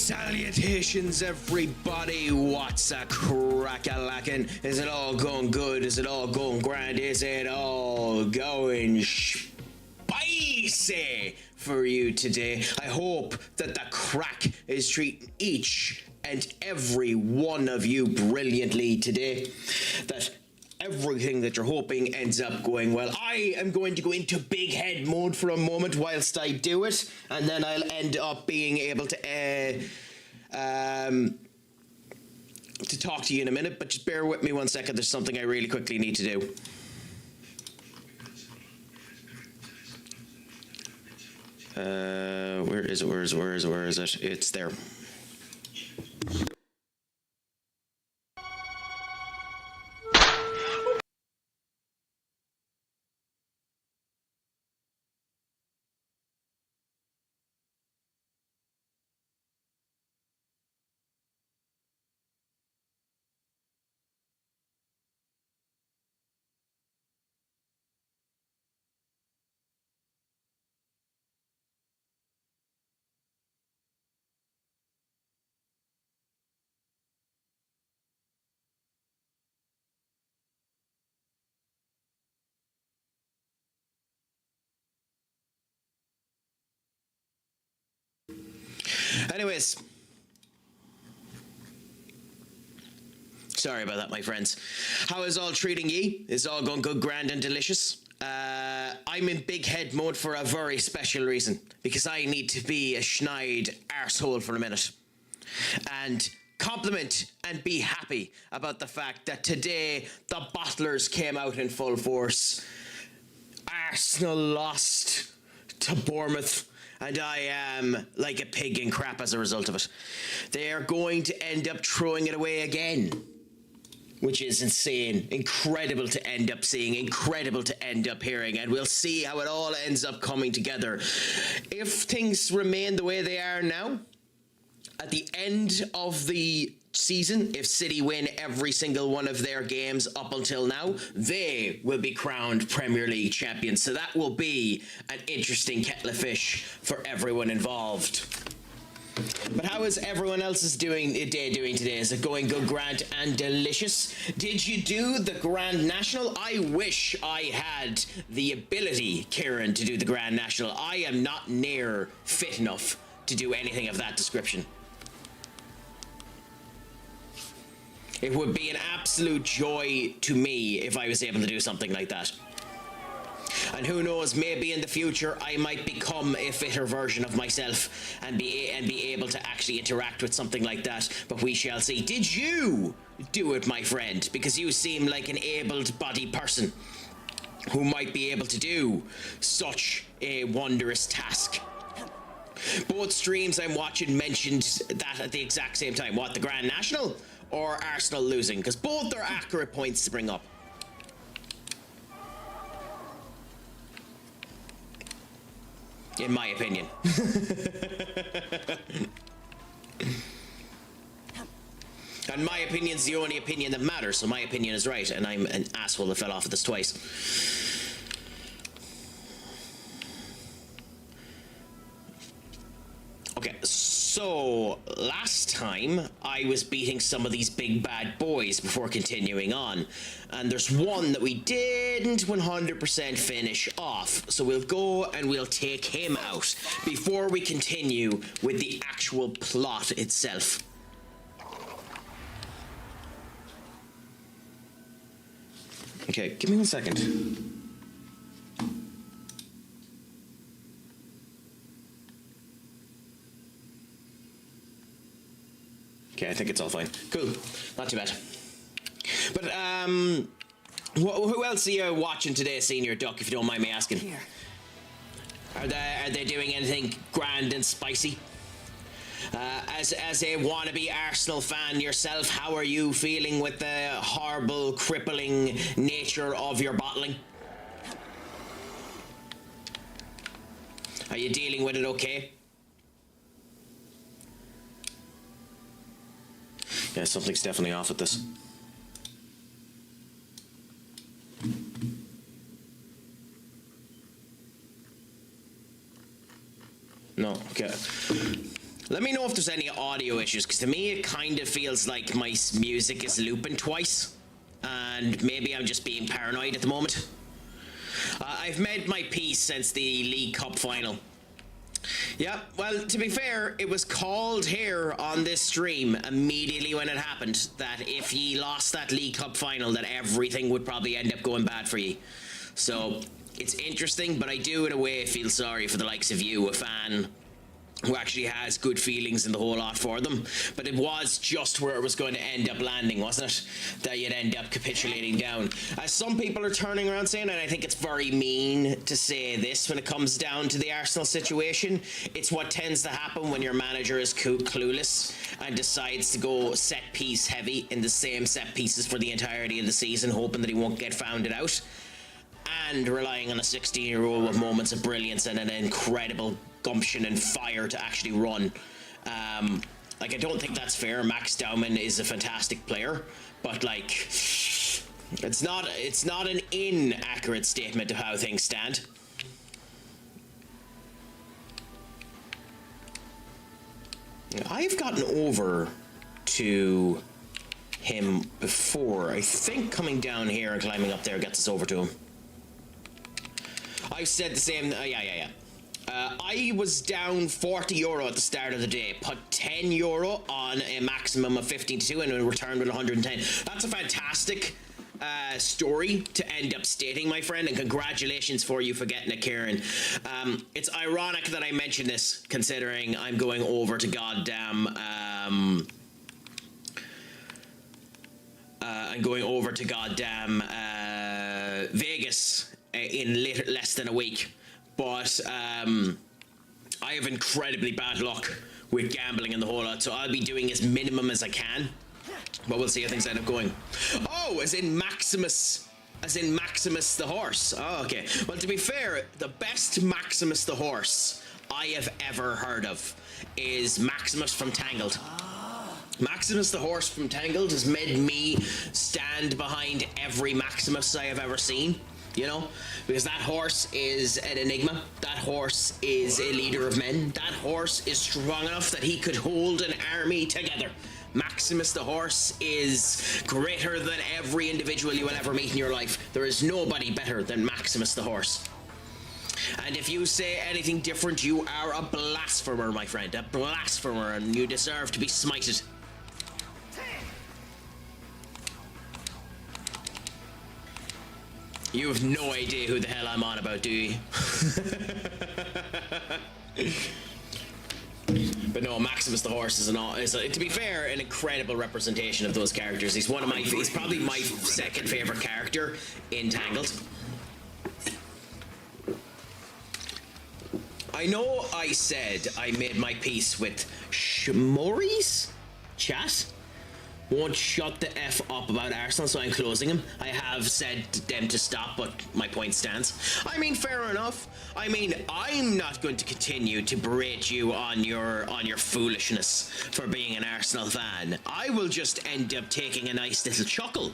Salutations, everybody. What's a crack-a-lackin'? Is it all going good? Is it all going grand? Is it all going spicy for you today? I hope that the crack is treating each and every one of you brilliantly today. That everything that you're hoping ends up going well. I am going to go into big head mode for a moment whilst I do it, and then I'll end up being able to talk to you in a minute, but just bear with me 1 second. There's something I really quickly need to do. Where is it? It's there. Anyways, sorry about that, my friends. How is all treating ye? Is all going good, grand and delicious? I'm in big head mode for a very special reason, because I need to be a schneid arsehole for a minute and compliment and be happy about the fact that today the bottlers came out in full force. Arsenal lost to Bournemouth, and I am like a pig in crap as a result of it. They are going to end up throwing it away again, which is insane. Incredible to end up seeing, incredible to end up hearing, and we'll see how it all ends up coming together. If things remain the way they are now, at the end of the season, if City win every single one of their games up until now, they will be crowned Premier League champions. So that will be an interesting kettle of fish for everyone involved. But how is everyone else's day doing today? Is it going good, grand and delicious? Did you do the Grand National? I wish I had the ability, Kieran, to do the Grand National. I am not near fit enough to do anything of that description. It would be an absolute joy to me if I was able to do something like that. And who knows, maybe in the future I might become a fitter version of myself and be able to actually interact with something like that, but we shall see. Did you do it, my friend? Because you seem like an able-bodied person who might be able to do such a wondrous task. Both streams I'm watching mentioned that at the exact same time. What, the Grand National or Arsenal losing? Because both are accurate points to bring up. In my opinion. And my opinion's the only opinion that matters, so my opinion is right, and I'm an asshole that fell off of this twice. Okay, so last time I was beating some of these big bad boys before continuing on, and there's one that we didn't 100% finish off, so we'll go and we'll take him out before we continue with the actual plot itself. Okay, give me 1 second. Okay, I think it's all fine. Cool, not too bad. But who else are you watching today, Senior Duck? If you don't mind me asking. Here. Are they doing anything grand and spicy? As a wannabe Arsenal fan yourself, how are you feeling with the horrible, crippling nature of your bottling? Are you dealing with it okay? Yeah, something's definitely off with this. No, okay. Let me know if there's any audio issues, because to me it kind of feels like my music is looping twice, and maybe I'm just being paranoid at the moment. I've made my peace since the League Cup final. Yeah, well, to be fair, it was called here on this stream immediately when it happened that if ye lost that League Cup final, that everything would probably end up going bad for ye. So, it's interesting, but I do in a way feel sorry for the likes of you, a fan who actually has good feelings in the whole lot for them. But it was just where it was going to end up landing, wasn't it? That you'd end up capitulating down. As some people are turning around saying, and I think it's very mean to say this when it comes down to the Arsenal situation, it's what tends to happen when your manager is clueless and decides to go set piece heavy in the same set pieces for the entirety of the season, hoping that he won't get found out, and relying on a 16-year-old with moments of brilliance and an incredible gumption and fire to actually run. Like, I don't think that's fair. Max Dowman is a fantastic player, but like, it's not an inaccurate statement of how things stand. I've gotten over to him before. I think coming down here and climbing up there gets us over to him. I've said the same. Yeah. I was down €40 at the start of the day, put €10 on a maximum of 15-2 and returned with 110. That's a fantastic story to end up stating, my friend, and congratulations for you for getting it, Kieran. It's ironic that I mention this, considering I'm going over to goddamn Vegas in less than a week. But I have incredibly bad luck with gambling and the whole lot, so I'll be doing as minimum as I can. But we'll see how things end up going. Oh, as in Maximus the horse. Oh, okay. Well, to be fair, the best Maximus the horse I have ever heard of is Maximus from Tangled. Maximus the horse from Tangled has made me stand behind every Maximus I have ever seen. You know, because that horse is an enigma. That horse is a leader of men. That horse is strong enough that he could hold an army together. Maximus the horse is greater than every individual you will ever meet in your life. There is nobody better than Maximus the horse. And if you say anything different, you are a blasphemer, my friend. A blasphemer, and you deserve to be smited. You have no idea who the hell I'm on about, do you? But no, Maximus the horse is to be fair, an incredible representation of those characters. He's probably my second favorite character in Tangled. I know I said I made my peace with Shimori's chat. Won't shut the F up about Arsenal, so I'm closing him. I have said to them to stop, but my point stands. I mean, fair enough. I mean, I'm not going to continue to berate you on your foolishness for being an Arsenal fan. I will just end up taking a nice little chuckle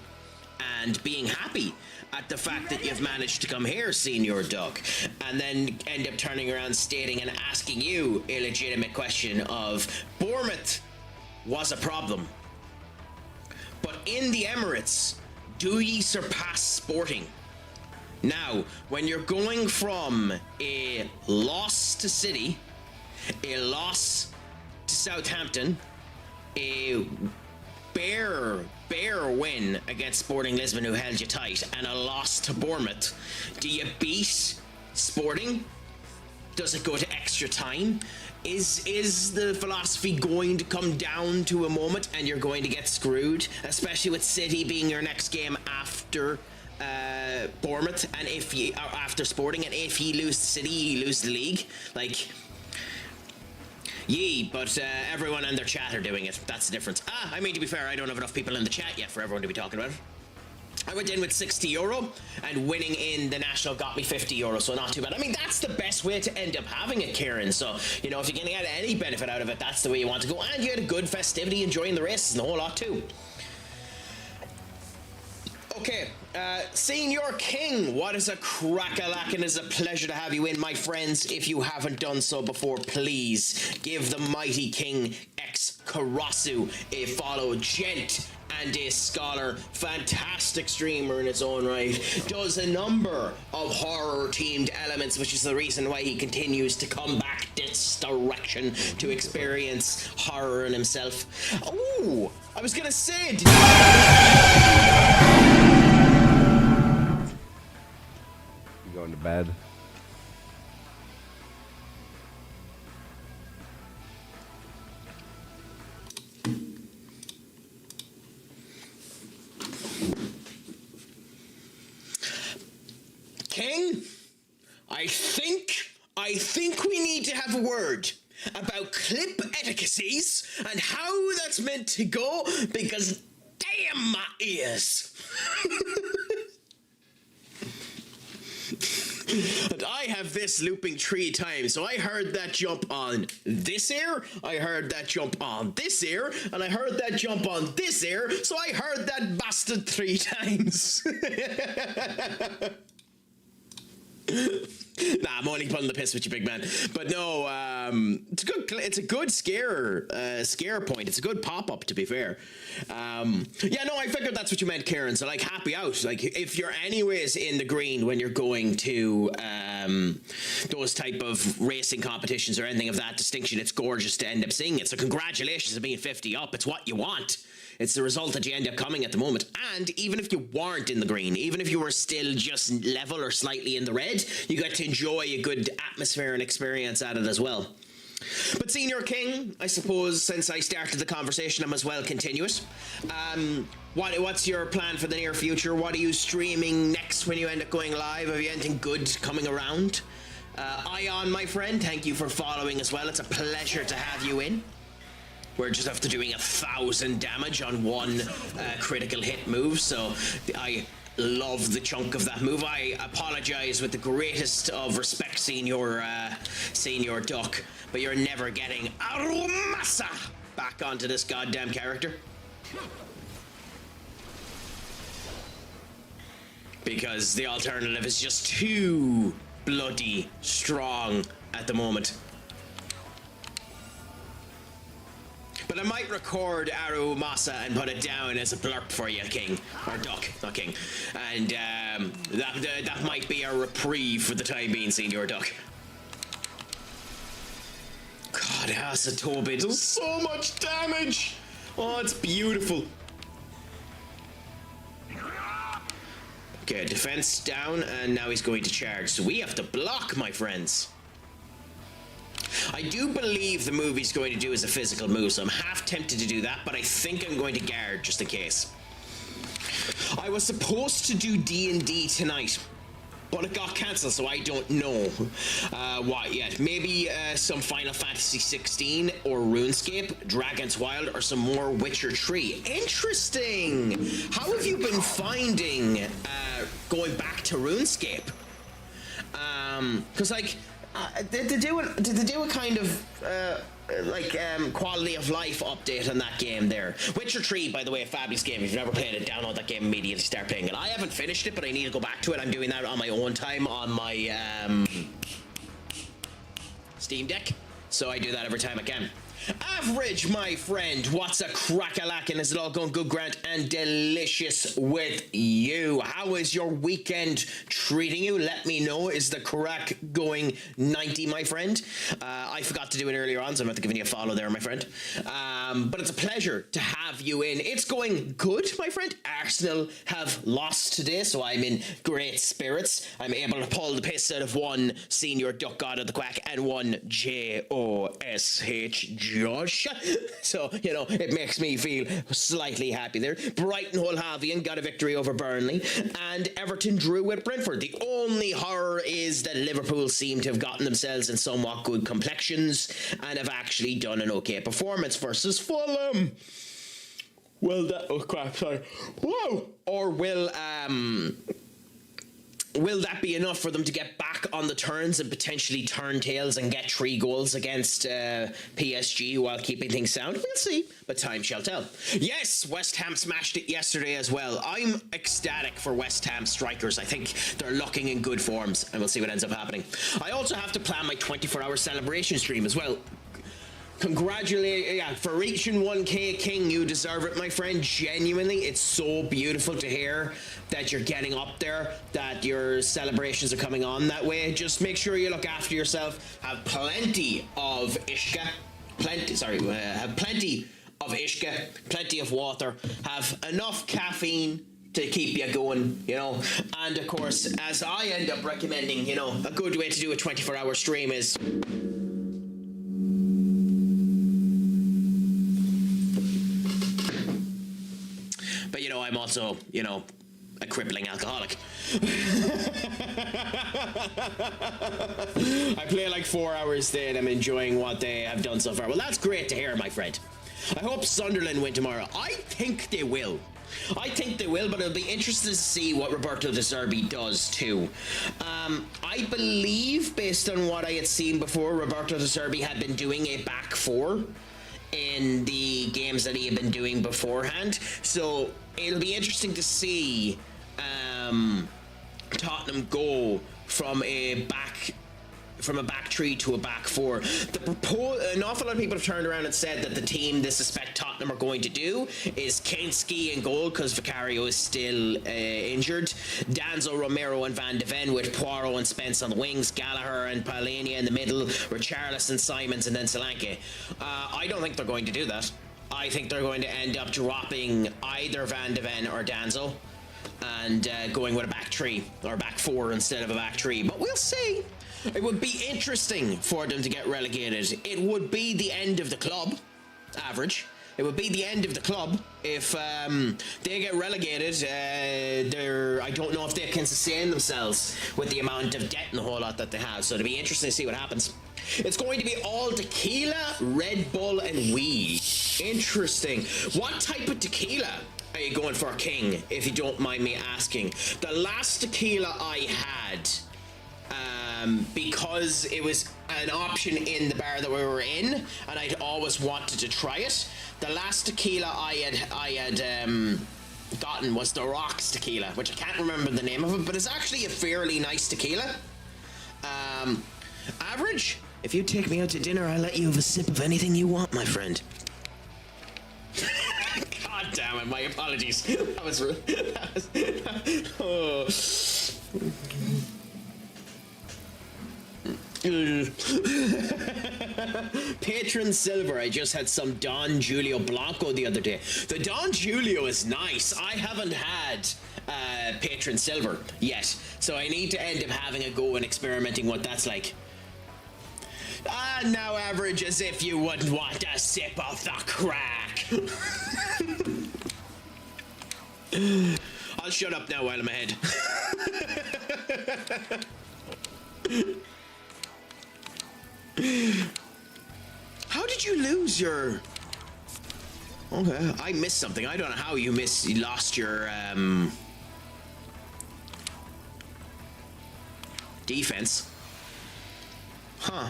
and being happy at the fact that you've managed to come here, Senior Doug, and then end up turning around stating and asking you a legitimate question of Bournemouth was a problem. But in the Emirates, do ye surpass Sporting? Now, when you're going from a loss to City, a loss to Southampton, a bare win against Sporting Lisbon, who held you tight, and a loss to Bournemouth, do you beat Sporting? Does it go to extra time? Is the philosophy going to come down to a moment and you're going to get screwed, especially with City being your next game after Bournemouth, and after Sporting, and if you lose to City, you lose the league? Like, but everyone in their chat are doing it. That's the difference. I mean, to be fair, I don't have enough people in the chat yet for everyone to be talking about it. I went in with €60, and winning in the National got me €50, so not too bad. I mean, that's the best way to end up having it, Kieran. So, you know, if you're going to get any benefit out of it, that's the way you want to go. And you had a good festivity, enjoying the races and the whole lot too. Okay, Senior King, what is a crack-a-lack, and it's a pleasure to have you in, my friends. If you haven't done so before, please give the mighty King X Karasu a follow. Gent and a scholar, fantastic streamer in its own right, does a number of horror-themed elements, which is the reason why he continues to come back this direction to experience horror in himself. Ooh, I was gonna say... Going to bed. King, I think we need to have a word about clip etiquettes and how that's meant to go, because damn my ears. And I have this looping 3 times, so I heard that jump on this ear, I heard that jump on this ear, and I heard that jump on this ear, so I heard that bastard 3 times. Nah, I'm only pulling the piss with you, big man. But no, it's a good scare point. It's a good pop-up, to be fair. Yeah, no, I figured that's what you meant, Karen. So, like, happy out. Like, if you're anyways in the green when you're going to those type of racing competitions or anything of that distinction, it's gorgeous to end up seeing it. So congratulations on being 50 up. It's what you want. It's the result that you end up coming at the moment. And even if you weren't in the green, even if you were still just level or slightly in the red, you got to enjoy a good atmosphere and experience at it as well. But Senior King, I suppose since I started the conversation, I might as well continue it. What's your plan for the near future? What are you streaming next when you end up going live? Have you anything good coming around? Ion, my friend, thank you for following as well. It's a pleasure to have you in. We're just after doing 1,000 damage on one critical hit move, so I love the chunk of that move. I apologize with the greatest of respect, Senior Duck, but you're never getting Arumasa back onto this goddamn character. Because the alternative is just too bloody strong at the moment. But I might record Aru Masa and put it down as a blurb for you, King. Or Duck, not King. And that might be a reprieve for the time being, Senior Duck. God, Asatobe does so much damage! Oh, it's beautiful. Okay, defense down, and now he's going to charge. So we have to block, my friends. I do believe the move he's going to do is a physical move, so I'm half tempted to do that, but I think I'm going to guard just in case. I was supposed to do D&D tonight, but it got cancelled, so I don't know what yet. Maybe some Final Fantasy 16 or RuneScape, Dragon's Wild, or some more Witcher 3. Interesting! How have you been finding going back to RuneScape? Because, like, did they do a kind of quality of life update on that game there? Witcher 3, by the way, a fabulous game. If you've never played it, download that game immediately, start playing it. I haven't finished it, but I need to go back to it. I'm doing that on my own time on my Steam Deck, so I do that every time I can. Average, my friend, what's a crack-a-lackin'? Is it all going good, Grant, and delicious with you? How is your weekend treating you? Let me know. Is the crack going 90, my friend? I forgot to do it earlier on, so I'm about to give you a follow there, my friend. But it's a pleasure to have you in. It's going good, my friend. Arsenal have lost today, so I'm in great spirits. I'm able to pull the piss out of one Senior Duck God of the Quack and one Josh. So, you know, it makes me feel slightly happy there. Brighton Hove Albion got a victory over Burnley, and Everton drew with Brentford. The only horror is that Liverpool seem to have gotten themselves in somewhat good complexions and have actually done an okay performance versus Fulham. Well, that... Oh, crap, sorry. Whoa! Or will will that be enough for them to get back on the turns and potentially turn tails and get 3 goals against PSG while keeping things sound? We'll see, but time shall tell. Yes, West Ham smashed it yesterday as well. I'm ecstatic for West Ham strikers. I think they're looking in good forms, and we'll see what ends up happening. I also have to plan my 24-hour celebration stream as well. Congratulate, yeah, for reaching 1K King, you deserve it, my friend. Genuinely, it's so beautiful to hear that you're getting up there, that your celebrations are coming on that way. Just make sure you look after yourself. Have plenty of ishka, have plenty of ishka, plenty of water, have enough caffeine to keep you going, you know. And of course, as I end up recommending, you know, a good way to do a 24-hour stream is but you know, I'm also, you know, a crippling alcoholic. I play like 4 hours a day and I'm enjoying what they have done so far. Well, that's great to hear, my friend. I hope Sunderland win tomorrow. I think they will. I think they will, but it'll be interesting to see what Roberto De Zerbi does too. I believe, based on what I had seen before, Roberto De Zerbi had been doing a back four in the games that he had been doing beforehand. So it'll be interesting to see Tottenham go from a back three to a back four. An awful lot of people have turned around and said that the team they suspect Tottenham are going to do is Kainski in goal because Vicario is still injured, Danzo, Romero and Van de Ven with Poirot and Spence on the wings, Gallagher and Palania in the middle, Richarlison, Simons and then Solanke. I don't think they're going to do that. I think they're going to end up dropping either Van de Ven or Danzo and going with a back three or back four instead of a back three, but we'll see. It would be interesting for them to get relegated. It would be the end of the club, average. It would be the end of the club if they get relegated. I don't know if they can sustain themselves with the amount of debt and the whole lot that they have. So it'll be interesting to see what happens. It's going to be all tequila, Red Bull, and weed. Interesting. What type of tequila are you going for, King, if you don't mind me asking? The last tequila I had, because it was an option in the bar that we were in, and I'd always wanted to try it. The last tequila I had gotten was the Rocks tequila, which I can't remember the name of it, but it's actually a fairly nice tequila. Average, if you take me out to dinner, I'll let you have a sip of anything you want, my friend. God damn it, my apologies. That was oh. Patron Silver. I just had some Don Julio Blanco the other day. The Don Julio is nice. I haven't had Patron Silver yet, so I need to end up having a go and experimenting what that's like. Now Average, as if you wouldn't want a sip of the crack. I'll shut up now while I'm ahead. How did you lose your... Okay, I missed something. I don't know how you lost your defense. Huh.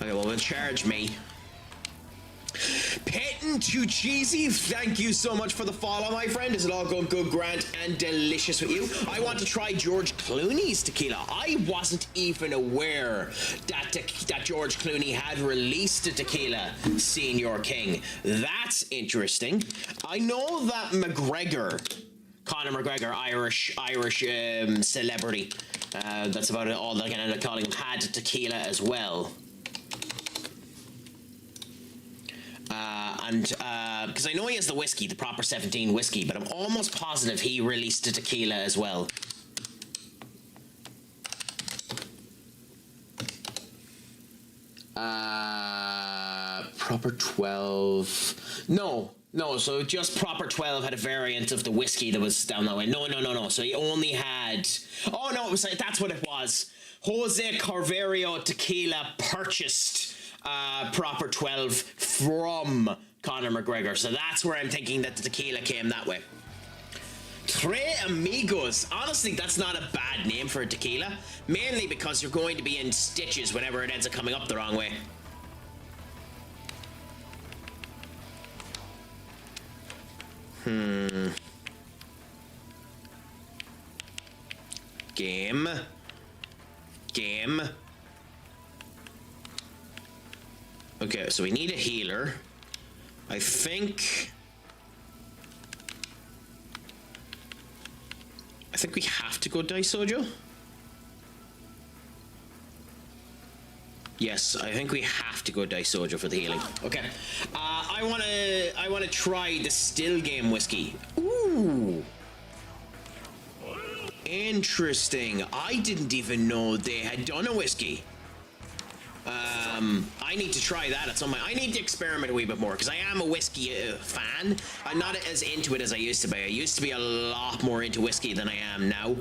Okay, well, they'll charge me. Peyton Too Cheesy, thank you so much for the follow, my friend. Is it all going good, grand, and delicious with you? I want to try George Clooney's tequila. I wasn't even aware that George Clooney had released a tequila, Senior King. That's interesting. I know that Conor McGregor, Irish celebrity, that's about all I can end up calling him, had tequila as well. Because I know he has the whiskey, the proper 17 whiskey, but I'm almost positive he released a tequila as well. Proper 12. No, so just Proper 12 had a variant of the whiskey that was down that way. No. So he only had... Oh, no, that's what it was. Jose Carverio Tequila purchased Proper 12 from Conor McGregor. So that's where I'm thinking that the tequila came that way. Tres Amigos. Honestly, that's not a bad name for a tequila. Mainly because you're going to be in stitches whenever it ends up coming up the wrong way. Game. Okay, so we need a healer. I think we have to go Daisojo. Yes, I think we have to go Daisojo for the healing. Okay. I wanna try the still game whiskey. Ooh. Interesting. I didn't even know they had done a whiskey. I need to try that at some point. I need to experiment a wee bit more because I am a whiskey fan. I'm not as into it as I used to be. I used to be a lot more into whiskey than I am now.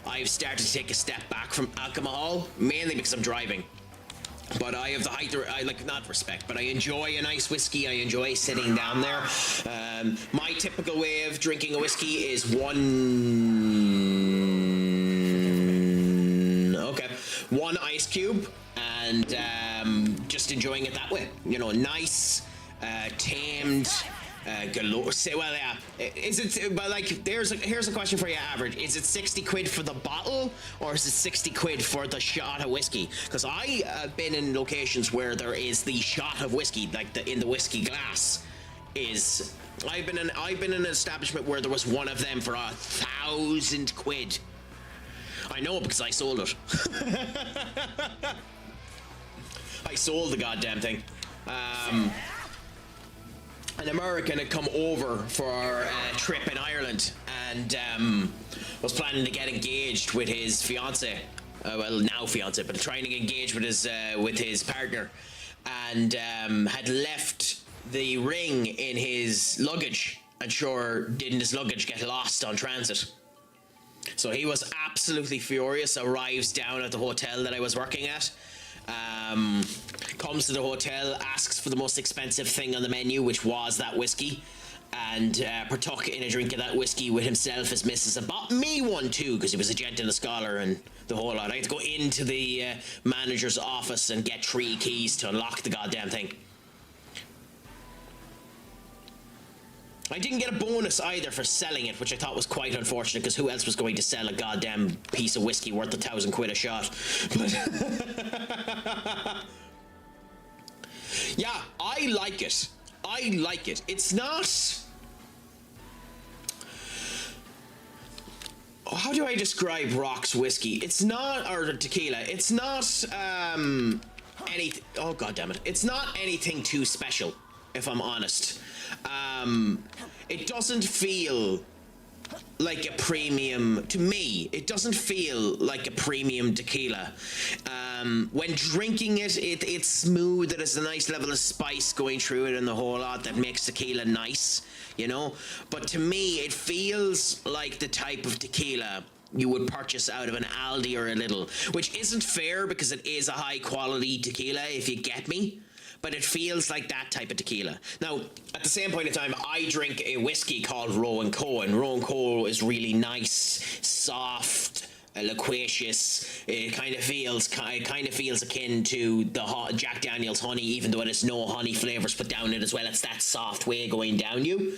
I've started to take a step back from alcohol, mainly because I'm driving. But I have the height, I like, not respect, but I enjoy a nice whiskey. I enjoy sitting down there. My typical way of drinking a whiskey is one ice cube and just enjoying it that way. You know, nice, tamed, galore. Well, yeah. Is it? But like, here's a question for you, average. Is it 60 quid for the bottle, or is it 60 quid for the shot of whiskey? Because I have been in locations where there is the shot of whiskey, like in the whiskey glass. I've been in an establishment where there was one of them for 1,000 quid. I know because I sold it. I sold the goddamn thing. An American had come over for a trip in Ireland and was planning to get engaged with his fiance. Well, now fiance, but trying to engage with his partner, and had left the ring in his luggage. And sure, didn't his luggage get lost on transit? So he was absolutely furious. Arrives down at the hotel that I was working at. Comes to the hotel, asks for the most expensive thing on the menu, which was that whiskey, and partook in a drink of that whiskey with himself, his missus, and bought me one too, because he was a gent and a scholar and the whole lot. I had to go into the manager's office and get 3 keys to unlock the goddamn thing. I didn't get a bonus either for selling it, which I thought was quite unfortunate, because who else was going to sell a goddamn piece of whiskey worth 1,000 quid a shot? But yeah, I like it. It's not... How do I describe Rock's whiskey? It's not... Or tequila. It's not... anything... Oh, goddammit. It's not anything too special, if I'm honest. It doesn't feel like a premium to me. It doesn't feel like a premium tequila. When drinking it, it's smooth. It has a nice level of spice going through it and the whole lot that makes tequila nice, you know. But to me, it feels like the type of tequila you would purchase out of an Aldi or a Lidl, which isn't fair because it is a high quality tequila, if you get me. But it feels like that type of tequila. Now, at the same point in time, I drink a whiskey called Roe & Co. And Roe & Co. is really nice, soft, loquacious. It kind of feels akin to the Jack Daniel's honey, even though it has no honey flavors put down it as well. It's that soft way going down you.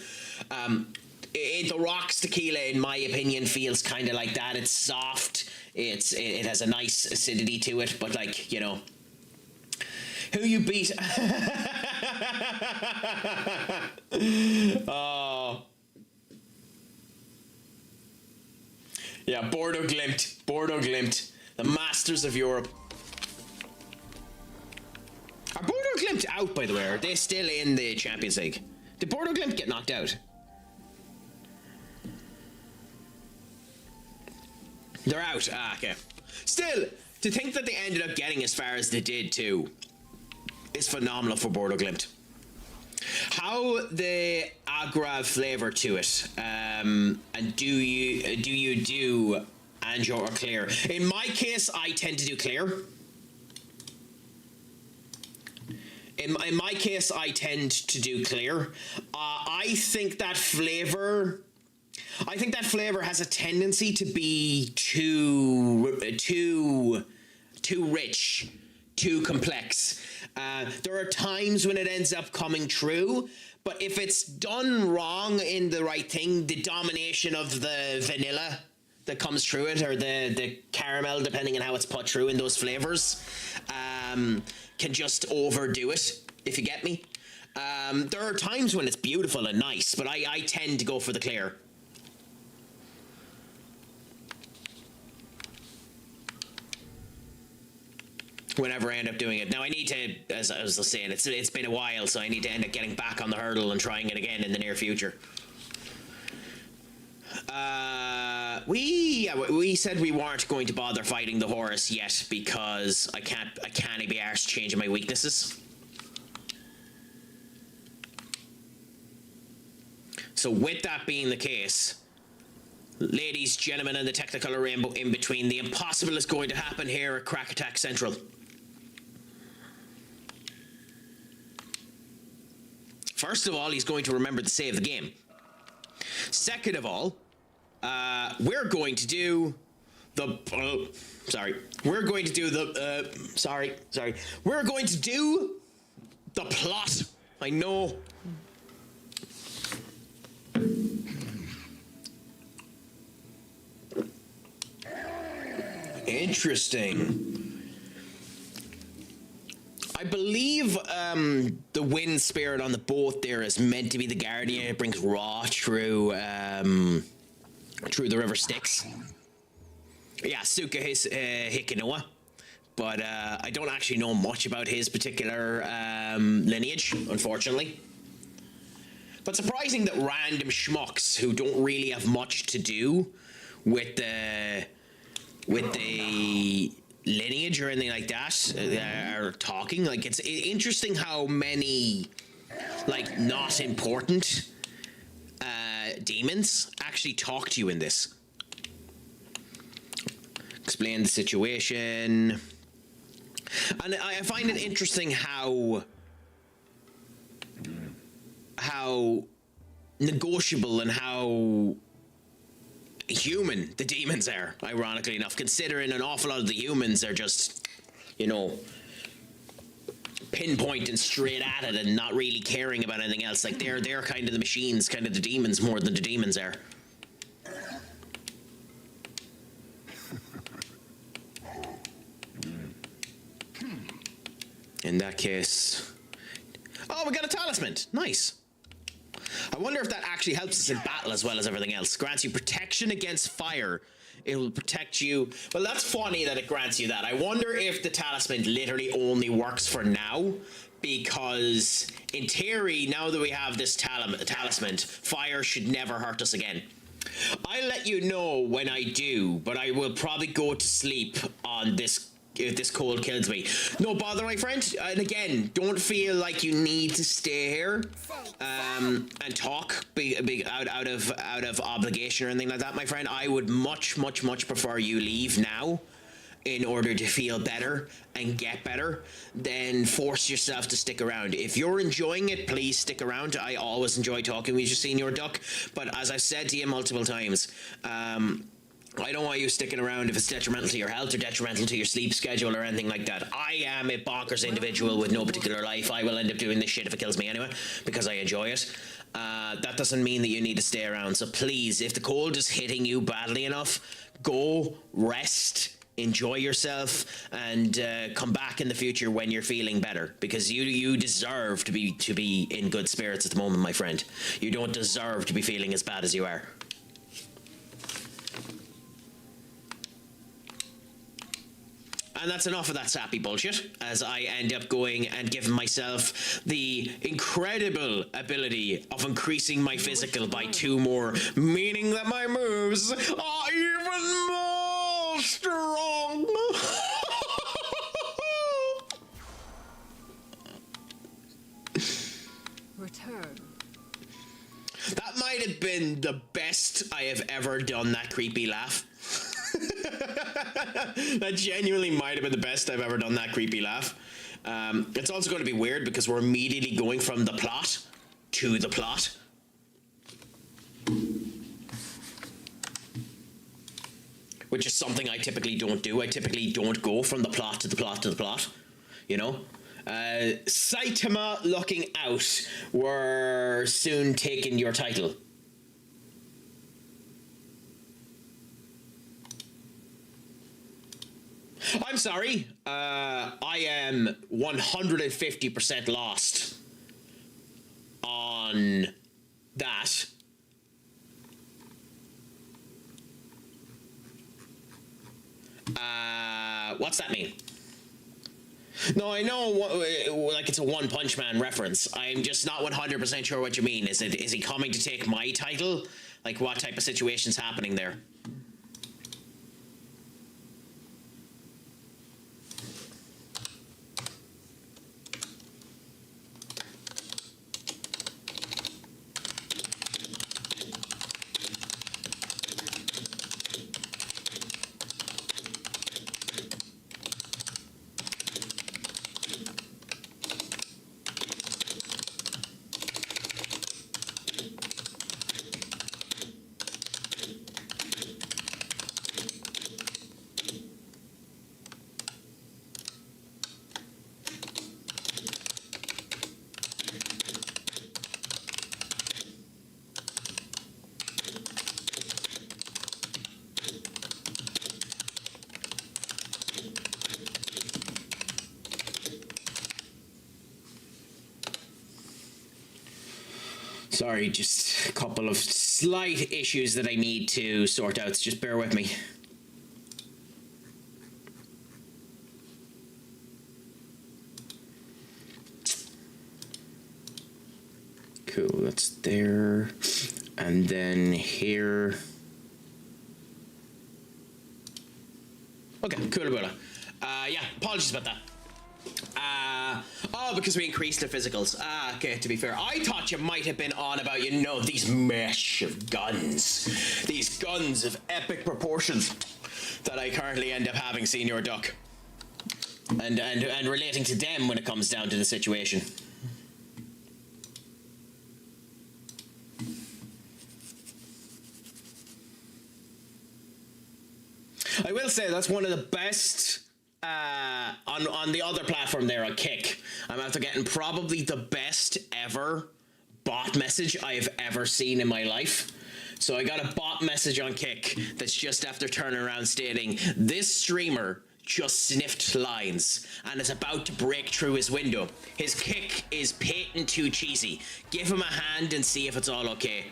The Rock's tequila, in my opinion, feels kind of like that. It's soft. It has a nice acidity to it, but like, you know, who you beat? Oh. Yeah, Bordeaux Glimt, the masters of Europe. Are Bordeaux Glimt out, by the way? Are they still in the Champions League? Did Bordeaux Glimt get knocked out? They're out. Ah, okay. Still, to think that they ended up getting as far as they did too is phenomenal for Bordeaux Glimt. How the Agave flavour to it, and do you do Anjo or clear? In my case, I tend to do clear. In my case, I tend to do clear. I think that flavour I think that flavor has a tendency to be too rich, too complex. There are times when it ends up coming true, but if it's done wrong in the right thing, the domination of the vanilla that comes through it, or the caramel, depending on how it's put through in those flavors, can just overdo it, if you get me. There are times when it's beautiful and nice, but I tend to go for the clear. Whenever I end up doing it. Now I need to, as I was saying, it's been a while, so I need to end up getting back on the hurdle and trying it again in the near future. We said we weren't going to bother fighting the Horus yet because I can't be arsed changing my weaknesses. So with that being the case, ladies, gentlemen, and the Technicolor rainbow in between, the impossible is going to happen here at CraicAttackCentral. First of all, he's going to remember to save the game. Second of all, we're going to do the... We're going to do the... We're going to do the plot. I know. Interesting. I believe the wind spirit on the boat there is meant to be the guardian. It brings Ra through the river Styx. Yeah, Suka Hikinoa. But I don't actually know much about his particular lineage, unfortunately. But surprising that random schmucks who don't really have much to do with the lineage or anything like that are talking. Like, it's interesting how many like not important demons actually talk to you in this. Explain the situation, and I find it interesting how negotiable and how human the demons are, ironically enough, considering an awful lot of the humans are just, you know, pinpointing straight at it and not really caring about anything else. Like, they're kind of the machines, kind of the demons, more than the demons are. In that case... Oh, we got a talisman! Nice! I wonder if that actually helps us in battle as well as everything else. Grants you protection against fire. It will protect you. Well, that's funny that it grants you that. I wonder if the talisman literally only works for now, because in theory, now that we have this talisman, fire should never hurt us again. I'll let you know when I do, but I will probably go to sleep on this if this cold kills me. No bother, my friend. And again, don't feel like you need to stay here and talk out of obligation or anything like that, my friend. I would much prefer you leave now in order to feel better and get better than force yourself to stick around. If you're enjoying it, please stick around. I always enjoy talking with you, Senior Duck, but as I've said to you multiple times, I don't want you sticking around if it's detrimental to your health or detrimental to your sleep schedule or anything like that. I am a bonkers individual with no particular life. I will end up doing this shit if it kills me anyway, because I enjoy it. That doesn't mean that you need to stay around. So please, if the cold is hitting you badly enough, go rest, enjoy yourself, and come back in the future when you're feeling better, because you deserve to be in good spirits at the moment, my friend. You don't deserve to be feeling as bad as you are. And that's enough of that sappy bullshit, as I end up going and giving myself the incredible ability of increasing my physical by 2 more, meaning that my moves are even more strong. Return. That might have been the best I have ever done that creepy laugh. That genuinely might have been the best I've ever done that creepy laugh. It's also going to be weird because we're immediately going from the plot to the plot. which is something I typically don't do. I typically don't go from the plot to the plot to the plot, you know? Saitama looking out, we're soon taking your title. I'm sorry, I am 150% lost on that. What's that mean? No, I know, like it's a One Punch Man reference. I'm just not 100% sure what you mean. Is he coming to take my title? Like, what type of situation's happening there? Sorry, just a couple of slight issues that I need to sort out, so just bear with me. Cool, that's there. And then here. Okay, cool about it. Yeah, apologies about that. Oh, because we increased the physicals. Okay, to be fair. I thought you might have been on about, you know, these mesh of guns. These guns of epic proportions that I currently end up having, Senior Duck. And relating to them when it comes down to the situation. I will say that's one of the best on the other platform there on Kick. I'm after getting probably the best ever bot message I have ever seen in my life. So I got a bot message on Kick that's just after turning around stating, this streamer just sniffed lines and is about to break through his window. His kick is patent too cheesy. Give him a hand and see if it's all okay.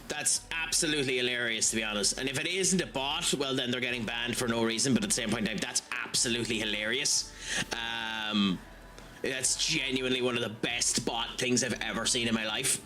That's absolutely hilarious, to be honest. And if it isn't a bot, well, then they're getting banned for no reason. But at the same point in time, that's absolutely hilarious. That's genuinely one of the best bot things I've ever seen in my life.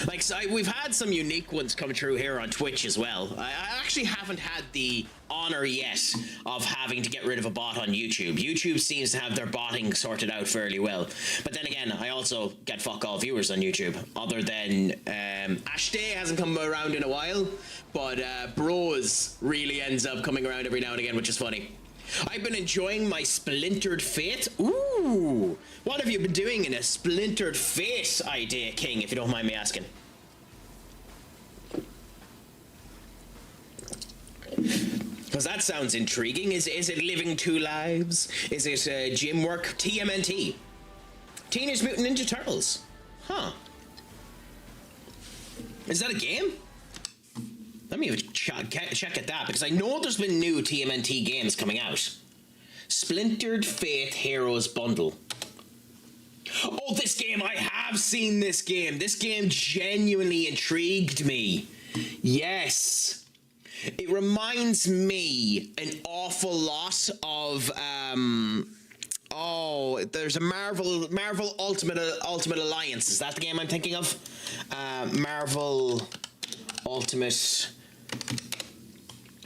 Like, so we've had some unique ones come through here on Twitch as well. I actually haven't had the honor yet of having to get rid of a bot on YouTube. YouTube seems to have their botting sorted out fairly well. But then again, I also get fuck all viewers on YouTube, other than Ash Day hasn't come around in a while, but Bros really ends up coming around every now and again, which is funny. I've been enjoying my Splintered Fate. Ooh, what have you been doing in a Splintered Fate idea, King, if you don't mind me asking? Because that sounds intriguing. Is it living two lives? Is it gym work? TMNT. Teenage Mutant Ninja Turtles. Huh. Is that a game? Let me check at that, because I know there's been new TMNT games coming out. Splintered Fate Heroes Bundle. Oh, this game, I have seen this game. This game genuinely intrigued me. Yes. It reminds me an awful lot of, oh, there's a Marvel Ultimate Alliance. Is that the game I'm thinking of? Marvel Ultimate...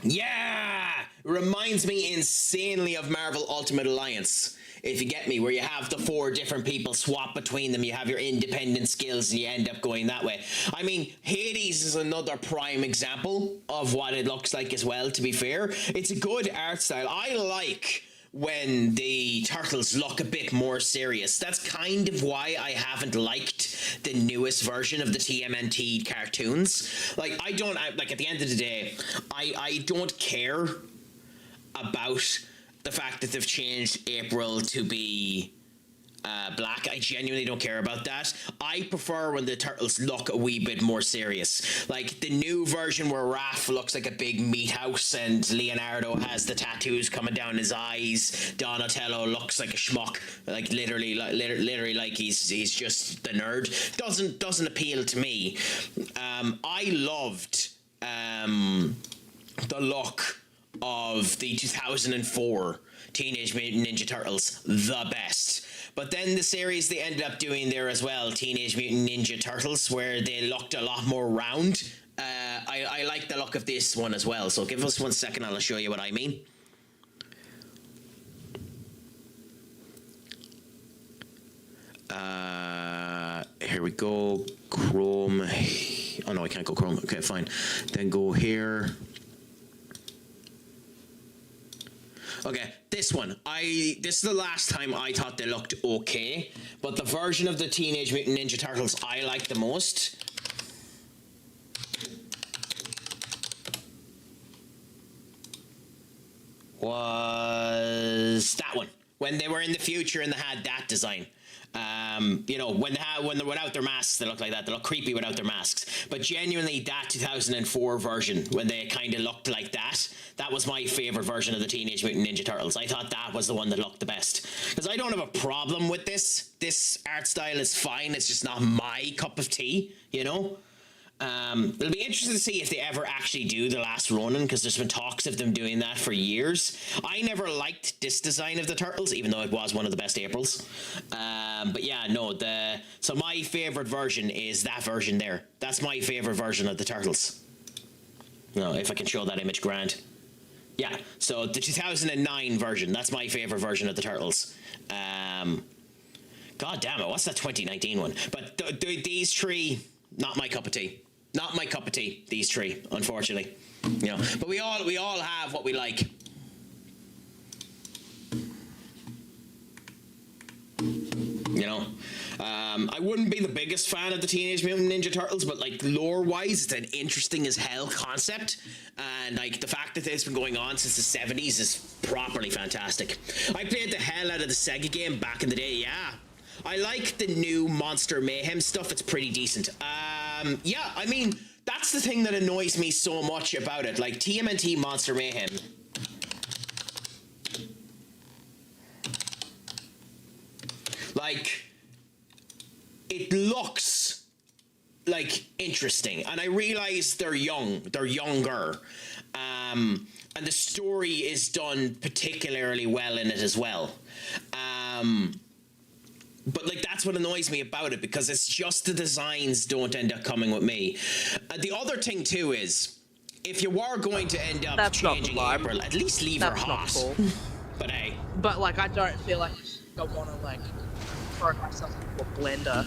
Yeah! Reminds me insanely of Marvel Ultimate Alliance, if you get me, where you have the 4 different people swap between them, you have your independent skills and you end up going that way. I mean, Hades is another prime example of what it looks like as well, to be fair. It's a good art style. I like when the turtles look a bit more serious. That's kind of why I haven't liked the newest version of the TMNT cartoons. Like, like, at the end of the day, I don't care about the fact that they've changed April to be black. I genuinely don't care about that. I prefer when the turtles look a wee bit more serious. Like the new version where Raph looks like a big meat house and Leonardo has the tattoos coming down his eyes. Donatello looks like a schmuck, like literally like he's just the nerd. Doesn't appeal to me. I loved the look of the 2004 Teenage Mutant Ninja Turtles the best. But then the series they ended up doing there as well, Teenage Mutant Ninja Turtles, where they looked a lot more round. I like the look of this one as well, so give us 1 second and I'll show you what I mean. Here we go, Chrome. Oh no, I can't go Chrome. Okay, fine. Then go here. Okay, this one. This is the last time I thought they looked okay, but the version of the Teenage Mutant Ninja Turtles I like the most was that one. When they were in the future and they had that design. You know, when they're without their masks, they look like that. They look creepy without their masks. But genuinely, that 2004 version, when they kind of looked like that was my favorite version of the Teenage Mutant Ninja Turtles. I thought that was the one that looked the best. Because I don't have a problem with this. This art style is fine. It's just not my cup of tea, you know? It'll be interesting to see if they ever actually do The Last Ronin, because there's been talks of them doing that for years. I never liked this design of the Turtles, even though it was one of the best Aprils. But yeah, no, so my favorite version is that version there. That's my favorite version of the Turtles. No, if I can show that image, grand. Yeah, so the 2009 version, that's my favorite version of the Turtles. God damn it, what's that 2019 one? But these three, not my cup of tea. Not my cup of tea, these three, unfortunately. You know, but we all have what we like. You know, I wouldn't be the biggest fan of the Teenage Mutant Ninja Turtles, but like lore-wise, it's an interesting as hell concept, and like the fact that it's been going on since the 70s is properly fantastic. I played the hell out of the Sega game back in the day. Yeah, I like the new Monster Mayhem stuff. It's pretty decent. Yeah, I mean, that's the thing that annoys me so much about it. Like TMNT Monster Mayhem. Like, it looks like interesting, and I realize they're younger, and the story is done particularly well in it as well. But like that's what annoys me about it, because it's just the designs don't end up coming with me. The other thing too is, if you are going to end up changing April, at least leave her hot. Cool. But hey. But like, I don't feel like I want to like throw myself into a blender.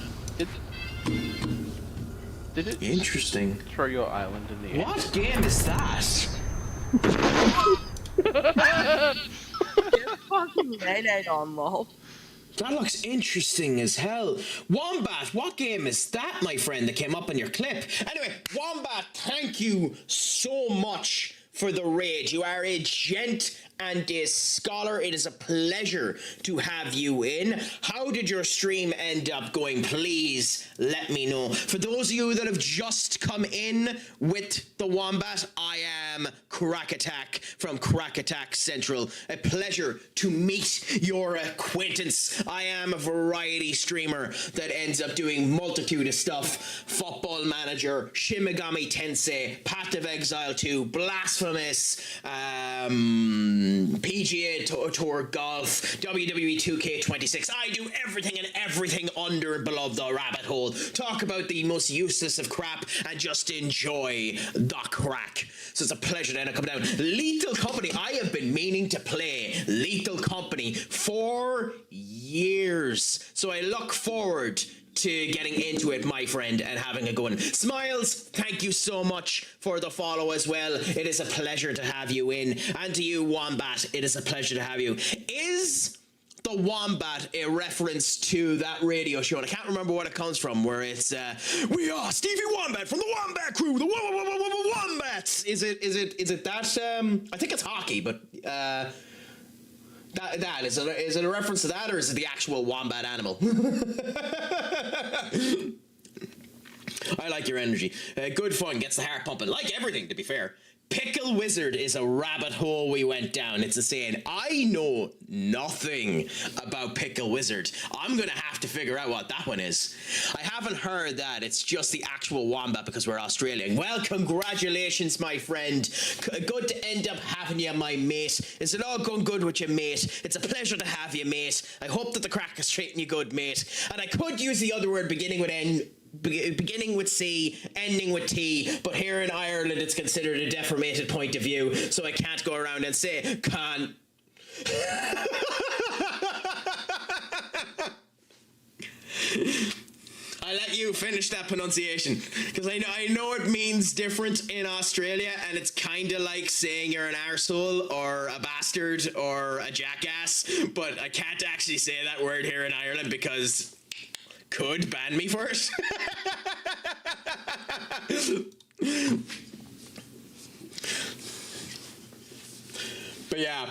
Did it? Interesting. Throw your island in the air. What game is that? Get fucking Mayday on, lol. That looks interesting as hell. Wombat, what game is that, my friend, that came up in your clip? Anyway, Wombat, thank you so much for the raid. You are a gent and a scholar. It is a pleasure to have you in. How did your stream end up going? Please let me know. For those of you that have just come in with the Wombat, I am CraicAttack from CraicAttackCentral. A pleasure to meet your acquaintance. I am a variety streamer that ends up doing multitude of stuff. Football Manager, Shin Megami Tensei, Path of Exile 2, Blasphemous, PGA Tour Golf, WWE 2K26. I do everything and everything under and below the rabbit hole. Talk about the most useless of crap and just enjoy the crack. So it's a pleasure to come down. Lethal Company. I have been meaning to play Lethal Company for years. So I look forward to getting into it, my friend, and having a go. Smiles, thank you so much for the follow as well. It is a pleasure to have you in. And to you, Wombat, it is a pleasure to have you. Is the wombat a reference to that radio show, and I can't remember what it comes from, where it's we are Stevie Wombat from the Wombat Crew, the Wombats. Is it that? I think it's hockey, but that is it a reference to that, or is it the actual wombat animal? I like your energy. Good fun, gets the heart pumping. Like everything, to be fair. Pickle Wizard is a rabbit hole we went down. It's insane. I know nothing about Pickle Wizard. I'm going to have to figure out what that one is. I haven't heard that. It's just the actual wombat because we're Australian. Well, congratulations, my friend. Good to end up having you, my mate. Is it all going good with you, mate? It's a pleasure to have you, mate. I hope that the crack is treating you good, mate. And I could use the other word beginning with N. Beginning with C, ending with T, but here in Ireland it's considered a deformated point of view, so I can't go around and say can. I let you finish that pronunciation because I know it means different in Australia, and it's kind of like saying you're an arsehole or a bastard or a jackass, but I can't actually say that word here in Ireland because could ban me for it. But yeah,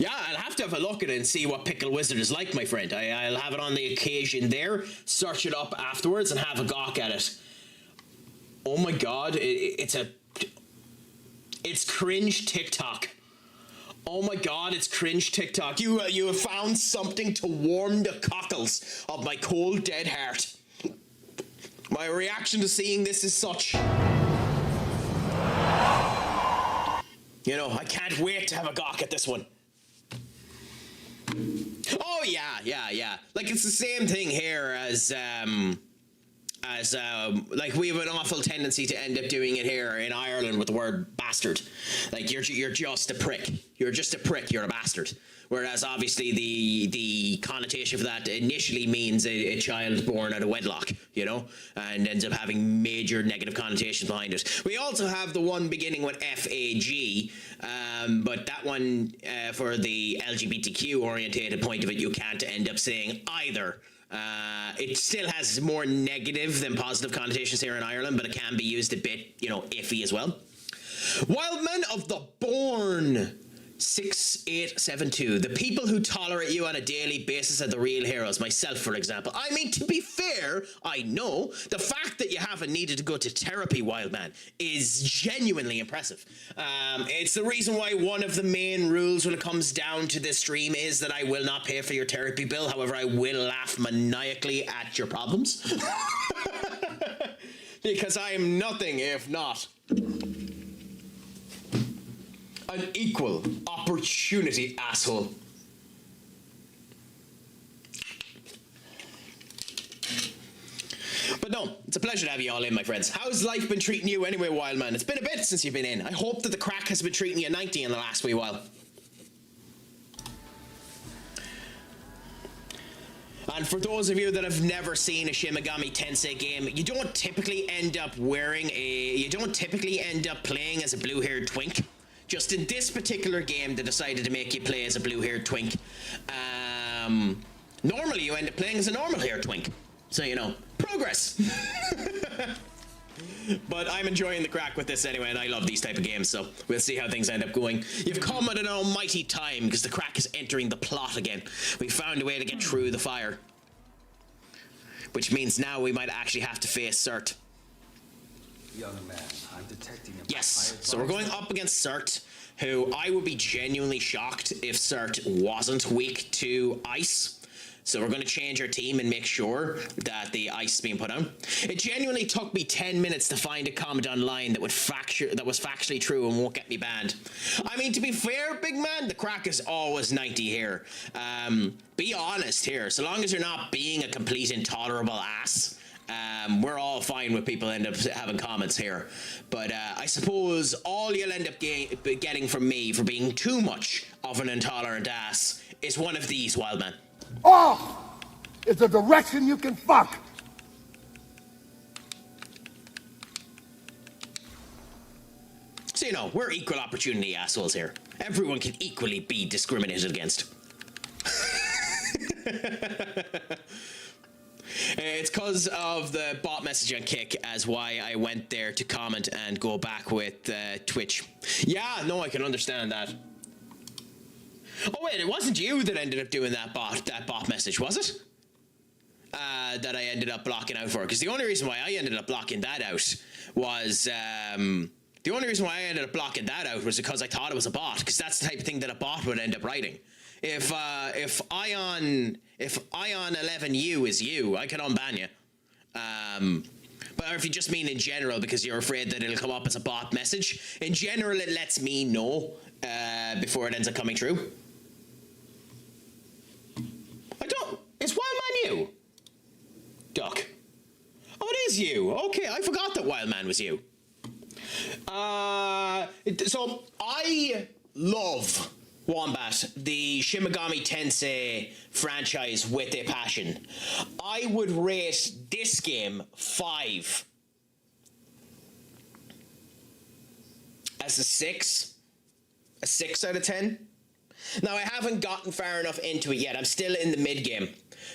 I'll have to have a look at it and see what Pickle Wizard is like, my friend. I'll have it on the occasion there, search it up afterwards and have a gawk at it. Oh my god, it's cringe TikTok. Oh my god, it's cringe TikTok. You have found something to warm the cockles of my cold dead heart. My reaction to seeing this is such. You know, I can't wait to have a gawk at this one. Oh yeah. Like it's the same thing here as like we have an awful tendency to end up doing it here in Ireland with the word bastard. Like you're just a prick. You're just a prick. You're a bastard. Whereas obviously the connotation for that initially means a child born out of wedlock, you know, and ends up having major negative connotations behind it. We also have the one beginning with FAG, but that one for the LGBTQ orientated point of it, you can't end up saying either. It still has more negative than positive connotations here in Ireland, but it can be used a bit, you know, iffy as well. Wildman of the Bourne 6872. The people who tolerate you on a daily basis are the real heroes. Myself, for example. I mean, to be fair, I know the fact that you haven't needed to go to therapy, Wildman, is genuinely impressive. It's the reason why one of the main rules when it comes down to this stream is that I will not pay for your therapy bill. However, I will laugh maniacally at your problems. Because I am nothing if not an equal opportunity asshole. But no, it's a pleasure to have you all in, my friends. How's life been treating you anyway, Wildman? It's been a bit since you've been in. I hope that the crack has been treating you 90 in the last wee while. And for those of you that have never seen a Shin Megami Tensei game, you don't typically end up playing as a blue-haired twink. Just in this particular game, they decided to make you play as a blue-haired twink. Normally, you end up playing as a normal-haired twink. So, you know, progress. But I'm enjoying the crack with this anyway, and I love these type of games, so we'll see how things end up going. You've come at an almighty time, because the crack is entering the plot again. We found a way to get through the fire. Which means now we might actually have to face Cert. Young man, I'm detecting him. Yes, so we're going up against Cert, who I would be genuinely shocked if Cert wasn't weak to ice. So we're going to change our team and make sure that the ice is being put on. It genuinely took me 10 minutes to find a comment online that was factually true and won't get me banned. I mean, to be fair, big man, the crack is always 90 here. Be honest here. So long as you're not being a complete intolerable ass, we're all fine with people end up having comments here. But I suppose all you'll end up getting from me for being too much of an intolerant ass is one of these, Wildman. Off is the direction you can fuck. So, you know, we're equal opportunity assholes here. Everyone can equally be discriminated against. It's because of the bot message on Kick as why I went there to comment and go back with Twitch. Yeah, no, I can understand that. Oh wait, it wasn't you that ended up doing that bot message, was it? That I ended up blocking out for, because the only reason why I ended up blocking that out was because I thought it was a bot, because that's the type of thing that a bot would end up writing. If Ion 11U is you, I can unban you. But if you just mean in general, because you're afraid that it'll come up as a bot message, in general it lets me know before it ends up coming true. Is Wildman you? Duck. Oh, it is you. Okay, I forgot that Wildman was you. So I love Wombat, the Shin Megami Tensei franchise, with a passion. I would rate this game 5 as a 6 out of 10. Now, I haven't gotten far enough into it yet. I'm still in the mid-game.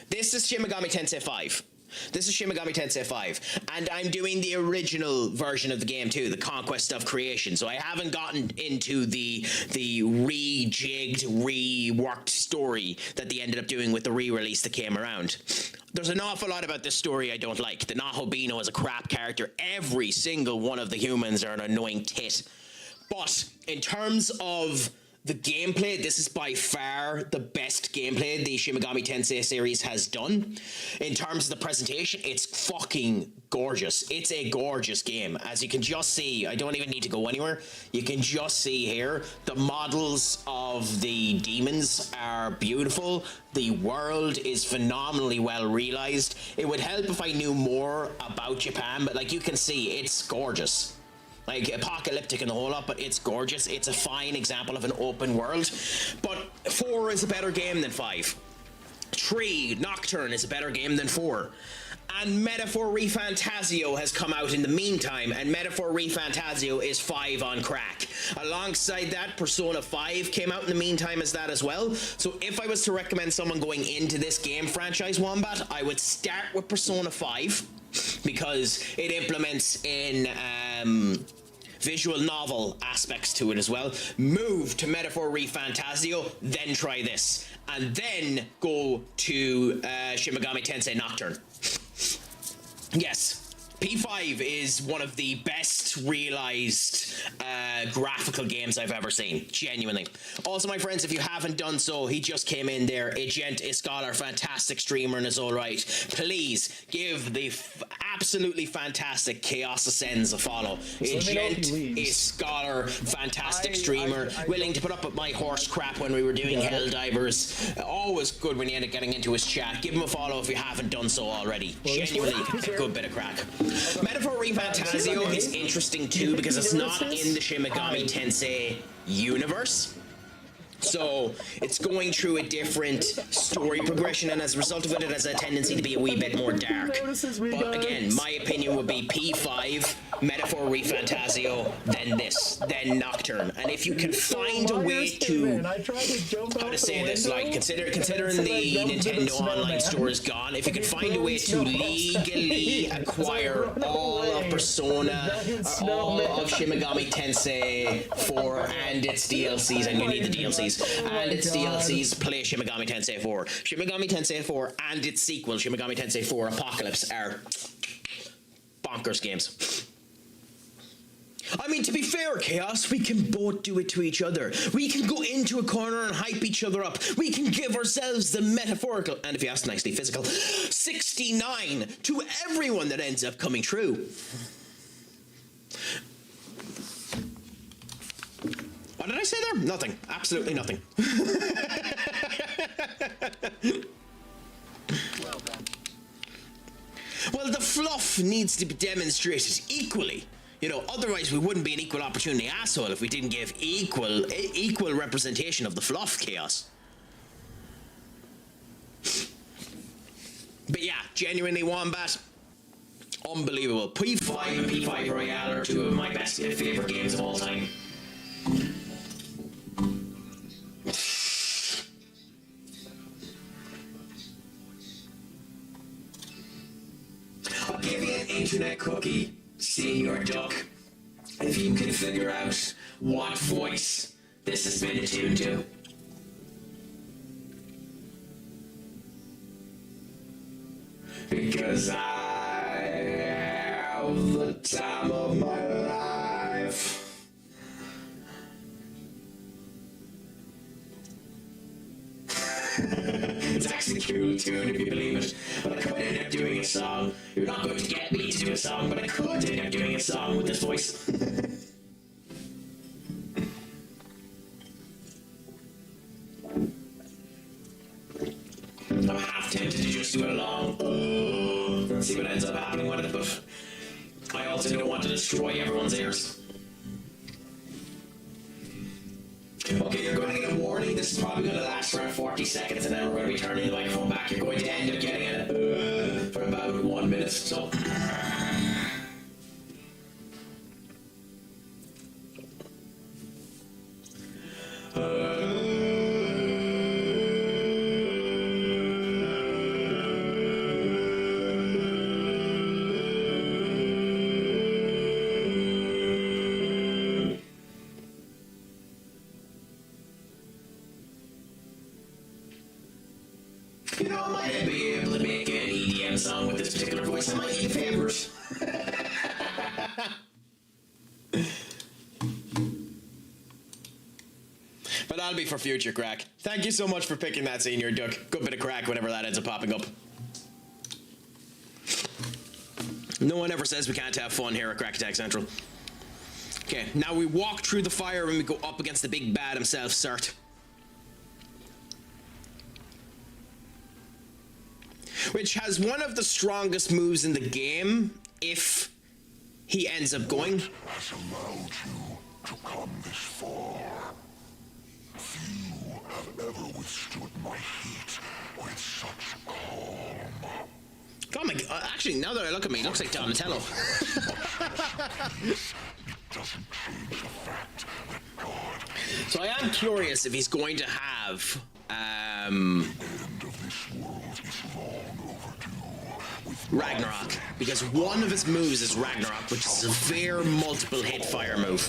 This is Shin Megami Tensei V. This is Shin Megami Tensei V, and I'm doing the original version of the game too, the Conquest of Creation. So I haven't gotten into the rejigged, reworked story that they ended up doing with the re-release that came around. There's an awful lot about this story I don't like. The Nahobino is a crap character. Every single one of the humans are an annoying tit. But in terms of the gameplay, this is by far the best gameplay the Shin Megami Tensei series has done. In terms of the presentation, it's fucking gorgeous. It's a gorgeous game. As you can just see, I don't even need to go anywhere. You can just see here, the models of the demons are beautiful. The world is phenomenally well realized. It would help if I knew more about Japan, but like you can see, it's gorgeous. Like, apocalyptic and the whole lot, but it's gorgeous. It's a fine example of an open world. But 4 is a better game than 5. 3, Nocturne, is a better game than 4. And Metaphor ReFantazio has come out in the meantime, and Metaphor ReFantazio is 5 on Craic. Alongside that, Persona 5 came out in the meantime as that as well. So if I was to recommend someone going into this game franchise, Wombat, I would start with Persona 5, because it implements in visual novel aspects to it as well. Move to Metaphor ReFantazio, then try this, and then go to Shin Megami Tensei Nocturne. Yes, P5 is one of the best realized graphical games I've ever seen, genuinely. Also, my friends, if you haven't done so, he just came in there, a gent, a scholar, fantastic streamer in his own right. Please give the absolutely fantastic Chaos Ascends a follow. A gent, a scholar, fantastic streamer, willing to put up with my horse crap when we were doing Helldivers. Always good when you end up getting into his chat. Give him a follow if you haven't done so already. Genuinely a good bit of crack. Metaphor ReFantazio is interesting too, because it's not in the Shin Megami Tensei universe. So it's going through a different story progression, and as a result of it, it has a tendency to be a wee bit more dark. But again, my opinion would be P5, Metaphor ReFantazio, then this, then Nocturne. And if you can find a way to, how to say this, like considering the Nintendo Online Store is gone, if you can find a way to legally acquire all of Persona, all of Shin Megami Tensei 4 and its DLCs, and you need the DLCs, and its DLCs, play Shin Megami Tensei 4. Shin Megami Tensei 4 and its sequel, Shin Megami Tensei 4 Apocalypse, are bonkers games. I mean, to be fair, Chaos, we can both do it to each other. We can go into a corner and hype each other up. We can give ourselves the metaphorical, and if you ask nicely, physical, 69 to everyone that ends up coming true. What did I say there? Nothing. Absolutely nothing. Well done. Well, the fluff needs to be demonstrated equally. You know, otherwise we wouldn't be an equal opportunity asshole if we didn't give equal representation of the fluff, Chaos. But yeah, genuinely, Wombat, unbelievable. P5 and P5 Royale are 2 of my best favorite games of all time. internet cookie, Senior Duck. If you can figure out what voice this has been attuned to. Because I have the time of my life. It's actually a cool tune if you believe it. But I could end up doing a song. You're not going to get me to do a song, but I could end up doing a song with this voice. I'm half tempted to just do it along. And see what ends up happening with it, but I also don't want to destroy everyone's ears. Okay, you're going to get a warning. This is probably going to last around 40 seconds, and then we're going to be turning the microphone back. You're going to end up getting it for about 1 minute. So. You know, I might be able to make an EDM song with this particular voice. I might need favors. But that'll be for future Craic. Thank you so much for picking that, Senior Duck. Good bit of Craic whenever that ends up popping up. No one ever says we can't have fun here at CraicAttackCentral. Okay, now we walk through the fire and we go up against the big bad himself, Cert. Which has one of the strongest moves in the game if he ends up going. Has allowed you to come this far. Few have ever withstood my heat with such calm. Oh my god, actually, now that I look at me, it looks like Donatello. It doesn't change the fact that God. So I am curious if he's going to have, The end of this world is long overdue. With Ragnarok, because one of his moves is Ragnarok, which is a severe multiple hit fire move.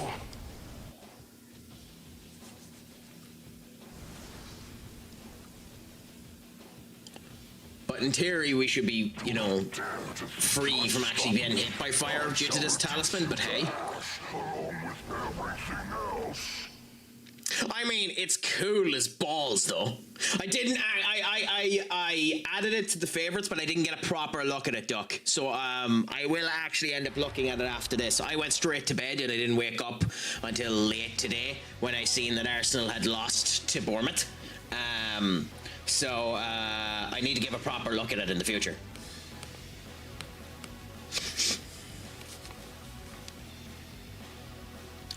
But in theory, we should be, you know, free from actually being hit by fire due to this talisman, but hey. I mean, it's cool as balls, though. I added it to the favorites, but I didn't get a proper look at it, Duck. So, I will actually end up looking at it after this. I went straight to bed and I didn't wake up until late today when I seen that Arsenal had lost to Bournemouth. So, I need to give a proper look at it in the future.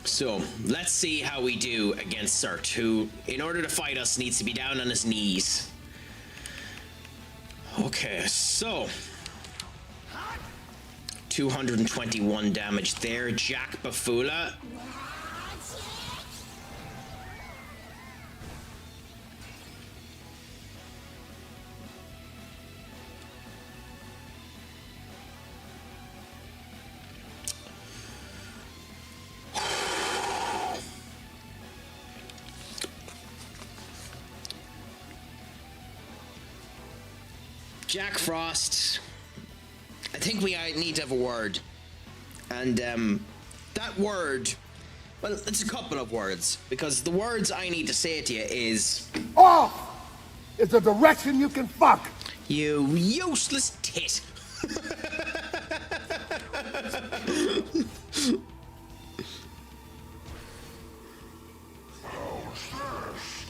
So, let's see how we do against Cert, who, in order to fight us, needs to be down on his knees. Okay, so 221 damage there. Jack Bafula. Jack Frost, I think we need to have a word. And that word, well, it's a couple of words, because the words I need to say to you is... Off is the direction you can fuck. You useless tit.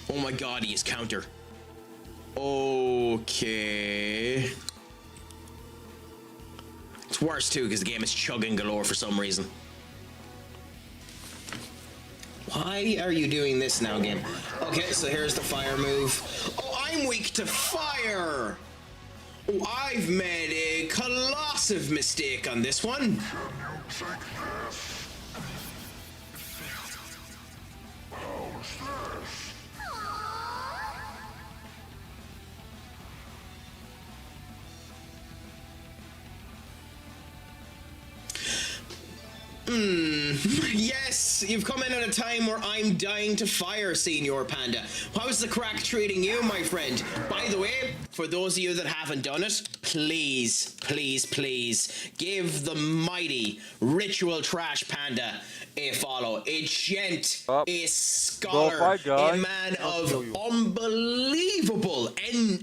Oh my god, he is counter. Okay. It's worse too because the game is chugging galore for some reason. Why are you doing this now again? Okay, so here's the fire move. Oh, I'm weak to fire! Oh, I've made a colossal mistake on this one. Yes, you've come in at a time where I'm dying to fire, Senior Panda. How's the crack treating you, my friend? By the way, for those of you that haven't done it, please, please, please give the mighty Ritual Trash Panda a follow. A gent, a scholar, a man of unbelievable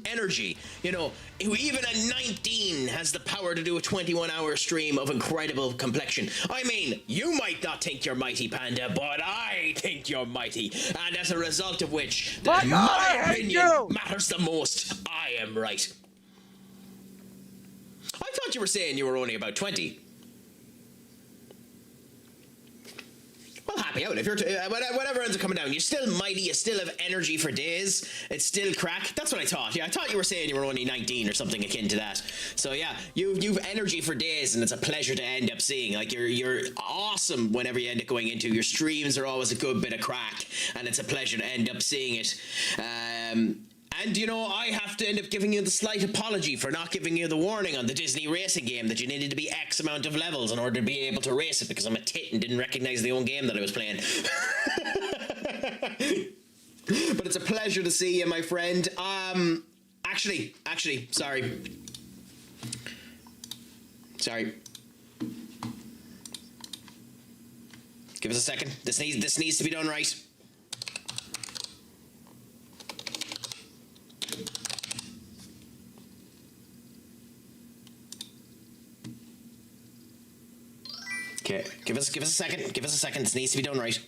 energy. You know, who even at 19 has the power to do a 21-hour stream of incredible complexion. I mean, you might not think you're mighty, Panda, but I think you're mighty. And as a result of which, my opinion matters the most. I am right. I thought you were saying you were only about 20. Well, happy out. If you're whatever ends up coming down, you're still mighty. You still have energy for days. It's still crack. That's what I thought. Yeah, I thought you were saying you were only 19 or something akin to that. So yeah, you've energy for days, and it's a pleasure to end up seeing. Like you're awesome whenever you end up going into your streams. Are always a good bit of crack, and it's a pleasure to end up seeing it. And, you know, I have to end up giving you the slight apology for not giving you the warning on the Disney racing game that you needed to be X amount of levels in order to be able to race it, because I'm a tit and didn't recognize the own game that I was playing. But it's a pleasure to see you, my friend. Actually, sorry. Give us a second. This needs to be done right. Okay, give us a second. Give us a second. This needs to be done right.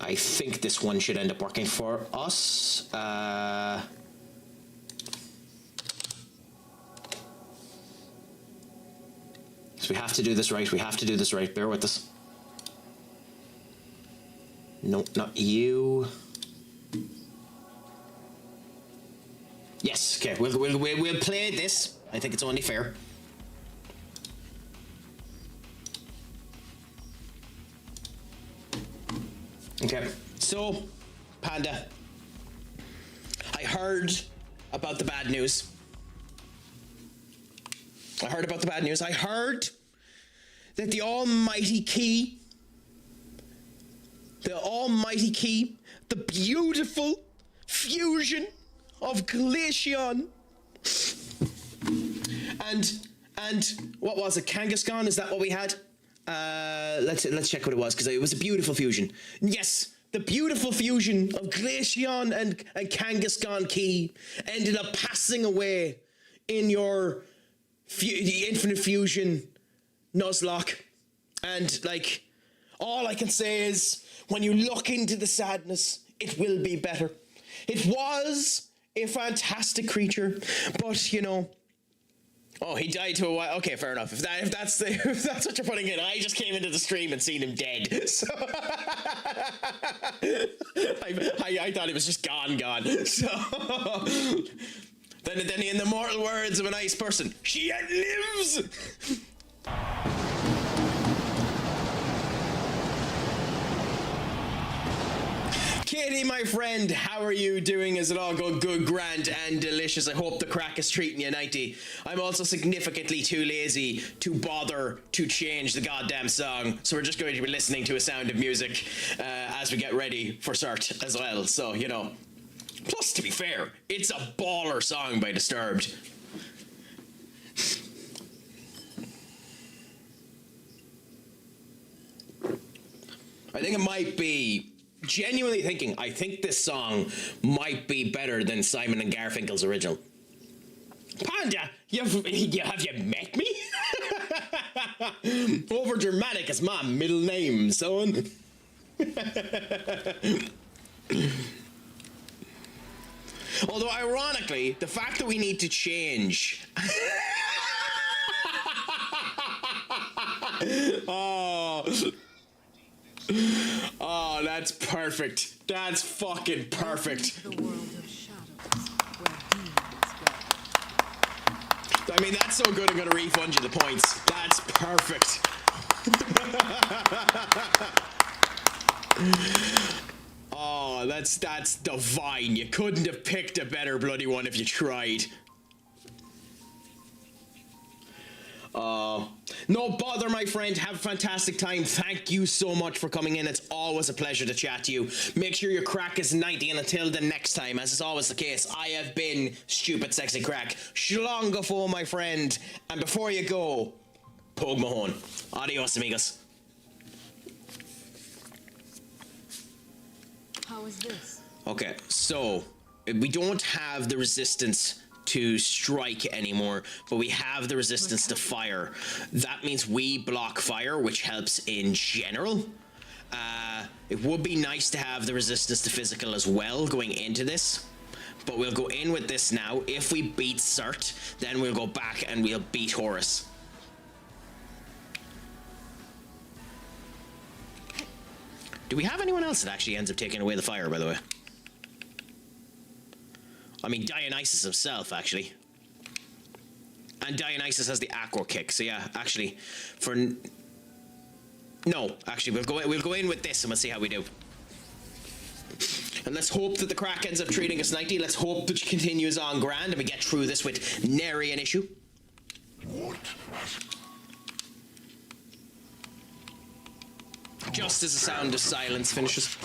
I think this one should end up working for us. So we have to do this right. We have to do this right. Bear with us. No, not you. Yes. Okay. We'll play this. I think it's only fair. Okay. So, Panda, I heard about the bad news. I heard that the almighty key, the beautiful fusion of Glaceon and what was it? Kangaskhan? Is that what we had? Let's check what it was, because it was a beautiful fusion. Yes, the beautiful fusion of Glaceon and Kangaskhan key ended up passing away in your the Infinite Fusion Nuzlocke. And like, all I can say is, when you look into the sadness, it will be better. It was a fantastic creature, but you know. Oh, he died to a while. Okay, fair enough. If that's what you're putting in, I just came into the stream and seen him dead. So I thought he was just gone. So then in the mortal words of a nice person, she yet lives. Katie, my friend, how are you doing? Is it all good, grand, and delicious? I hope the crack is treating you nighty. I'm also significantly too lazy to bother to change the goddamn song, so we're just going to be listening to a sound of music as we get ready for cert as well. So, you know. Plus, to be fair, it's a baller song by Disturbed. I think it might be... Genuinely thinking, I think this song might be better than Simon and Garfunkel's original. Panda, have you met me? Over dramatic is my middle name, son. Although, ironically, the fact that we need to change... Oh, that's perfect. That's fucking perfect. The world of shadows, where demons go. I mean, that's so good, I'm gonna refund you the points. That's perfect. Oh, Oh, that's divine. You couldn't have picked a better bloody one if you tried. No bother, my friend. Have a fantastic time. Thank you so much for coming in. It's always a pleasure to chat to you. Make sure your Craic is 90, and until the next time, as is always the case, I have been Stupid Sexy Craic. Shlongafo, my friend. And before you go, Pogue Mahone. Adios, amigos. How is this? Okay, so we don't have the resistance to strike anymore, but we have the resistance to fire. That means we block fire, which helps in general. It would be nice to have the resistance to physical as well going into this, but we'll go in with this now. If we beat Cert, then we'll go back and we'll beat Horus. Do we have anyone else that actually ends up taking away the fire, by the way? I mean, Dionysus himself, actually. And Dionysus has the acro kick, so yeah, actually, no, actually, we'll go in with this and we'll see how we do. And let's hope that the Craic ends up treating us 90. Let's hope that it continues on grand and we get through this with nary an issue. What? Just as the sound of silence finishes.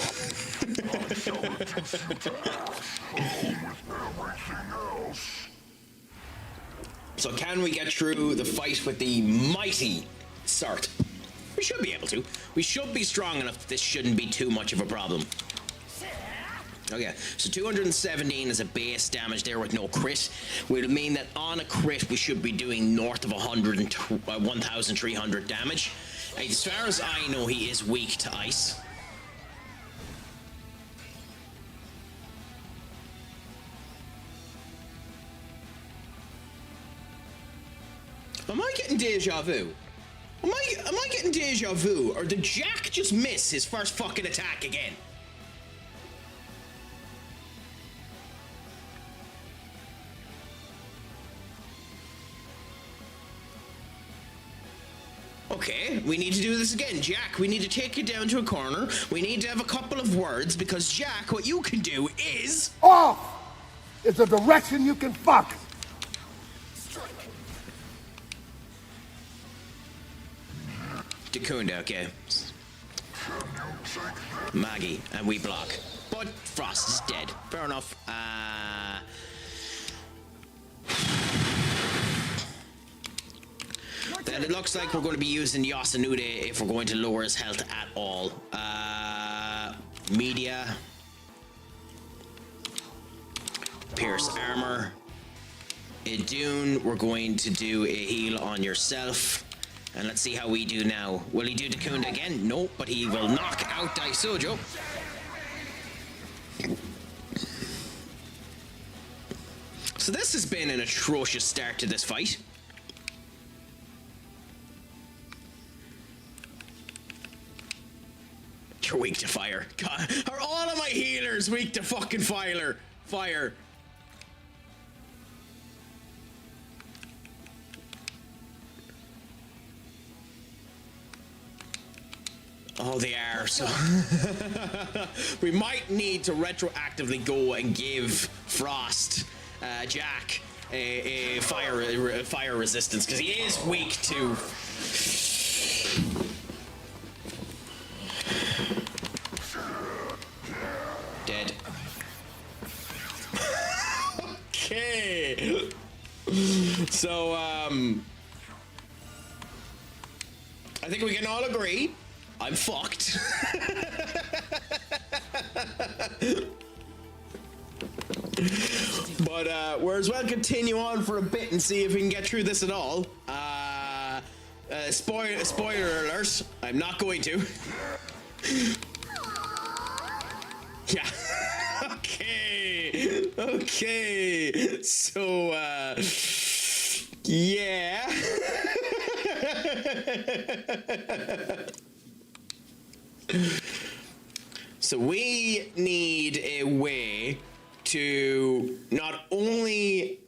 So can we get through the fight with the mighty Sart? We should be able to. We should be strong enough that this shouldn't be too much of a problem. Okay, so 217 is a base damage there with no crit. Would mean that on a crit we should be doing north of 1,300 damage. As far as I know, he is weak to ice. Am I getting deja vu? Am I getting deja vu? Or did Jack just miss his first fucking attack again? Okay, we need to do this again. Jack, we need to take you down to a corner. We need to have a couple of words, because Jack, what you can do is... Off is a direction you can fuck. Dakunda, okay. Maggie, and we block. But Frost is dead. Fair enough. Then it looks like we're going to be using Yasunute if we're going to lower his health at all. Media. Pierce armor. Idune, we're going to do a heal on yourself. And let's see how we do now. Will he do Dakunda again? Nope, but he will knock out Daisojo. So this has been an atrocious start to this fight. You're weak to fire. God, are all of my healers weak to fucking fire? Oh, they are. So we might need to retroactively go and give Frost, Jack, a fire resistance, because he is weak to. Dead. Okay. So I think we can all agree I'm fucked. But we're as well continue on for a bit and see if we can get through this at all. Spoiler alert, I'm not going to. Yeah. Okay. So yeah. So we need a way to not only...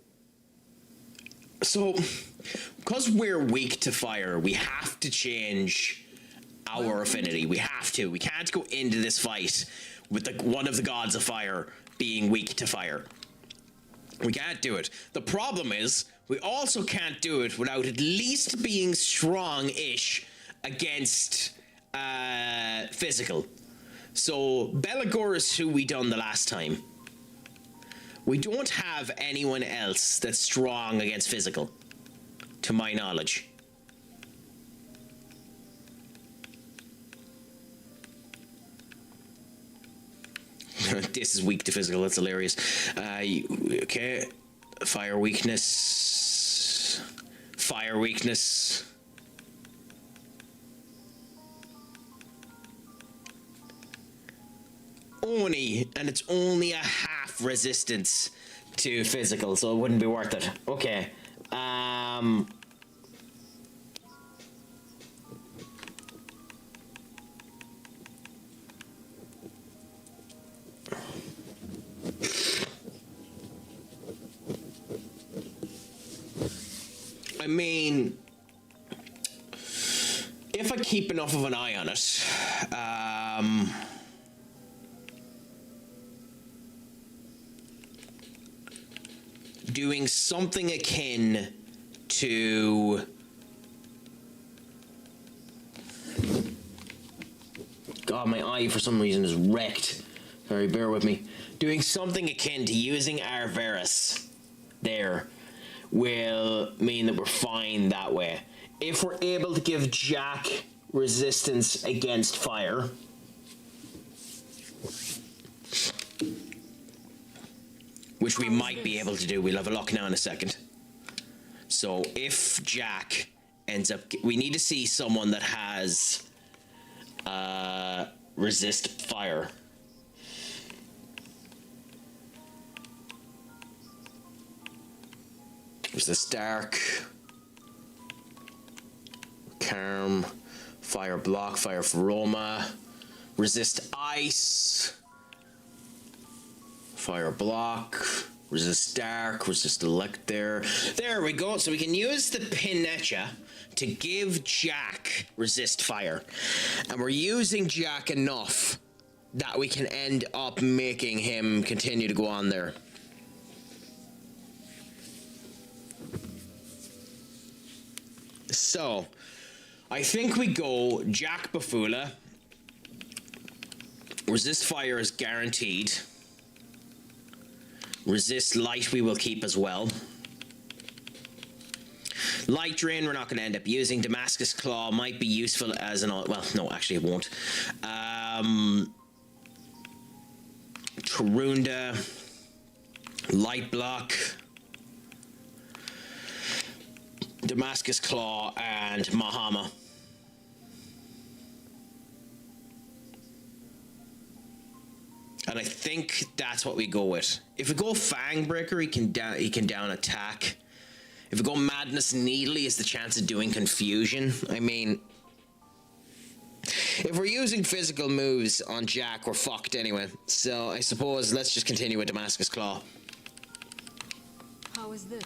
So, because we're weak to fire, we have to change our affinity. We have have to. We can't go into this fight with one of the gods of fire being weak to fire. We can't do it. The problem is, we also can't do it without at least being strong-ish against physical. So Belagor is who we done the last time. We don't have anyone else that's strong against physical, to my knowledge. This is weak to physical, that's hilarious. Okay. Fire weakness. Fire weakness. Only, and it's only a half resistance to physical, so it wouldn't be worth it. Okay. I mean, if I keep enough of an eye on it, doing something akin to God, my eye for some reason is wrecked. Sorry, bear with me. Doing something akin to using Arveris there will mean that we're fine that way. If we're able to give Jack resistance against fire, which we might be able to do. We'll have a look now in a second. So if Jack ends up... We need to see someone that has resist fire. Resist dark. Calm. Fire block. Fire aroma. Resist ice. Fire block, resist dark, resist elect there. There we go. So we can use the Pinetcha to give Jack resist fire. And we're using Jack enough that we can end up making him continue to go on there. So, I think we go Jack Bafula. Resist fire is guaranteed. Resist light we will keep as well. Light drain we're not going to end up using. Damascus Claw might be useful as an... Well, no, actually it won't. Tarunda. Light block. Damascus Claw and Mahama. And I think that's what we go with. If we go Fangbreaker, he can down attack. If we go Madness Needle, he has the chance of doing confusion. I mean, if we're using physical moves on Jack, we're fucked anyway. So I suppose let's just continue with Damascus Claw. How is this?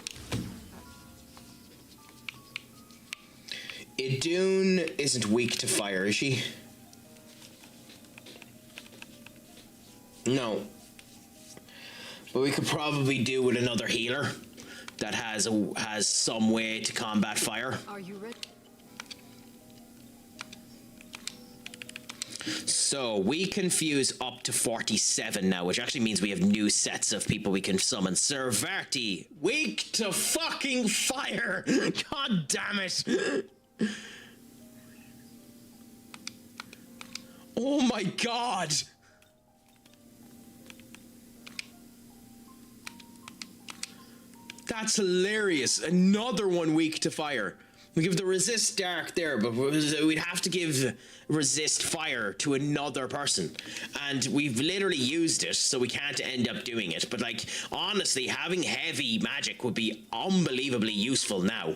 Idun isn't weak to fire, is she? No. But we could probably do with another healer that has some way to combat fire. Are you ready? So we confuse up to 47 now, which actually means we have new sets of people we can summon. Servati, weak to fucking fire. God damn it. Oh my god. That's hilarious. Another one weak to fire. We give the resist dark there, but we'd have to give resist fire to another person. And we've literally used it, so we can't end up doing it. But like, honestly, having heavy magic would be unbelievably useful now.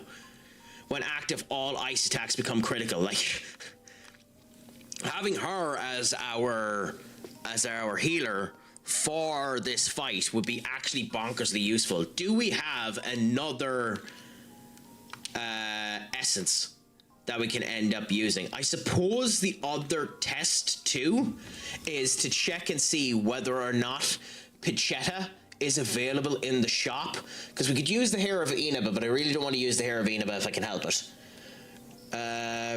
When active, all ice attacks become critical. Like, having her as our healer for this fight would be actually bonkersly useful. Do we have another essence that we can end up using. I suppose the other test too is to check and see whether or not Pichetta is available in the shop, because we could use the hair of Inaba, but I really don't want to use the hair of Inaba if I can help it.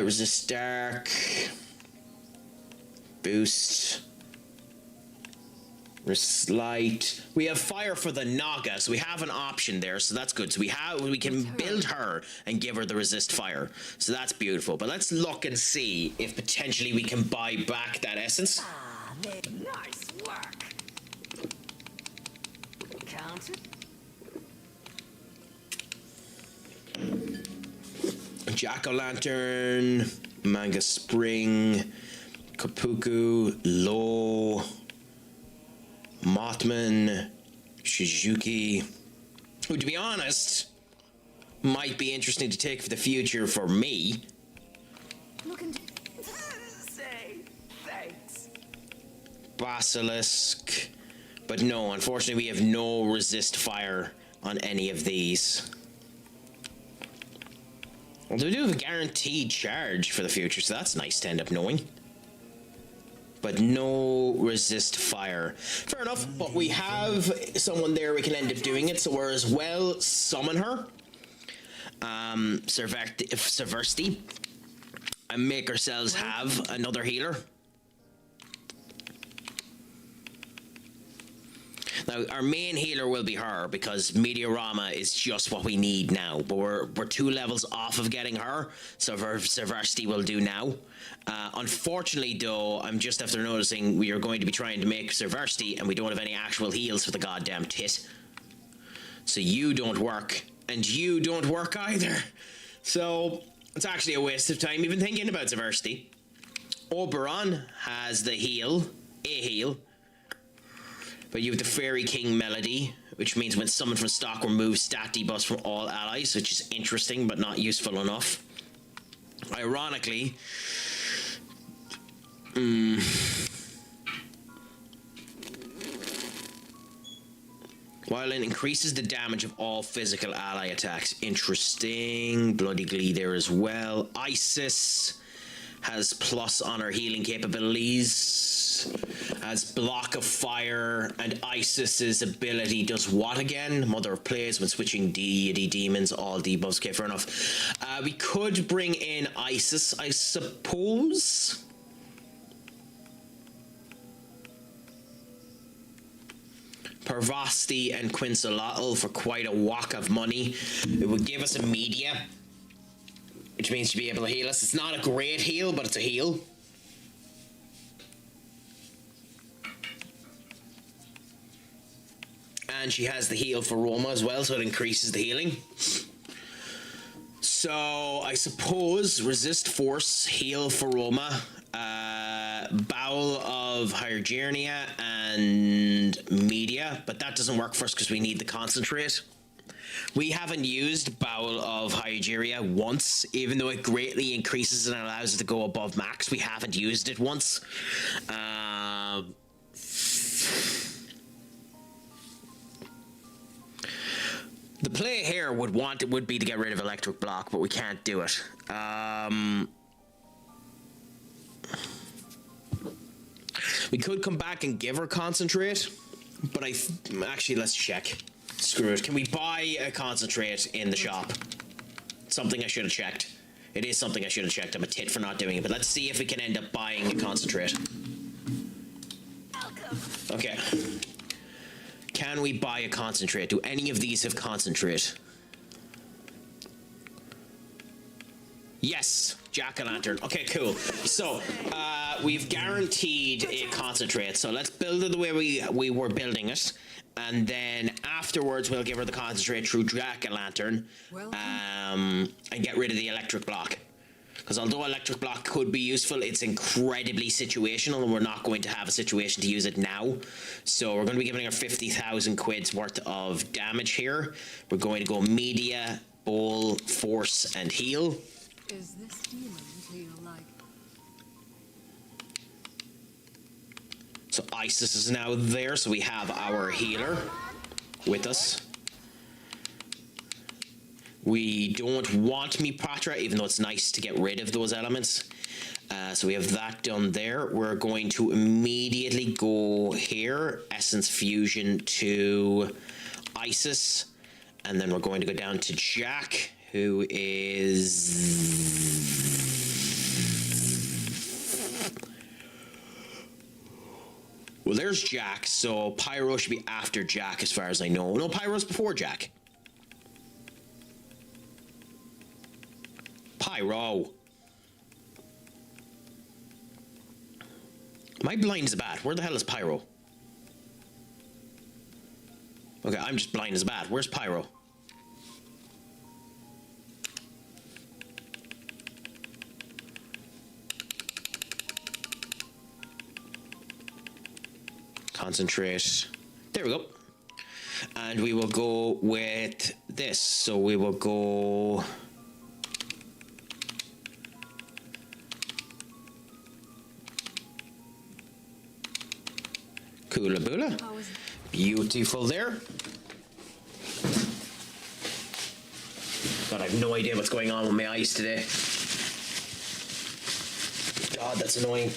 Resist dark, boost, resist light. We have fire for the Naga, so we have an option there, so that's good. So we can build her and give her the resist fire, so that's beautiful. But let's look and see if potentially we can buy back that essence. Nice work. Count it. Jack-o'-lantern, Manga Spring, Kapuku, Lo, Mothman, Shizuki, who, to be honest, might be interesting to take for the future for me. Look and say thanks. Basilisk, but no, unfortunately we have no resist fire on any of these. Well, they do have a guaranteed charge for the future, so that's nice to end up knowing. But no resist fire. Fair enough, but we have someone there we can end up doing it, so we're as well summon her. Seversti. And make ourselves have another healer. Now, our main healer will be her, because Meteorama is just what we need now. But we're 2 levels off of getting her, so Seversti will do now. Unfortunately, though, I'm just after noticing we are going to be trying to make Seversti, and we don't have any actual heals for the goddamn tit. So you don't work, and you don't work either. So it's actually a waste of time even thinking about Seversti. Oberon has the heal, a heal. But you have the Fairy King Melody, which means when summoned from stock, remove stat debuffs from all allies, which is interesting but not useful enough. Ironically, while it increases the damage of all physical ally attacks. Interesting. Bloody Glee there as well. Isis has plus on her healing capabilities, has block of fire, and Isis's ability does what again? Mother of Plagues when switching deity demons, all debuffs. Okay, fair enough. We could bring in Isis, I suppose. Parvati and Quincelotl for quite a whack of money. It would give us a media, which means to be able to heal us. It's not a great heal, but it's a heal. And she has the heal for Roma as well, so it increases the healing. So I suppose resist force, heal for Roma, Bowel of Hygernia and Media, but that doesn't work for us because we need the concentrate. We haven't used Bowel of Hygeria once, even though it greatly increases and allows it to go above max. We haven't used it once. The play here would be to get rid of Electric Block, but we can't do it. We could come back and give her concentrate, but actually let's check. Screw it. Can we buy a concentrate in the shop? Something I should have checked. It is something I should have checked. I'm a tit for not doing it, but let's see if we can end up buying a concentrate. Okay. Can we buy a concentrate? Do any of these have concentrate? Yes, jack-o'-lantern. Okay, cool. So, we've guaranteed a concentrate. So let's build it the way we were building it. And then afterwards, we'll give her the concentrate through jack-o'-lantern. And get rid of the electric block. Because although electric block could be useful, it's incredibly situational, and we're not going to have a situation to use it now. So we're going to be giving her 50,000 quid's worth of damage here. We're going to go media, bowl, force, and heal. Is this healing to your like? So Isis is now there, so we have our healer with us. We don't want me Patra, even though it's nice to get rid of those elements. So we have that done there. We're going to immediately go here, Essence Fusion to Isis, and then we're going to go down to Jack, who is... Well, there's Jack, so Pyro should be after Jack as far as I know. No, Pyro's before Jack. Pyro. My blind as a bat. Where the hell is Pyro? Okay, I'm just blind as a bat. Where's Pyro? Concentrate. There we go. And we will go with this. So we will go... Kula Bula. Beautiful there. God, I have no idea what's going on with my eyes today. God, that's annoying.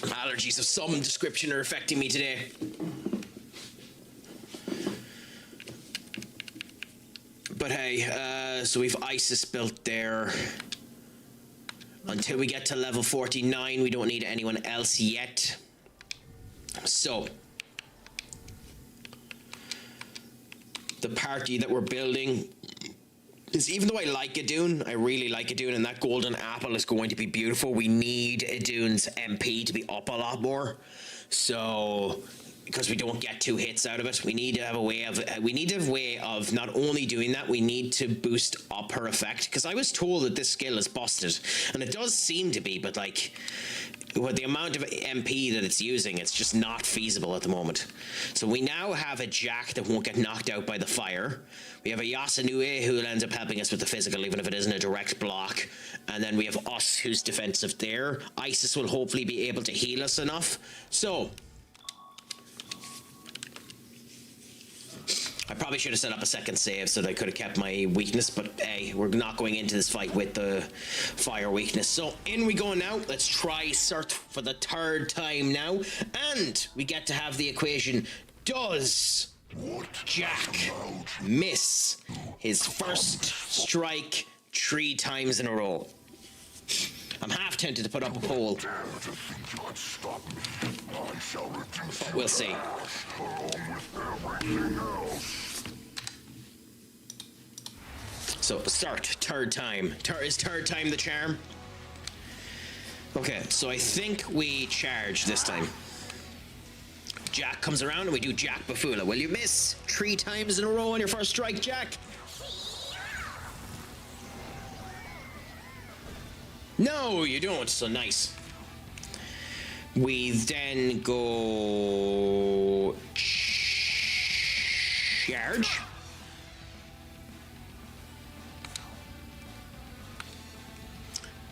Allergies of some description are affecting me today. But hey, so we've Isis built there. Until we get to level 49, we don't need anyone else yet. So, the party that we're building is, even though I like Adun, I really like Adun, and that golden apple is going to be beautiful, we need Adun's MP to be up a lot more. So, because we don't get 2 hits out of it, we need to have a way of not only doing that, we need to boost up her effect, because I was told that this skill is busted, and it does seem to be, but like, with the amount of MP that it's using, it's just not feasible at the moment. So we now have a Jack that won't get knocked out by the fire. We have a Yasunue who ends up helping us with the physical, even if it isn't a direct block. And then we have us, who's defensive there. Isis will hopefully be able to heal us enough. So, I probably should have set up a second save so that I could have kept my weakness, but hey, we're not going into this fight with the fire weakness. So in we go now. Let's try Cert for the 3rd time now. And we get to have the equation, does Jack miss his first strike 3 times in a row? I'm half tempted to put up a poll. But we'll see. So, start, 3rd time. Is 3rd time the charm? Okay, so I think we charge this time. Jack comes around and we do Jack Bafula. Will you miss 3 times in a row on your first strike, Jack? No, you don't. So nice. We then go charge.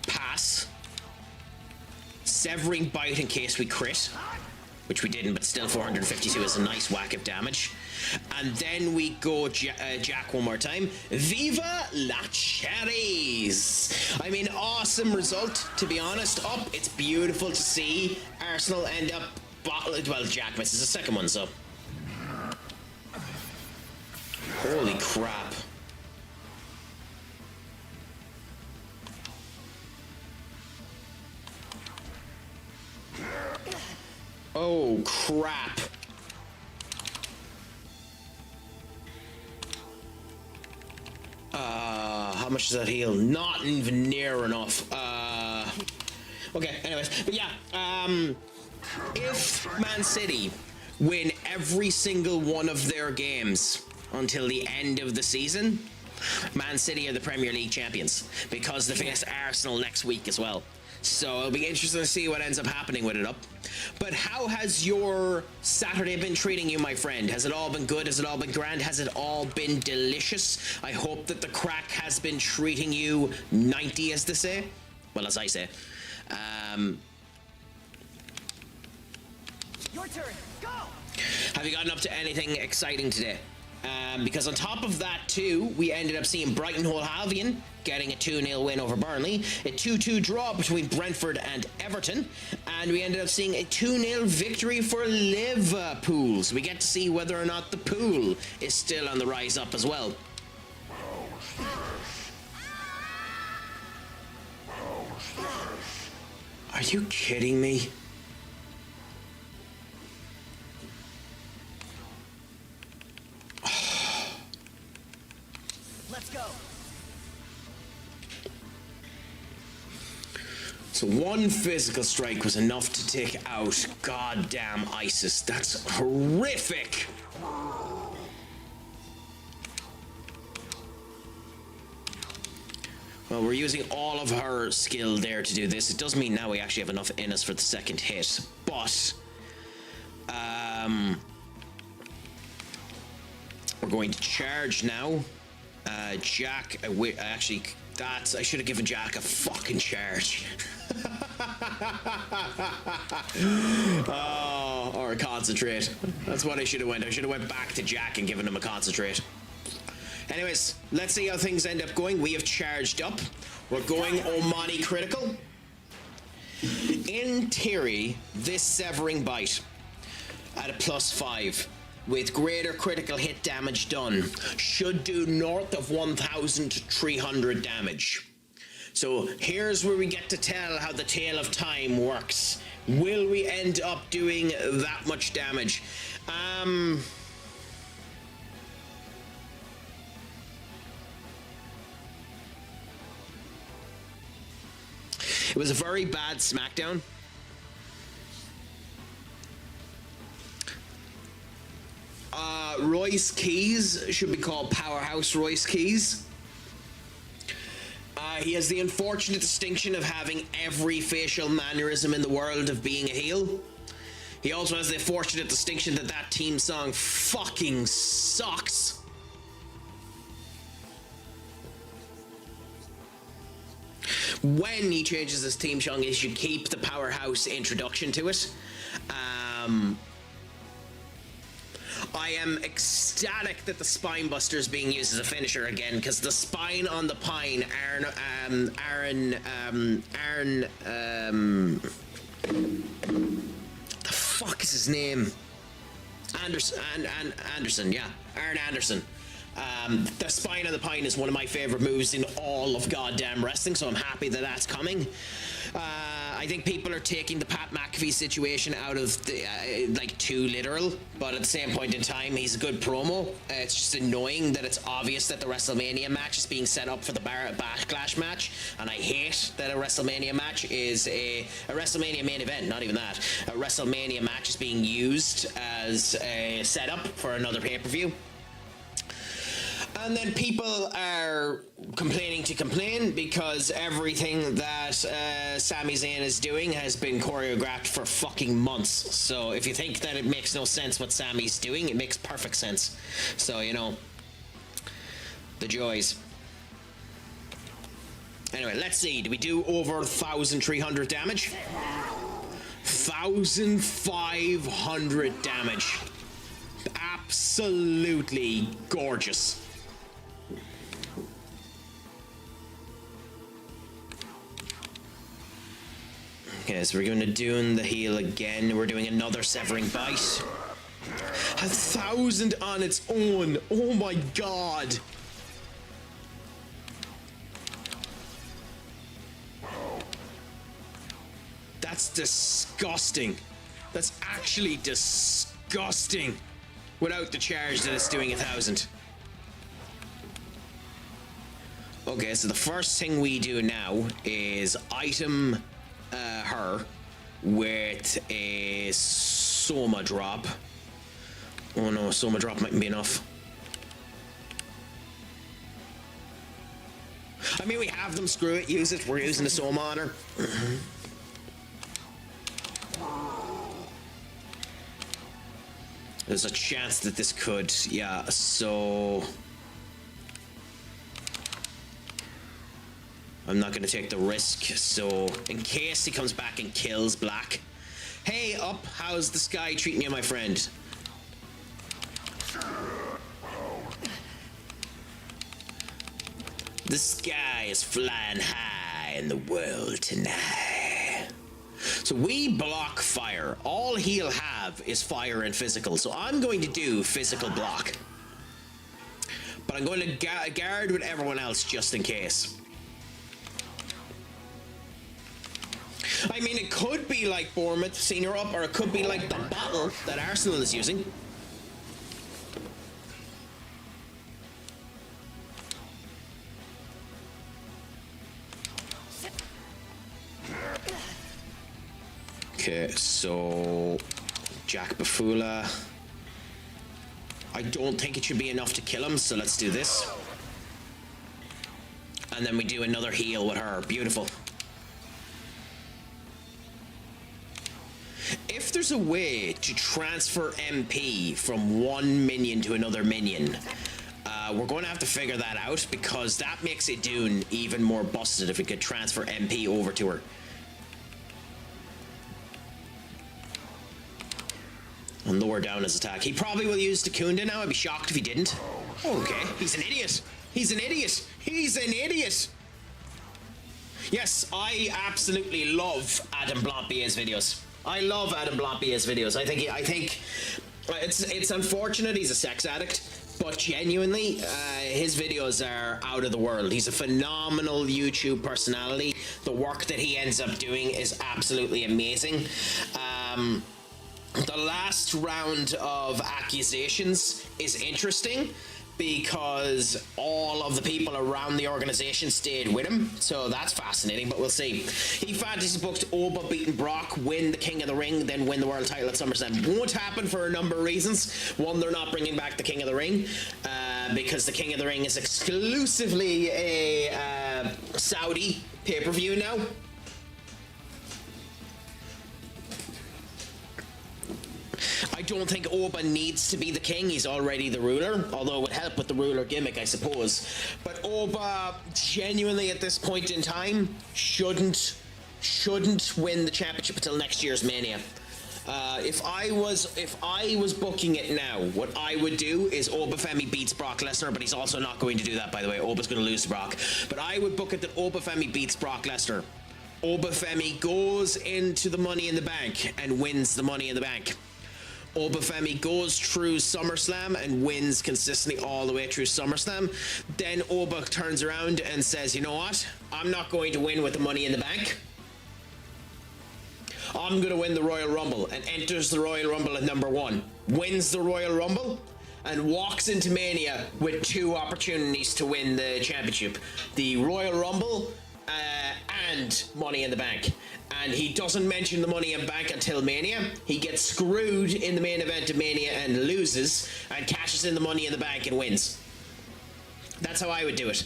Pass. Severing Bite in case we crit, which we didn't, but still 452 is a nice whack of damage. And then we go Jack one more time. Viva la Cherries! I mean, awesome result, to be honest. It's beautiful to see Arsenal end up well, Jack misses the second one, so. Holy crap. Oh, crap. How much does that heal? Not even near enough. Okay, anyways. But yeah, if Man City win every single one of their games until the end of the season, Man City are the Premier League champions, because they face Arsenal next week as well. So it'll be interesting to see what ends up happening with it up. But how has your Saturday been treating you, my friend? Has it all been good? Has it all been grand? Has it all been delicious? I hope that the Craic has been treating you 90, as they say. Well, as I say. Your turn. Go. Have you gotten up to anything exciting today? Because on top of that too, we ended up seeing Brighton Hove Albion getting a 2-0 win over Burnley, a 2-2 draw between Brentford and Everton, and we ended up seeing a 2-0 victory for Liverpool. So we get to see whether or not the pool is still on the rise up as well. Are you kidding me? Let's go. So one physical strike was enough to take out goddamn ISIS. That's horrific. Well, we're using all of her skill there to do this. It does mean now we actually have enough in us for the second hit, but we're going to charge now. Jack, actually, I should have given Jack a fucking charge. Oh, or a concentrate. That's what I should have went. I should have went back to Jack and given him a concentrate. Anyways, let's see how things end up going. We have charged up. We're going Omani critical. In theory, this severing bite at a +5 with greater critical hit damage done should do north of 1,300 damage. So here's where we get to tell how the Tale of Time works. Will we end up doing that much damage? It was a very bad smackdown. Royce Keys should be called Powerhouse Royce Keys. He has the unfortunate distinction of having every facial mannerism in the world of being a heel. He also has the fortunate distinction that that team song fucking sucks. When he changes his theme song, he should keep the Powerhouse introduction to it. I am ecstatic that the Spine Buster is being used as a finisher again, because the spine on the pine, the fuck is his name? Anderson, yeah, Aaron Anderson. The spine on the pine is one of my favorite moves in all of goddamn wrestling, so I'm happy that that's coming. I think people are taking the Pat McAfee situation out of the, like, too literal, but at the same point in time, he's a good promo. It's just annoying that it's obvious that the WrestleMania match is being set up for the Backlash match, and I hate that a WrestleMania match is a WrestleMania main event, not even that. A WrestleMania match is being used as a setup for another pay-per-view. And then people are complaining to complain because everything that Sami Zayn is doing has been choreographed for fucking months. So if you think that it makes no sense what Sami's doing, it makes perfect sense. So, you know, the joys. Anyway, let's see. Do we do over 1,300 damage? 1,500 damage. Absolutely gorgeous. Okay, so we're going to Dune the heel again. We're doing another severing bite. 1,000 on its own. Oh my god. That's disgusting. That's actually disgusting. Without the charge that it's doing 1,000. Okay, so the first thing we do now is item her with a Soma drop. Oh no, a Soma drop mightn't be enough. I mean, we have them, screw it, use it. We're using the Soma on her. There's a chance that this could, yeah, so I'm not going to take the risk, so in case he comes back and kills Black. Hey, Up, how's the sky treating you, my friend? The sky is flying high in the world tonight. So we block fire. All he'll have is fire and physical. So I'm going to do physical block. But I'm going to guard with everyone else just in case. I mean, it could be like Bournemouth senior up, or it could be like the bottle that Arsenal is using. Okay, so Jack Bafula. I don't think it should be enough to kill him, so let's do this. And then we do another heal with her. Beautiful. If there's a way to transfer MP from one minion to another minion, we're going to have to figure that out, because that makes Idun even more busted if we could transfer MP over to her. And lower down his attack. He probably will use Takunda now. I'd be shocked if he didn't. Okay, he's an idiot. He's an idiot. He's an idiot. Yes, I absolutely love Adam Blampier's videos. I love Adam Blampier's videos. I think it's unfortunate he's a sex addict, but genuinely, his videos are out of the world. He's a phenomenal YouTube personality. The work that he ends up doing is absolutely amazing. The last round of accusations is interesting because all of the people around the organization stayed with him, so that's fascinating, but we'll see. He fantasy booked Oba beating Brock, win the King of the Ring, then win the world title at SummerSlam. Won't happen for a number of reasons. One, they're not bringing back the King of the Ring, because the King of the Ring is exclusively a Saudi pay-per-view now. I don't think Oba needs to be the king. He's already the ruler, although it would help with the ruler gimmick, I suppose. But Oba, genuinely at this point in time, shouldn't win the championship until next year's Mania. If I was booking it now, what I would do is Oba Femi beats Brock Lesnar, but he's also not going to do that, by the way. Oba's going to lose to Brock. But I would book it that Oba Femi beats Brock Lesnar. Oba Femi goes into the Money in the Bank and wins the Money in the Bank. Oba Femi goes through SummerSlam and wins consistently all the way through SummerSlam. Then Oba turns around and says, you know what? I'm not going to win with the Money in the Bank. I'm going to win the Royal Rumble, and enters the Royal Rumble at number 1. Wins the Royal Rumble and walks into Mania with 2 opportunities to win the championship. The Royal Rumble and Money in the Bank. And he doesn't mention the Money in the Bank until Mania. He gets screwed in the main event of Mania and loses, and cashes in the Money in the Bank and wins. That's how I would do it.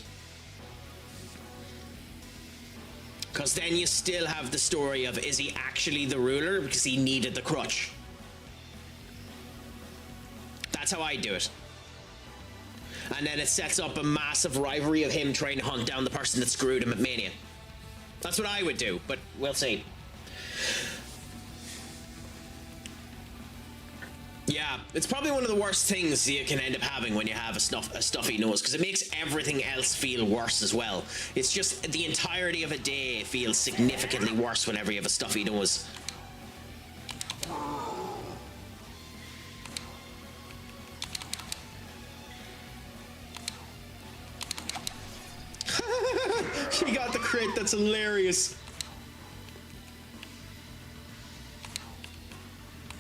Because then you still have the story of, is he actually the ruler because he needed the crutch? That's how I do it. And then it sets up a massive rivalry of him trying to hunt down the person that screwed him at Mania. That's what I would do, but we'll see. Yeah, it's probably one of the worst things you can end up having when you have a stuffy nose, because it makes everything else feel worse as well. It's just the entirety of a day feels significantly worse whenever you have a stuffy nose. She got the crit, that's hilarious.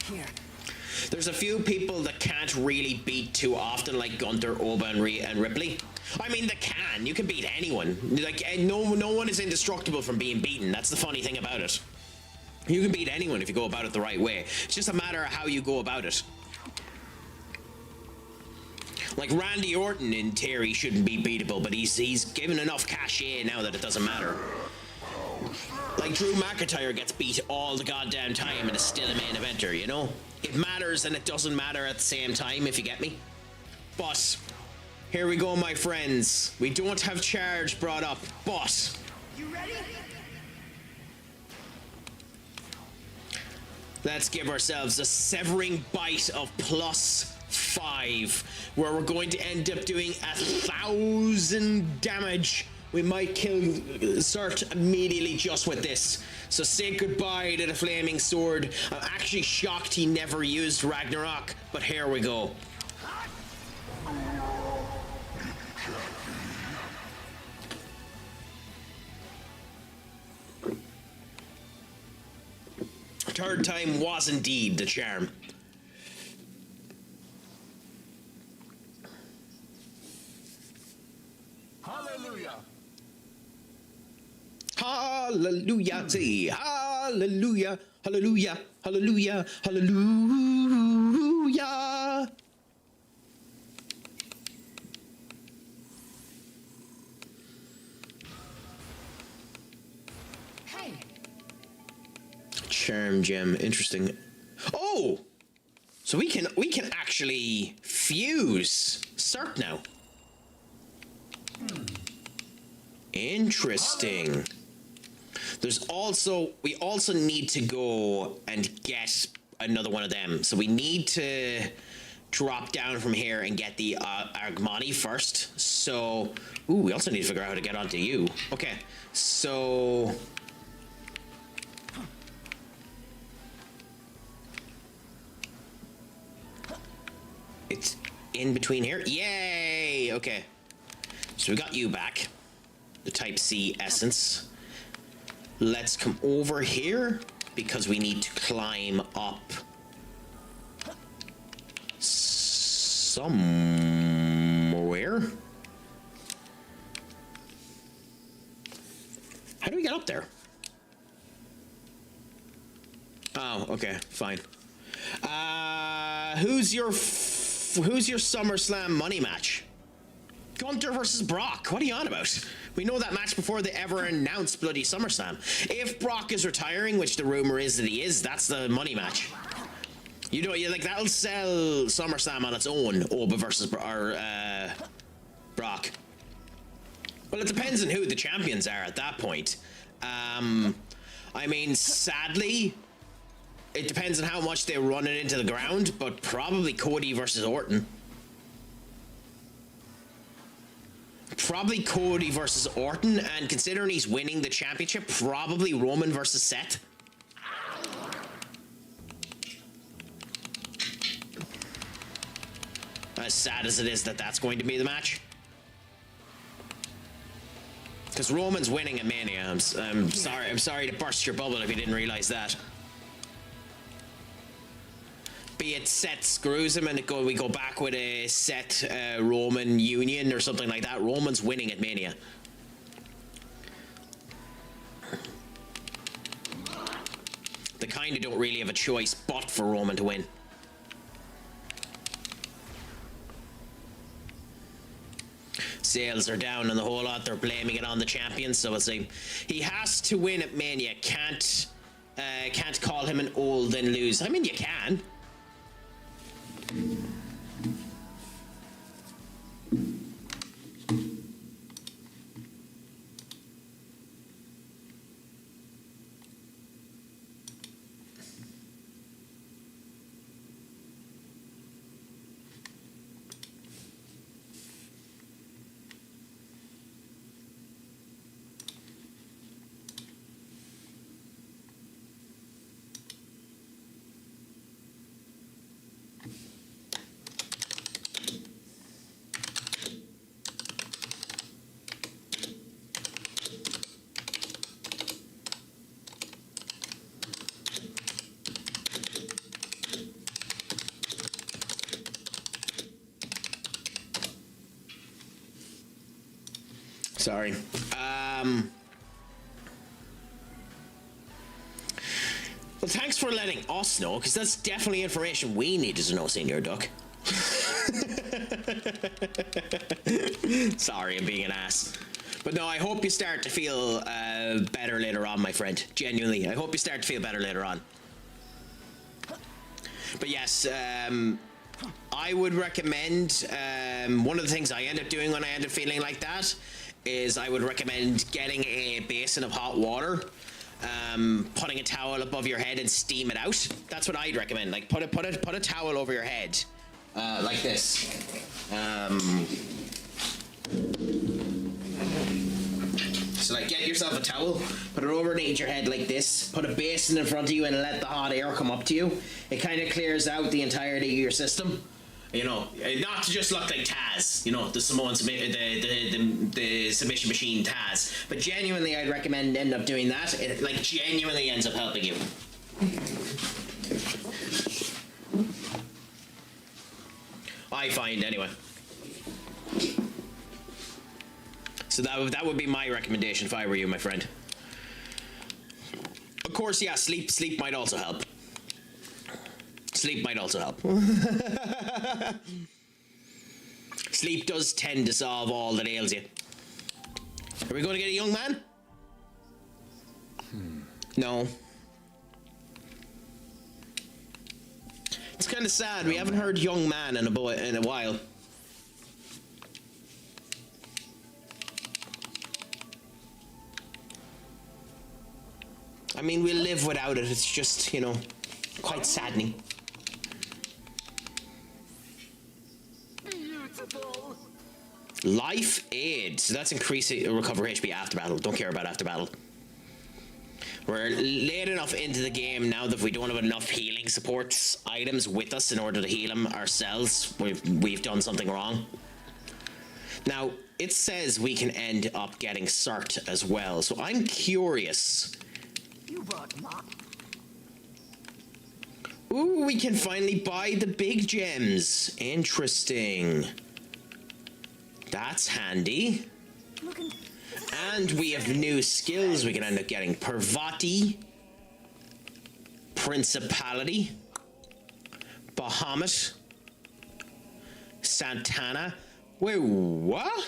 Here. There's a few people that can't really beat too often, like Gunther, Oba, and Ripley. I mean, they can. You can beat anyone. Like, no one is indestructible from being beaten. That's the funny thing about it. You can beat anyone if you go about it the right way. It's just a matter of how you go about it. Like Randy Orton, in theory, shouldn't be beatable, but he's given enough cachet now that it doesn't matter. Like Drew McIntyre gets beat all the goddamn time and is still a main eventer, you know? It matters and it doesn't matter at the same time, if you get me. But here we go, my friends. We don't have charge brought up, but You ready? let's give ourselves a severing bite of +5, where we're going to end up doing 1,000 damage we might kill Zert immediately just with this. So say goodbye to the flaming sword. I'm actually shocked he never used Ragnarok, but here we go. Third time was indeed the charm. Hallelujah. Hallelujah, say hallelujah, hallelujah, hallelujah, hallelujah. Hey, Charm gem, interesting. Oh, so we can actually fuse Cert now. Interesting. There's also, we also need to go and get another one of them. So we need to drop down from here and get the Argmani first. So, ooh, we also need to figure out how to get onto you. Okay, so it's in between here. Yay! Okay. So we got you back. The Type C essence. Let's come over here because we need to climb up somewhere. How do we get up there? Oh, okay, fine. Who's your SummerSlam money match? Gunther versus Brock. What are you on about? We know that match before they ever announced bloody SummerSlam. If Brock is retiring, which the rumor is that he is, that's the money match. You know, like that'll sell SummerSlam on its own. Oba versus Brock. Well, it depends on who the champions are at that point. I mean, sadly, it depends on how much they run it into the ground, but probably Cody versus Orton. Probably Cody versus Orton, and considering he's winning the championship, probably Roman versus Seth. As sad as it is that that's going to be the match. Because Roman's winning at Mania. I'm sorry to burst your bubble if you didn't realize that. Be it Seth screws him and we go back with a Seth Roman union or something like that. Roman's winning at Mania. They kind of don't really have a choice but for Roman to win. Sales are down and the whole lot. They're blaming it on the champions. So we'll see. He has to win at Mania. Can't call him an old and lose. I mean, you can. Sorry. Well, thanks for letting us know, because that's definitely information we needed to know, Senior Duck. Sorry, I'm being an ass. But no, I hope you start to feel better later on, my friend. Genuinely, I hope you start to feel better later on. But yes, I would recommend, one of the things I end up doing when I end up feeling like that is I would recommend getting a basin of hot water, putting a towel above your head and steam it out. That's what I'd recommend. Like put a towel over your head, like this. So like, get yourself a towel, put it underneath your head like this, put a basin in front of you and let the hot air come up to you. It kind of clears out the entirety of your system. You know, not to just look like Taz, you know, the Samoan, the submission machine Taz, but genuinely I'd recommend end up doing that. It like genuinely ends up helping you. I find anyway. So that would be my recommendation if I were you, my friend. Of course, yeah, sleep might also help. Sleep might also help. Sleep does tend to solve all that ails you. Are we going to get a young man? No. It's kind of sad. We haven't heard young man in a while. I mean, we'll live without it. It's just, you know, quite saddening. Beautiful. Life aid. So that's increasing recover HP after battle. Don't care about after battle. We're late enough into the game now that we don't have enough healing supports items with us in order to heal them ourselves. We've done something wrong. Now, it says we can end up getting cert as well. So I'm curious. You brought mop. Ooh, we can finally buy the big gems. Interesting. That's handy. And we have new skills we can end up getting. Parvati. Principality. Bahamut. Santana. Wait, what?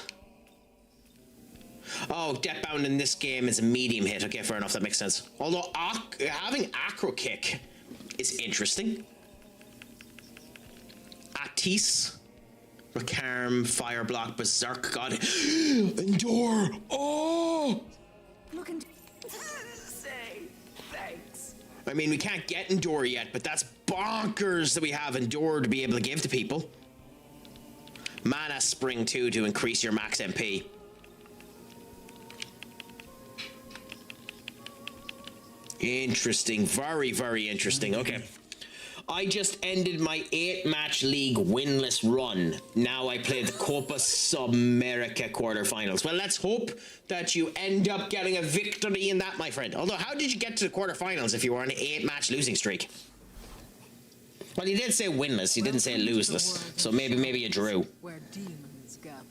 Oh, Deathbound in this game is a medium hit. Okay, fair enough, that makes sense. Although having Acro Kick is interesting. Atis. Rakarm, Fire Block, Berserk God. Endure! Oh! Look and say thanks. I mean, we can't get Endure yet, but that's bonkers that we have Endure to be able to give to people. Mana Spring 2 to increase your max MP. Interesting. Very, very interesting. Okay. I just ended my 8-match league winless run. Now I play the Copa Subamerica quarterfinals. Well, let's hope that you end up getting a victory in that, my friend. Although, how did you get to the quarterfinals if you were on an 8-match losing streak? Well, he did say winless. He didn't say loseless. So maybe you drew. Where demons gather.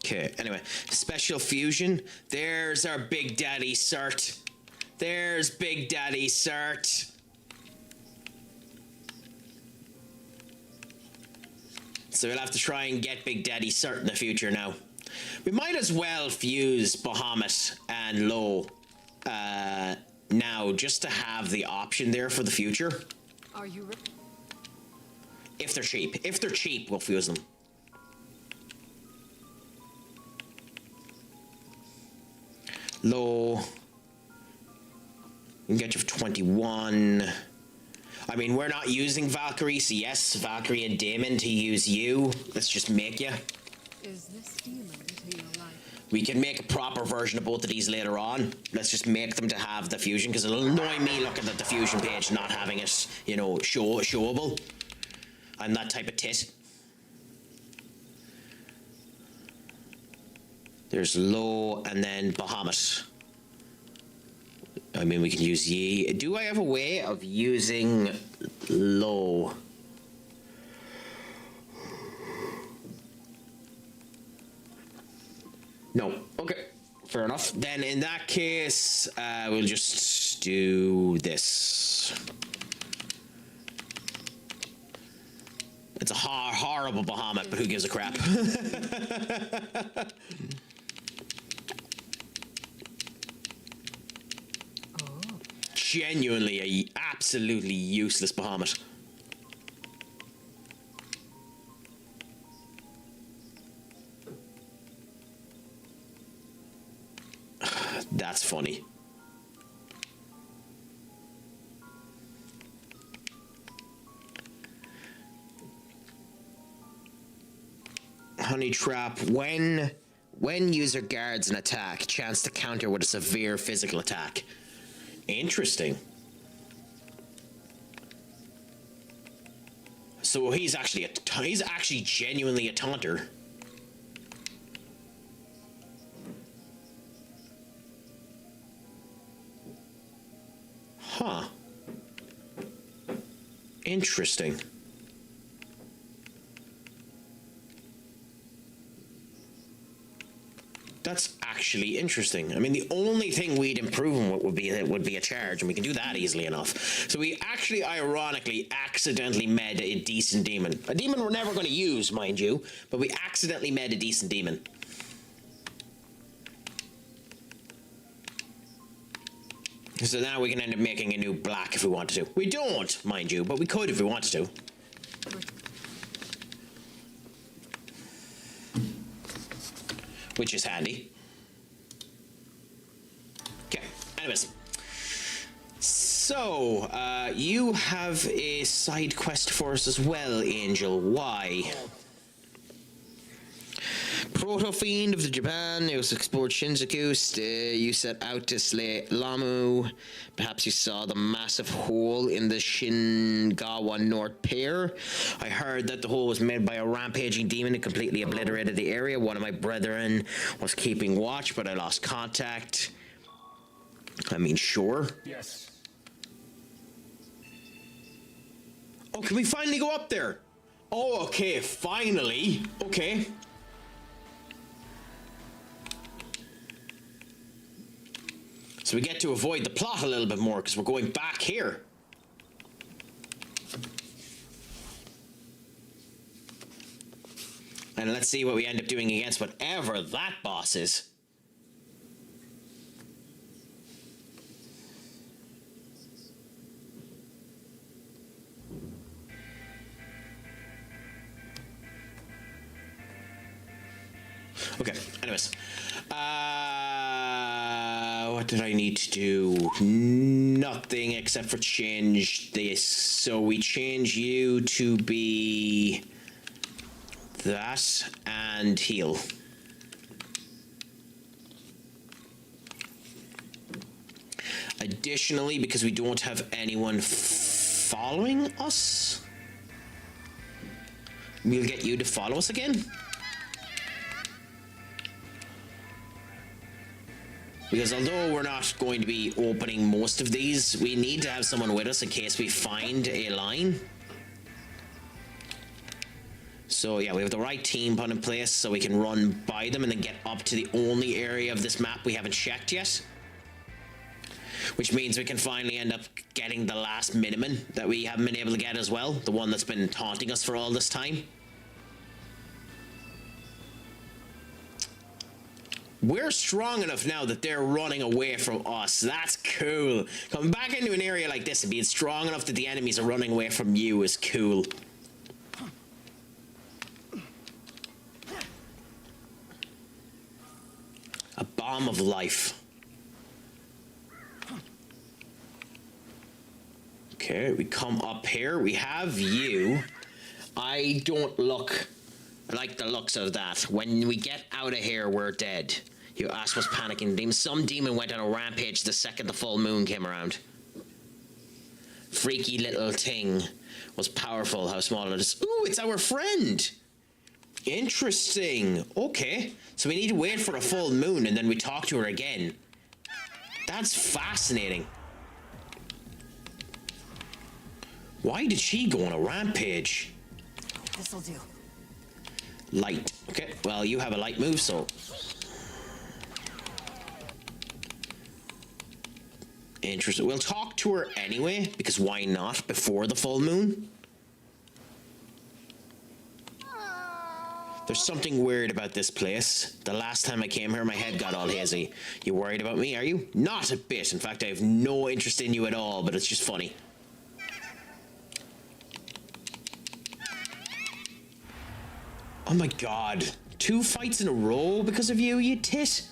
Okay, anyway, special fusion. There's our Big Daddy cert. There's Big Daddy cert. So we'll have to try and get Big Daddy cert in the future now. We might as well fuse Bahamut and Low now, just to have the option there for the future. Are you If they're cheap. If they're cheap, we'll fuse them. Low. We can get you for 21. I mean, we're not using Valkyrie, so yes, Valkyrie and Damon to use you. Let's just make you. Is this demon to your life? We can make a proper version of both of these later on. Let's just make them to have the fusion, because it'll annoy me looking at the fusion page not having it, you know, showable. I'm that type of tit. There's Low and then Bahamut. I mean, we can use Yi. Do I have a way of using Low? No. Okay. Fair enough. Then in that case, we'll just do this. It's a horrible Bahamut, but who gives a crap? Genuinely a absolutely useless Bahamut. That's funny. Honey trap. When user guards an attack, chance to counter with a severe physical attack. Interesting. So he's actually genuinely a taunter. Huh. Interesting. That's actually interesting. I mean, the only thing we'd improve on would be a charge, and we can do that easily enough. So we actually, ironically, accidentally med a decent demon. A demon we're never going to use, mind you, but we accidentally med a decent demon. So now we can end up making a new black if we wanted to. We don't, mind you, but we could if we wanted to. Which is handy. Okay, anyways. So, you have a side quest for us as well, Angel. Why? Proto-fiend of the Japan, you explored Shinjuku, you set out to slay Lamu. Perhaps you saw the massive hole in the Shingawa North Pier. I heard that the hole was made by a rampaging demon that completely obliterated the area. One of my brethren was keeping watch, but I lost contact. I mean, sure. Yes. Oh, can we finally go up there? Oh, okay, finally. Okay. So we get to avoid the plot a little bit more because we're going back here. And let's see what we end up doing against whatever that boss is. Okay, anyways. What did I need to do? Nothing except for change this. So we change you to be that and heal. Additionally, because we don't have anyone following us, we'll get you to follow us again. Because although we're not going to be opening most of these, we need to have someone with us in case we find a line. So yeah, we have the right team put in place so we can run by them and then get up to the only area of this map we haven't checked yet. Which means we can finally end up getting the last Miniman that we haven't been able to get as well. The one that's been taunting us for all this time. We're strong enough now that they're running away from us. That's cool. Coming back into an area like this and being strong enough that the enemies are running away from you is cool. A bomb of life. Okay, we come up here. We have you. I don't look like the looks of that. When we get out of here, we're dead. Your ass was panicking. Some demon went on a rampage the second the full moon came around. Freaky little thing was powerful. How small it is. Ooh, it's our friend. Interesting. Okay, so we need to wait for a full moon and then we talk to her again. That's fascinating. Why did she go on a rampage? This'll do. Light. Okay, well, you have a light move, so... Interesting. We'll talk to her anyway, because why not before the full moon? There's something weird about this place. The last time I came here, my head got all hazy. You worried about me, are you? Not a bit. In fact, I have no interest in you at all, but it's just funny. Oh my god. 2 fights in a row because of you, you tit.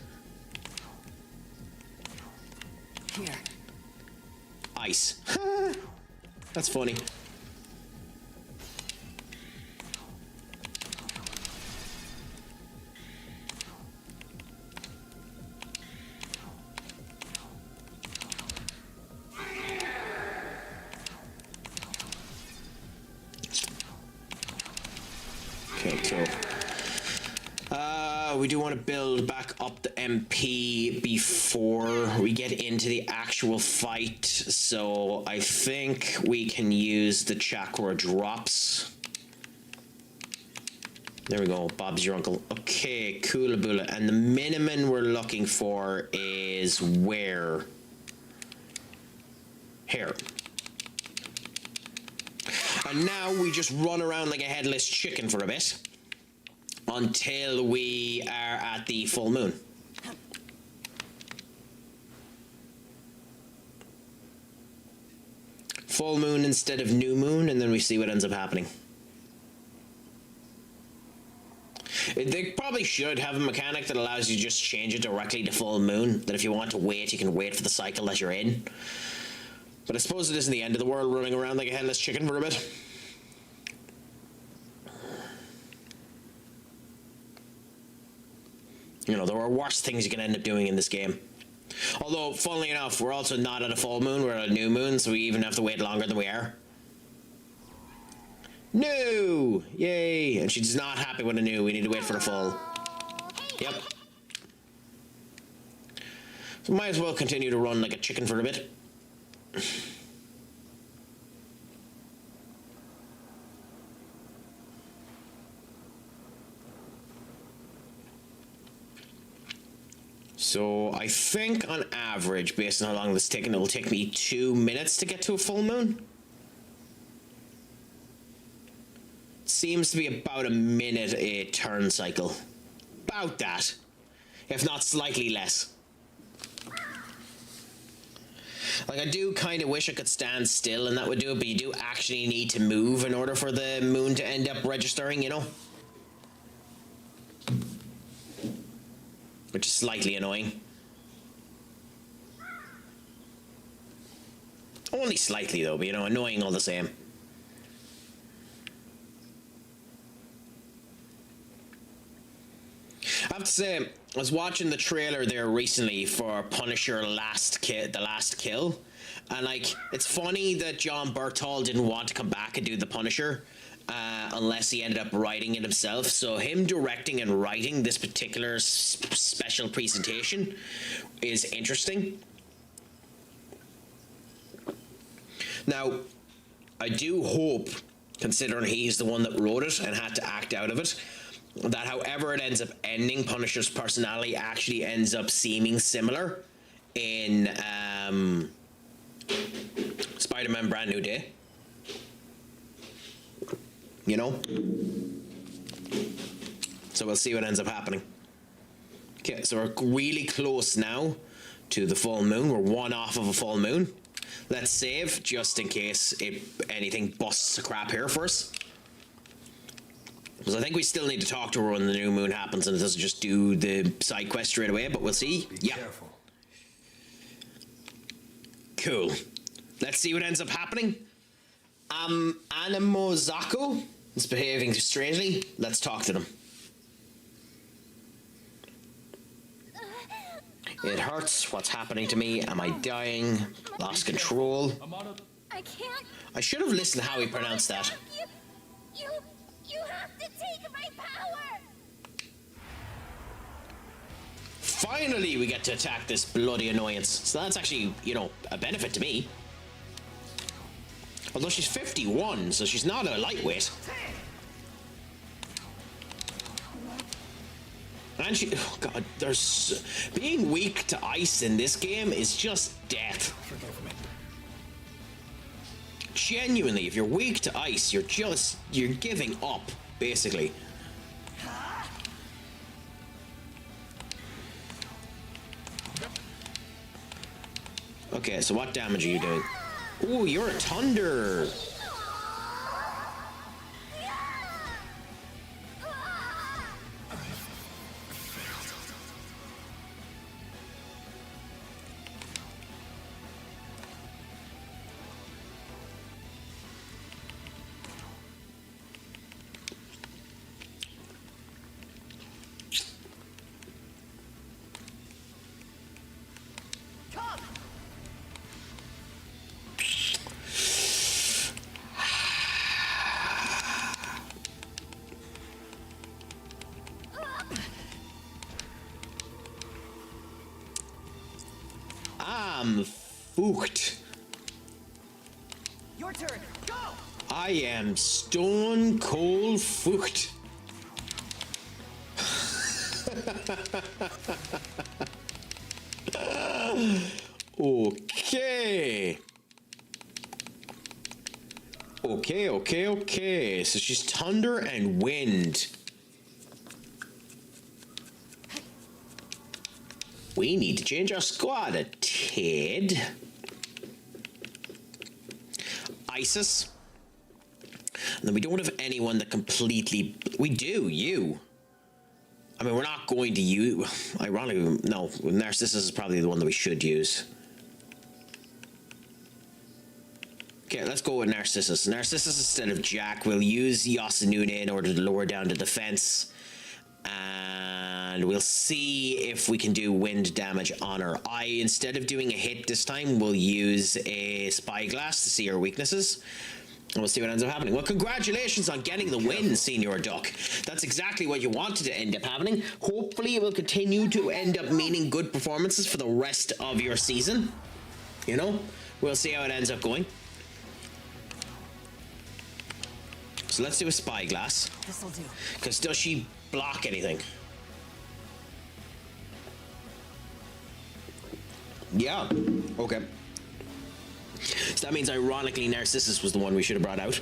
ice. That's funny. Okay, cool. We do want to build back up the MP before we get into the actual fight, so I think we can use the chakra drops. There we go, Bob's your uncle. Okay, Coolaboola, and the minimum we're looking for is where? Here. And now we just run around like a headless chicken for a bit until we are at the full moon. Full moon instead of new moon, and then we see what ends up happening. They probably should have a mechanic that allows you to just change it directly to full moon, that if you want to wait, you can wait for the cycle that you're in. But I suppose it isn't the end of the world running around like a headless chicken for a bit. You know, there are worse things you can end up doing in this game. Although, funnily enough, we're also not at a full moon, we're at a new moon, so we even have to wait longer than we are. No! Yay! And she's not happy with a new, we need to wait for the full. Yep. So might as well continue to run like a chicken for a bit. So I think on average, based on how long this is taking, it'll take me 2 minutes to get to a full moon. Seems to be about a minute a turn cycle. About that. If not slightly less. Like, I do kind of wish I could stand still and that would do it, but you do actually need to move in order for the moon to end up registering, you know? Which is slightly annoying. Only slightly though, but you know, annoying all the same. I have to say, I was watching the trailer there recently for Punisher The Last Kill, and like, it's funny that John Berthal didn't want to come back and do the Punisher, unless he ended up writing it himself. So him directing and writing this particular special presentation is interesting. Now, I do hope, considering he's the one that wrote it and had to act out of it, that however it ends up ending, Punisher's personality actually ends up seeming similar in Spider-Man Brand New Day. You know? So we'll see what ends up happening. Okay, so we're really close now to the full moon. We're one off of a full moon. Let's save, just in case anything busts to crap here for us. Because I think we still need to talk to her when the new moon happens and it doesn't just do the side quest straight away, but we'll see. Be careful. Cool. Let's see what ends up happening. Animozako is behaving strangely. Let's talk to them. It hurts. What's happening to me? Am I dying? Lost control. I can't. I should have listened to how he pronounced that. You have to take my power. Finally, we get to attack this bloody annoyance. So that's actually, you know, a benefit to me. Although she's 51, so she's not a lightweight. And she, oh god, there's, being weak to ice in this game is just death. Genuinely, if you're weak to ice, you're giving up, basically. Okay, so what damage are you doing? Ooh, you're a thunder. fucked. Your turn. Go. I am stone cold fucked. Okay. Okay. So she's thunder and wind. We need to change our squad a tid. ISIS. And then we don't have anyone that completely... We do, you. I mean, we're not going to use... Ironically, no. Narcissus is probably the one that we should use. Okay, let's go with Narcissus. Narcissus instead of Jack. We'll use Yasunune in order to lower down the defense. And we'll see if we can do wind damage on her. Instead of doing a hit this time, we'll use a spyglass to see her weaknesses. And we'll see what ends up happening. Well, congratulations on getting the win, Senior Duck. That's exactly what you wanted to end up happening. Hopefully it will continue to end up meaning good performances for the rest of your season. You know? We'll see how it ends up going. So let's do a spyglass. This'll do. Because does she block anything? Yeah. Okay. So that means, ironically, Narcissus was the one we should have brought out.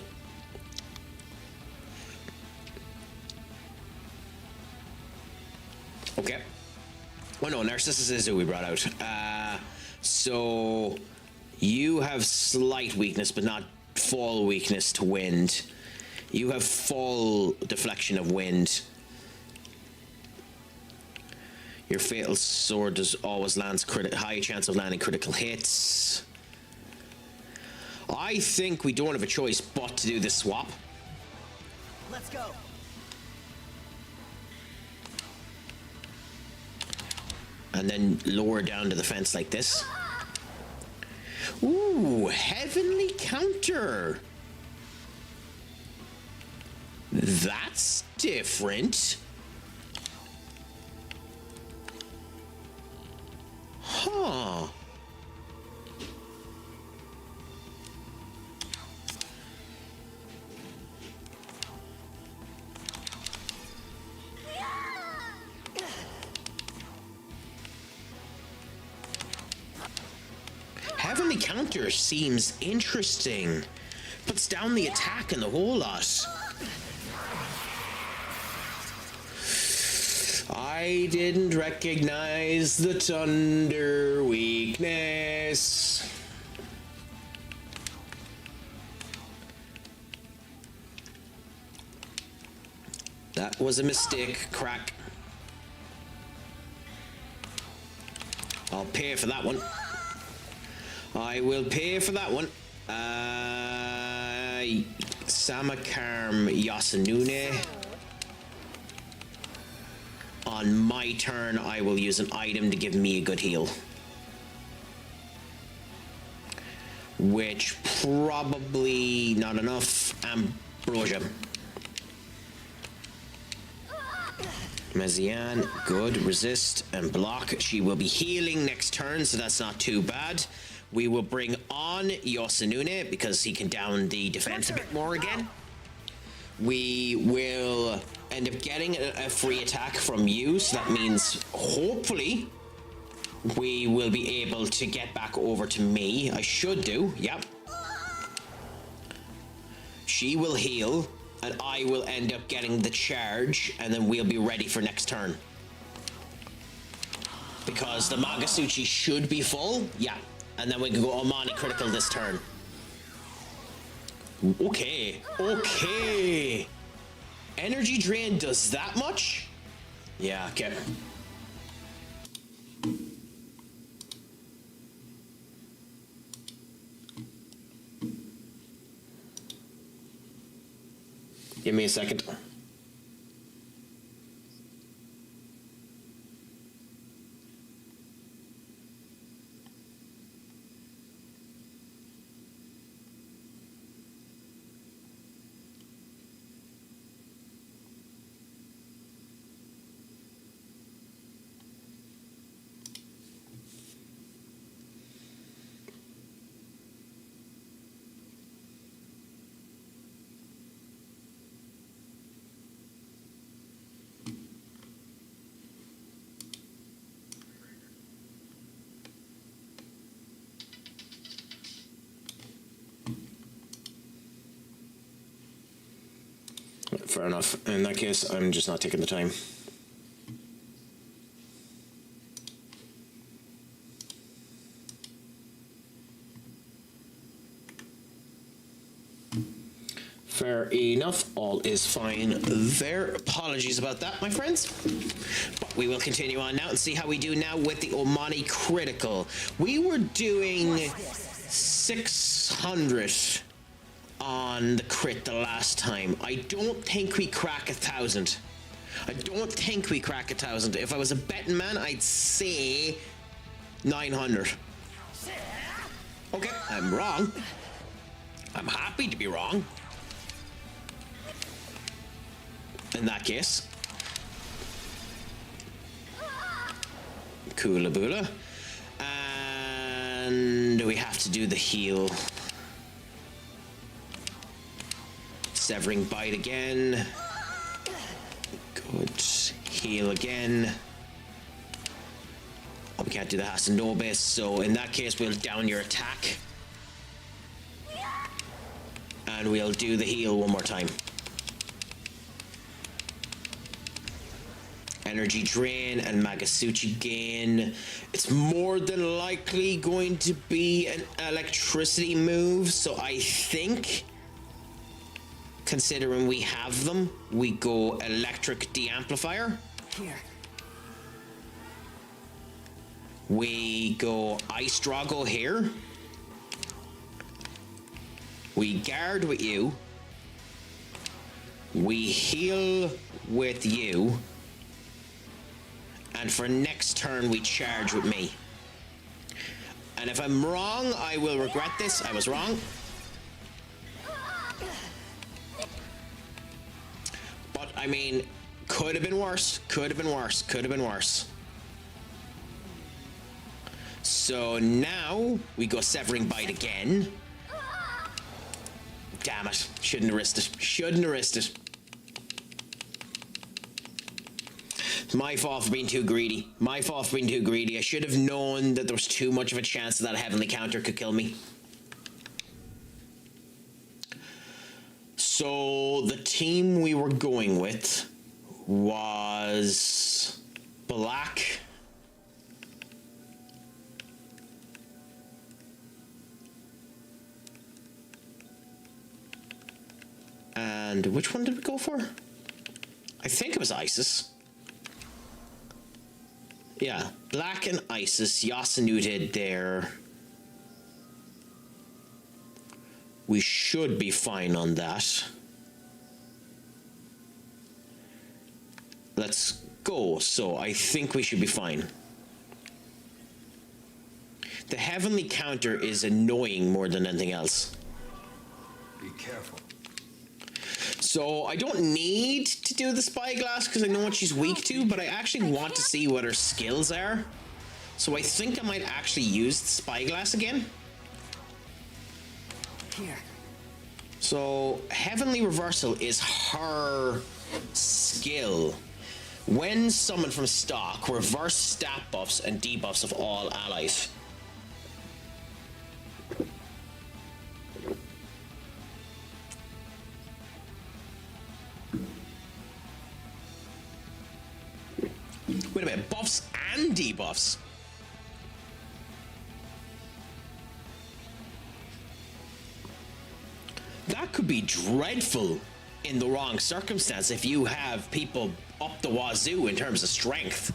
Okay. Well, no, Narcissus is who we brought out. So you have slight weakness, but not full weakness to wind. You have full deflection of wind. Your fatal sword does always lands high chance of landing critical hits. I think we don't have a choice but to do this swap. Let's go. And then lower down to the fence like this. Ooh, heavenly counter. That's different. Huh. Heavenly counter seems interesting. Puts down the attack and the whole lot. I didn't recognize the thunder weakness. That was a mistake, Craic. I'll pay for that one. I will pay for that one. Samakarm Yasunune. On my turn, I will use an item to give me a good heal. Which probably not enough. Ambrosia. Mezian, good. Resist and block. She will be healing next turn, so that's not too bad. We will bring on Yasunune because he can down the defense a bit more again. We will end up getting a free attack from you, so that means hopefully we will be able to get back over to me. I should do, yep. She will heal, and I will end up getting the charge, and then we'll be ready for next turn. Because the Magasuchi should be full, yeah. And then we can go Omani critical this turn. Okay. Energy drain does that much? Yeah, okay. Give me a second. Fair enough. In that case, I'm just not taking the time. Fair enough. All is fine there. Apologies about that, my friends. But we will continue on now and see how we do now with the Omani Critical. We were doing 600 on the crit the last time. I don't think we crack 1,000. I don't think we crack 1,000. If I was a betting man, I'd say 900. Okay, I'm wrong. I'm happy to be wrong. In that case. Kula boola. And we have to do the heal. Severing bite again. Good. Heal again. Oh, we can't do the Hasanobis, so in that case we'll down your attack. And we'll do the heal one more time. Energy drain and Magasuchi gain. It's more than likely going to be an electricity move, so I think, considering we have them, we go electric de-amplifier. Here. We go Ice Drago here. We guard with you. We heal with you. And for next turn, we charge with me. And if I'm wrong, I will regret this. I was wrong. But, I mean, could have been worse. Could have been worse. Could have been worse. So now, we go Severing Bite again. Damn it. Shouldn't have risked it. Shouldn't have risked it. My fault for being too greedy. My fault for being too greedy. I should have known that there was too much of a chance that a heavenly counter could kill me. So the team we were going with was Black, and which one did we go for? I think it was Isis. Yeah, Black and Isis, Yasanuted there. We should be fine on that. Let's go. So I think we should be fine. The heavenly counter is annoying more than anything else. Be careful. So I don't need to do the spyglass because I know what she's weak to, but I actually want to see what her skills are. So I think I might actually use the spyglass again. Here. So Heavenly Reversal is her skill. When summoned from stock, reverse stat buffs and debuffs of all allies. Wait a minute, buffs and debuffs? That could be dreadful in the wrong circumstance if you have people up the wazoo in terms of strength.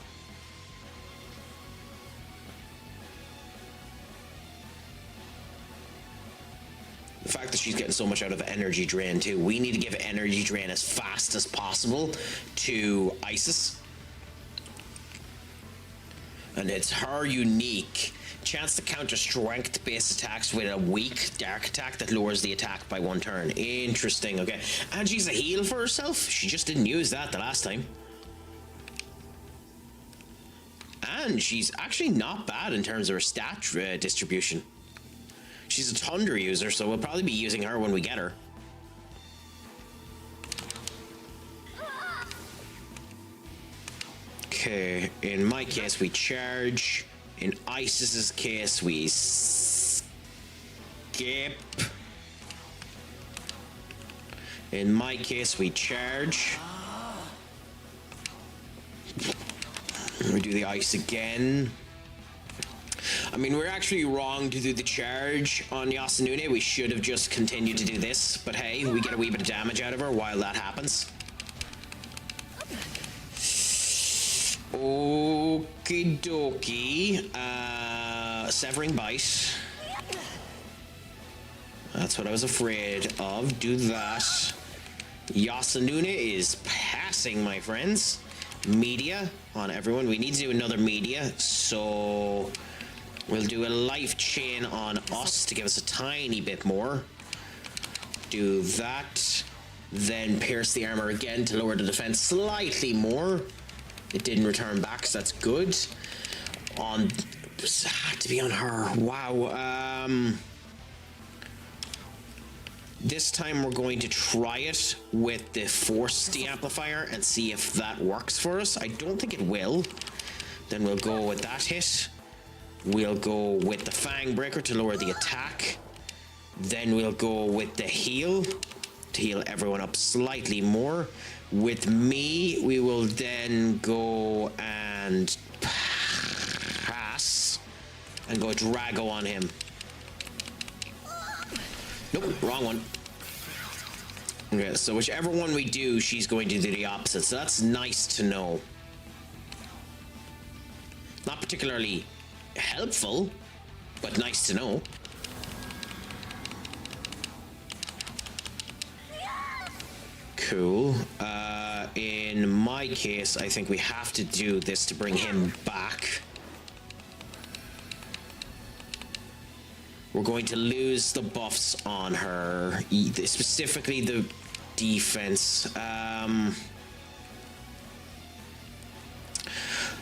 The fact that she's getting so much out of energy drain too. We need to give energy drain as fast as possible to Isis. And it's her unique chance to counter strength based attacks with a weak dark attack that lowers the attack by 1 turn. Interesting, okay. And she's a heal for herself. She just didn't use that the last time. And she's actually not bad in terms of her stat distribution. She's a Tundra user, so we'll probably be using her when we get her. Okay, in my case we charge. In Isis's case we skip. In my case, we charge. We do the ice again. I mean, we're actually wrong to do the charge on Yasunune. We should have just continued to do this. But hey, we get a wee bit of damage out of her while that happens. Okie dokie. Severing Bite. That's what I was afraid of. Do that. Yasunune is passing, my friends. Media on everyone. We need to do another media, so we'll do a life chain on us to give us a tiny bit more. Do that. Then pierce the armor again to lower the defense slightly more. It didn't return back, so that's good. On had to be on her. Wow. This time we're going to try it with the force de-amplifier and see if that works for us. I don't think it will. Then we'll go with that hit. We'll go with the Fang Breaker to lower the attack. Then we'll go with the heal to heal everyone up slightly more. With me, we will then go and pass and go Drago on him. Nope, wrong one. Okay, so whichever one we do, she's going to do the opposite. So that's nice to know. Not particularly helpful, but nice to know. Cool. In my case, I think we have to do this to bring him back. We're going to lose the buffs on her, specifically the defense.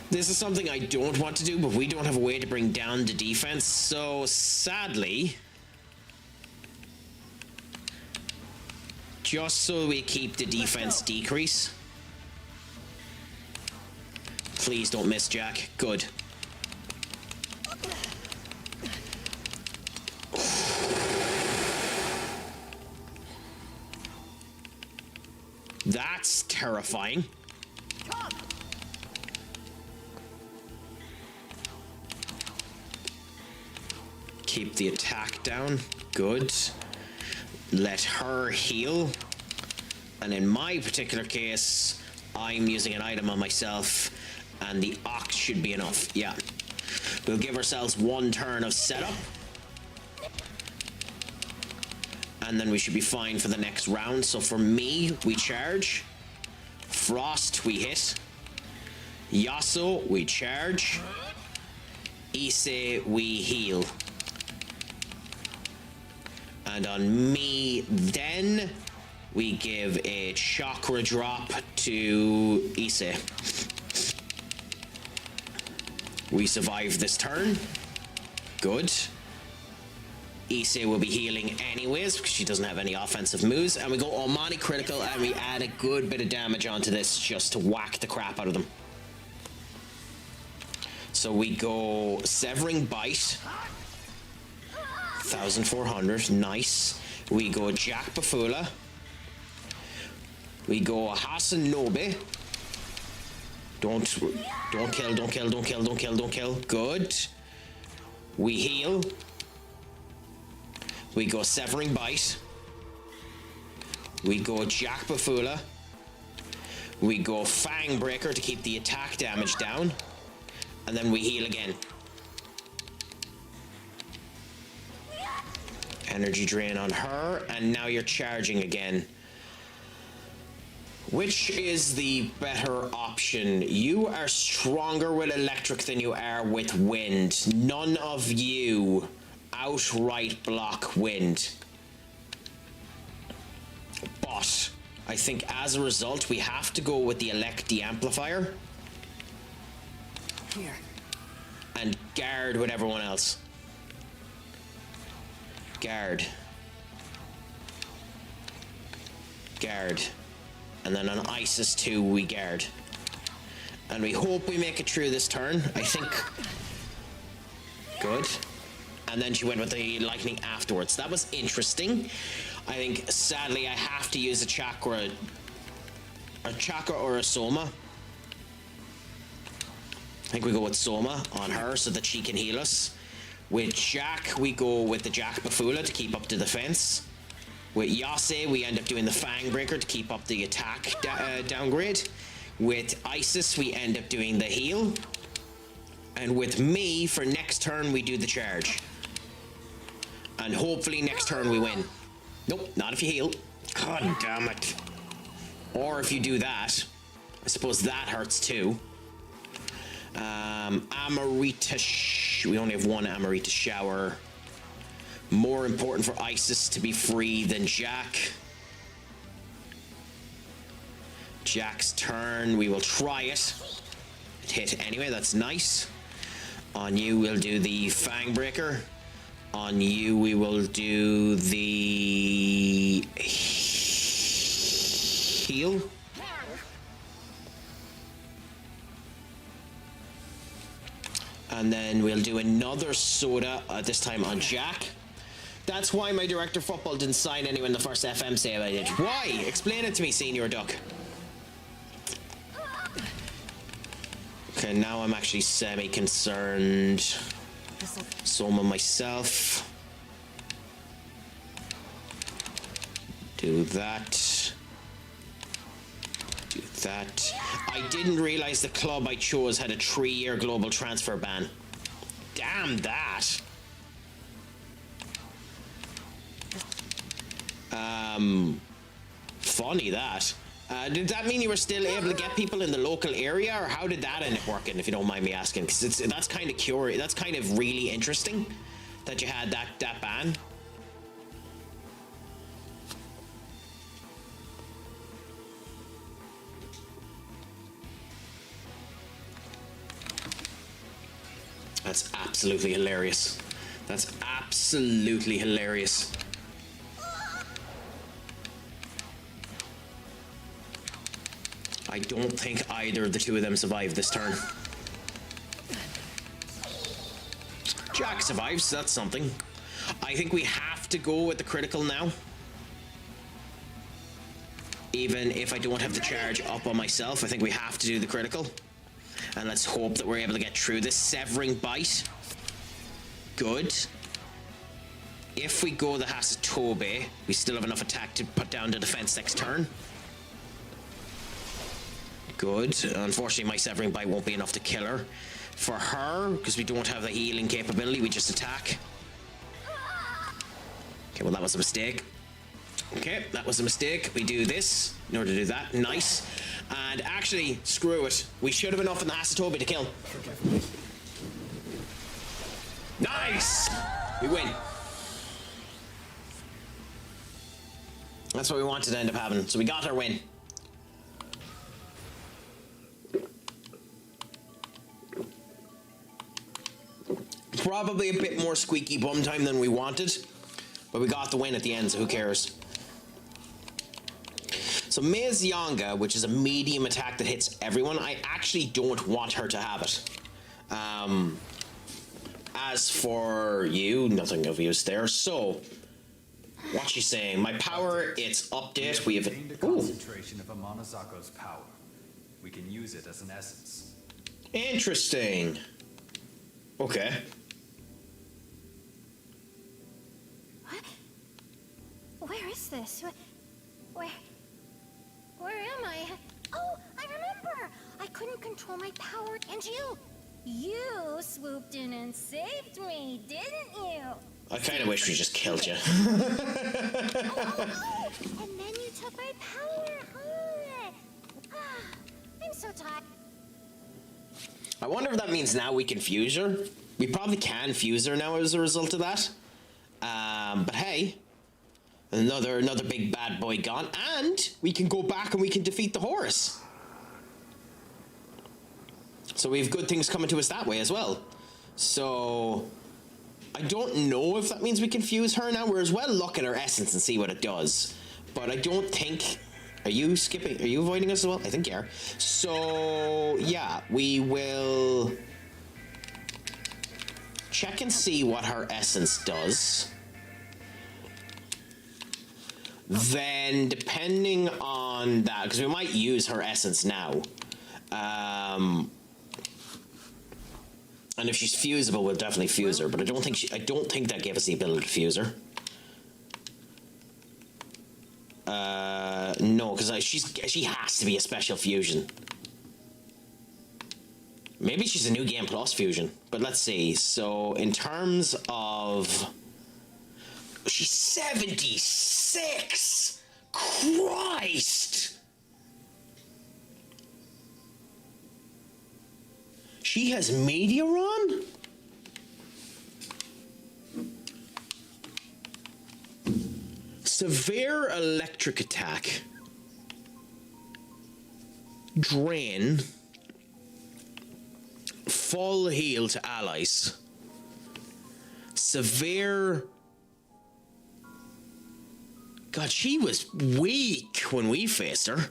This is something I don't want to do, but we don't have a way to bring down the defense, so sadly, just so we keep the defense decrease. Please don't miss, Jack. Good. That's terrifying. Keep the attack down. Good. Let her heal. And in my particular case, I'm using an item on myself, and the Ox should be enough. Yeah. We'll give ourselves one turn of setup. And then we should be fine for the next round. So for me, we charge. Frost, we hit. Yasuo, we charge. Issei, we heal. And on me, then, we give a chakra drop to Issei. We survive this turn. Good. Issei will be healing anyways because she doesn't have any offensive moves. And we go Omani critical and we add a good bit of damage onto this just to whack the crap out of them. So we go Severing Bite. 1,400. Nice. We go Jack Bafula. We go Hasanobe. Don't kill. Good. We heal. We go Severing Bite. We go Jack Bafula. We go Fang Breaker to keep the attack damage down. And then we heal again. Energy drain on her. And now you're charging again. Which is the better option? You are stronger with electric than you are with wind. None of you outright block wind. But I think as a result, we have to go with the Elect de-amplifier. Here. And guard with everyone else. Guard. Guard. And then on Isis 2, we guard. And we hope we make it through this turn, I think. Good. And then she went with the lightning afterwards. That was interesting. I think, sadly, I have to use a chakra or a soma. I think we go with soma on her so that she can heal us. With Jack, we go with the Jack Bafula to keep up the defense. With Yase, we end up doing the Fang Breaker to keep up the attack downgrade. With Isis, we end up doing the heal. And with me, for next turn, we do the charge. And hopefully next turn we win. Nope, not if you heal. God damn it. Or if you do that. I suppose that hurts too. Amarita, we only have one Amarita shower. More important for Isis to be free than Jack. Jack's turn, we will try it. It hit anyway, that's nice. On you, we'll do the Fang Breaker. On you, we will do the heal. And then we'll do another soda, this time on Jack. That's why my director of football didn't sign anyone the first FM save I did. Why? Explain it to me, Senior Duck. Okay, now I'm actually semi-concerned. Soma myself. Do that. Do that. I didn't realize the club I chose had a 3-year global transfer ban. Damn that. Funny that. Did that mean you were still able to get people in the local area, or how did that end up working, if you don't mind me asking? Because that's kind of curious. That's kind of really interesting that you had that ban. That's absolutely hilarious. That's absolutely hilarious. I don't think either of the two of them survived this turn. Jack survives, so that's something. I think we have to go with the critical now. Even if I don't have the charge up on myself, I think we have to do the critical. And let's hope that we're able to get through this. Severing Bite. Good. If we go the Hasatobe, we still have enough attack to put down the defense next turn. Good. Unfortunately, my Severing Bite won't be enough to kill her. For her, because we don't have the healing capability, we just attack. Okay, well, that was a mistake. Okay, that was a mistake. We do this in order to do that. Nice. And actually, screw it. We should have enough in the Hasatobe to kill. Nice! We win. That's what we wanted to end up having. So we got our win. Probably a bit more squeaky bum time than we wanted, but we got the win at the end, so who cares? So Ms. Yanga, which is a medium attack that hits everyone, I actually don't want her to have it. As for you, nothing of use there. So, what's she saying? My power, it's update. We have gained a concentration of Amanazako's power. We can use it as an essence. Interesting. Okay. Where is this? Where am I? Oh, I remember! I couldn't control my power, and you swooped in and saved me, didn't you? I kind of wish we just killed you. Oh, and then you took my power, huh? I'm so tired. I wonder if that means now we can fuse her. We probably can fuse her now as a result of that. But hey, another big bad boy gone, and we can go back and we can defeat the Horus. So we have good things coming to us that way as well. So I don't know if that means we can fuse her now. We're as well look at her essence and see what it does. But I don't think... Are you skipping? Are you avoiding us as well? I think you are. So yeah, we will check and see what her essence does. then depending on that, because we might use her essence now. And if she's fusible, we'll definitely fuse her. But I don't think that gave us the ability to fuse her. No, because she has to be a special fusion. Maybe she's a new game plus fusion, but let's see. So in terms of, she's 76. Christ. She has Meteoron? Severe electric attack. Drain. Full heal to allies. Severe. God, she was weak when we faced her.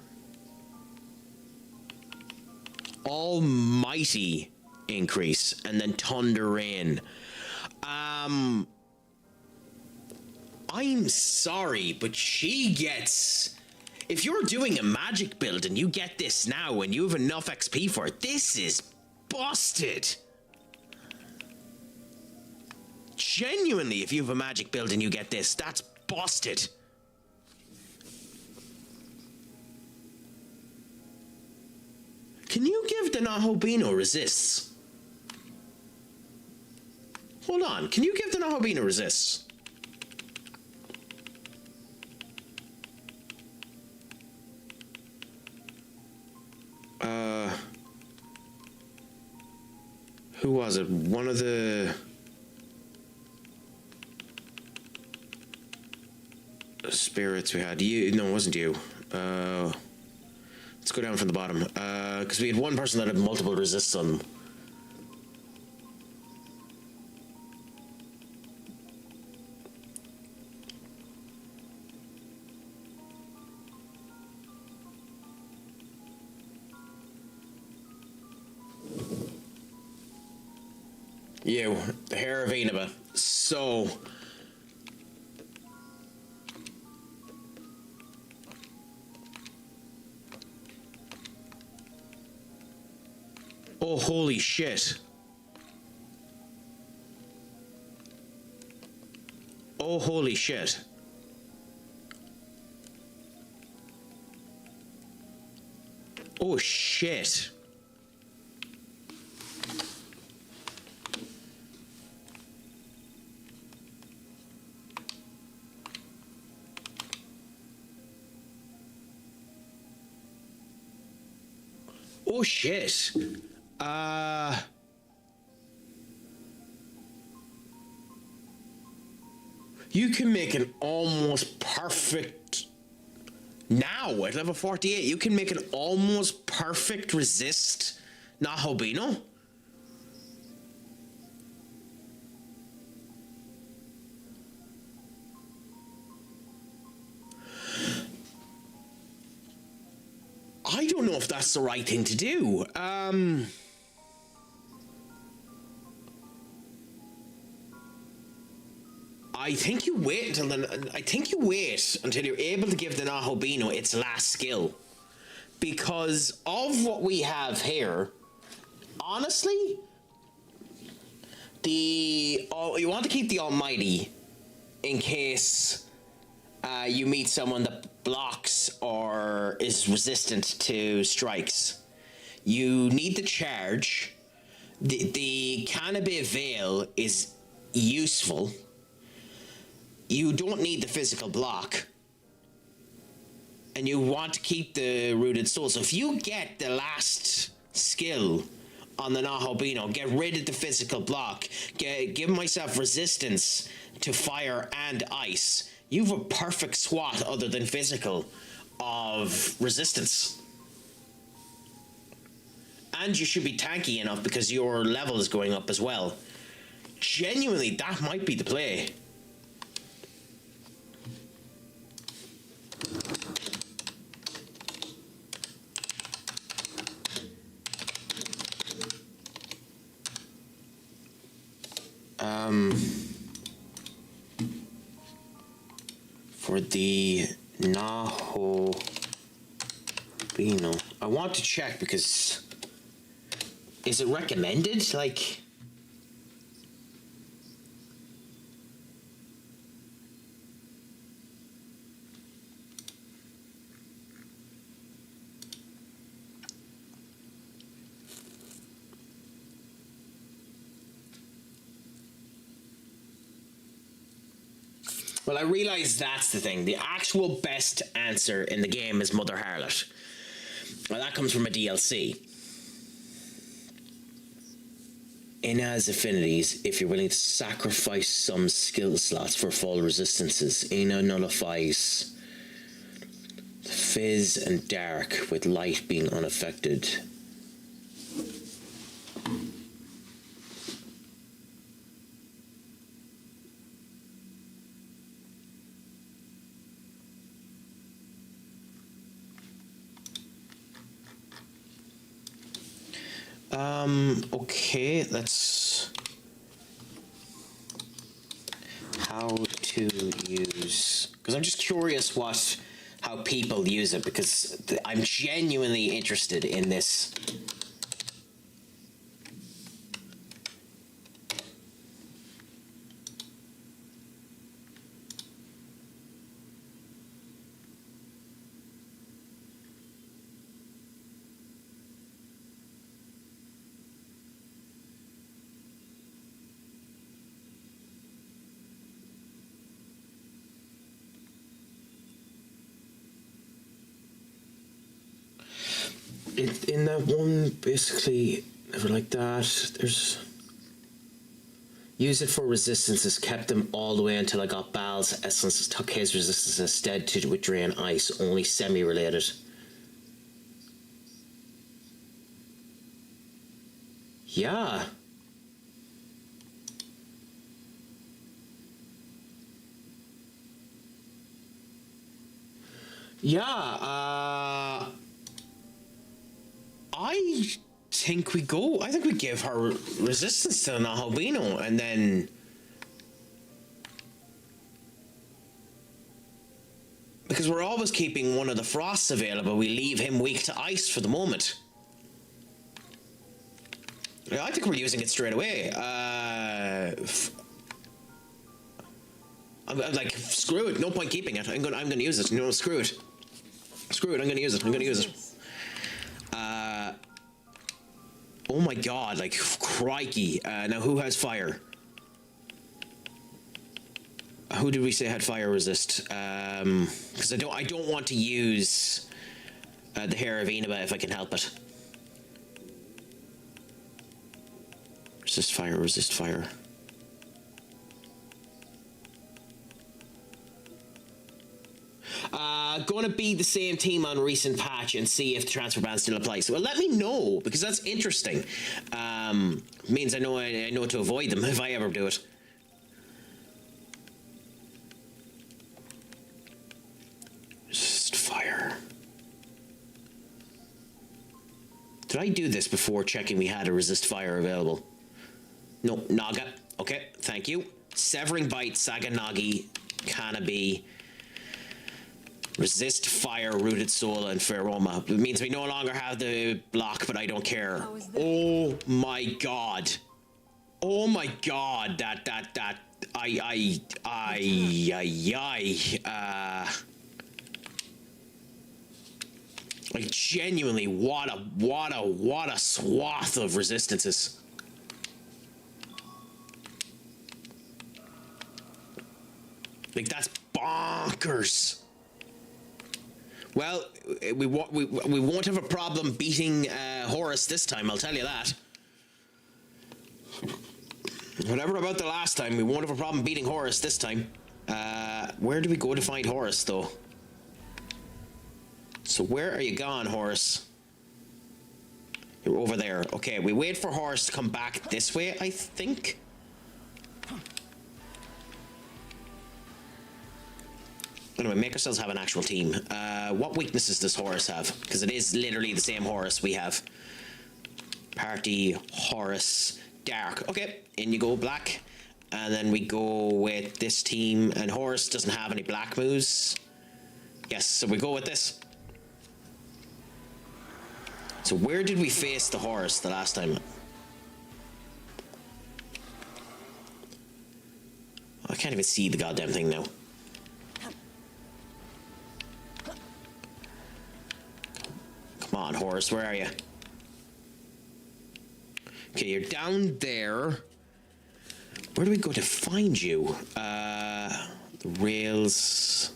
Almighty increase, and then Thunder Rain. I'm sorry, but she gets... If you're doing a magic build and you get this now and you have enough XP for it, this is busted. Genuinely, if you have a magic build and you get this, that's busted. Can you give the Nahobino resists? Hold on, can you give the Nahobino resists? Who was it? One of the spirits we had. You? No, it wasn't you. Let's go down from the bottom. Because we had one person that had multiple resists on them. You, the hair of Inaba. So... Oh, holy shit. Oh, holy shit. Oh, shit. Oh, shit. You can make an almost perfect... Now, at level 48, you can make an almost perfect resist Nahobino. I don't know if that's the right thing to do. I think you wait until you're able to give the Nahobino its last skill. Because of what we have here, honestly, you want to keep the Almighty in case you meet someone that blocks or is resistant to strikes. You need the charge. The Cannabis Veil is useful. You don't need the physical block. And you want to keep the Rooted Soul. So if you get the last skill on the Nahobino, get rid of the physical block, give myself resistance to fire and ice, you have a perfect swat other than physical of resistance. And you should be tanky enough because your level is going up as well. Genuinely, that might be the play. For the Naho Bino. I want to check because is it recommended? Like, well, I realize that's the thing. The actual best answer in the game is Mother Harlot. Well, that comes from a DLC. Ina's affinities, if you're willing to sacrifice some skill slots for full resistances. Ina nullifies fizz and dark with light being unaffected. Okay, that's how to use, because I'm just curious how people use it, because I'm genuinely interested in this. In that one, basically, never like that. There's use it for resistances. Kept them all the way until I got Bal's essence. Took his resistance instead to with drain ice. Only semi-related. Yeah. Yeah. I think we give her resistance to Nahabino, and then because we're always keeping one of the frosts available, we leave him weak to ice for the moment. Yeah, I think we're using it straight away. I'm like, screw it. No point keeping it. I'm gonna use it. No, screw it. Screw it. I'm gonna use it. I'm gonna use it. Oh my god, like, crikey. Now who has fire? Who did we say had fire resist? Because I don't want to use the hair of Inaba if I can help it. Resist fire, resist fire. Going to be the same team on recent patch and see if the transfer ban still applies. Well, let me know, because that's interesting. Means I know to avoid them if I ever do it. Resist fire. Did I do this before checking we had a resist fire available? No, Naga. Okay, thank you. Severing Bite, Saganagi, Cannabis. Resist fire, rooted soul, and Feroma. It means we no longer have the block, but I don't care. Oh my god. Oh my god. Like, genuinely, what a swath of resistances. Like, that's bonkers. Well, we won't have a problem beating Horus this time, I'll tell you that. Whatever about the last time, we won't have a problem beating Horus this time. Where do we go to find Horus, though? So where are you gone, Horus? You're over there. Okay, we wait for Horus to come back this way, I think. Anyway, make ourselves have an actual team. What weaknesses does Horus have? Because it is literally the same Horus we have. Party, Horus, Dark. Okay, in you go, Black. And then we go with this team. And Horus doesn't have any black moves. Yes, so we go with this. So where did we face the horse the last time? I can't even see the goddamn thing now. Come on, horse, where are you? Okay, you're down there. Where do we go to find you? The rails.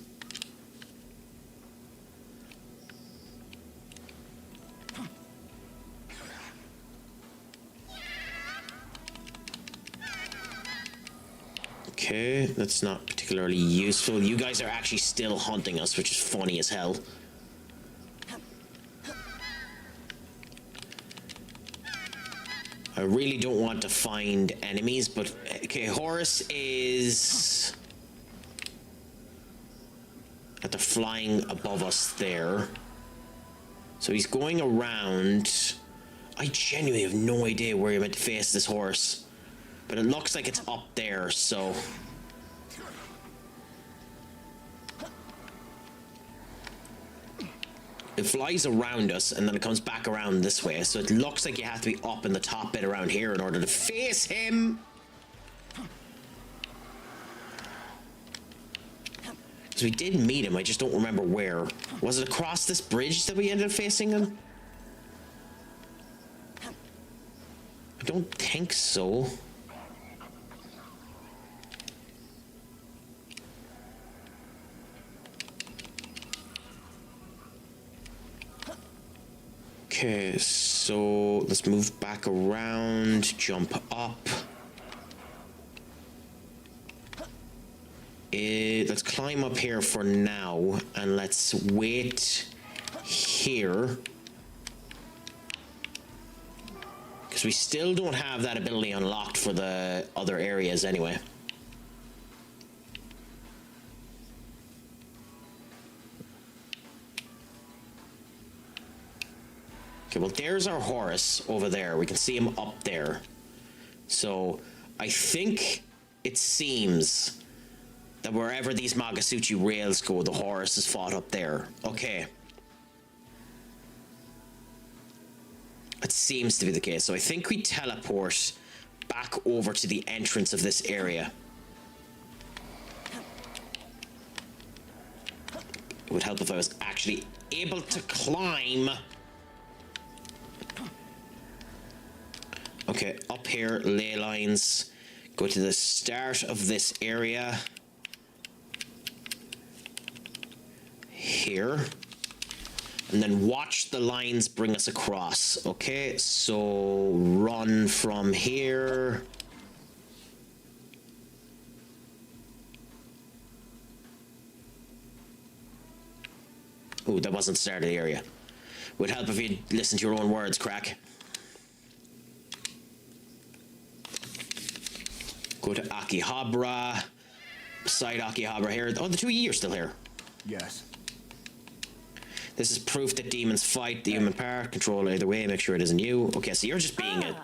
Okay, that's not particularly useful. You guys are actually still hunting us, which is funny as hell. I really don't want to find enemies, but okay, Horus is at the flying above us there. So he's going around. I genuinely have no idea where you're meant to face this horse, but it looks like it's up there, so. It flies around us and then it comes back around this way, so it looks like you have to be up in the top bit around here in order to face him. So we did meet him, I just don't remember where. Was it across this bridge that we ended up facing him? I don't think so. Okay, so let's move back around, jump up. Let's climb up here for now, and let's wait here. Because we still don't have that ability unlocked for the other areas anyway. Okay, well, there's our Horus over there. We can see him up there. So, I think it seems that wherever these Magasuchi rails go, the Horus is fought up there. Okay. It seems to be the case. So I think we teleport back over to the entrance of this area. It would help if I was actually able to climb. Okay, up here, ley lines. Go to the start of this area. Here. And then watch the lines bring us across. Okay, so run from here. Oh, that wasn't the start of the area. Would help if you'd listen to your own words, Craic. Go to Akihabara. Beside Akihabara here. Oh, the two of you are still here. Yes. This is proof that demons fight the human part. Control either way, make sure it isn't you. Okay, so you're just being a...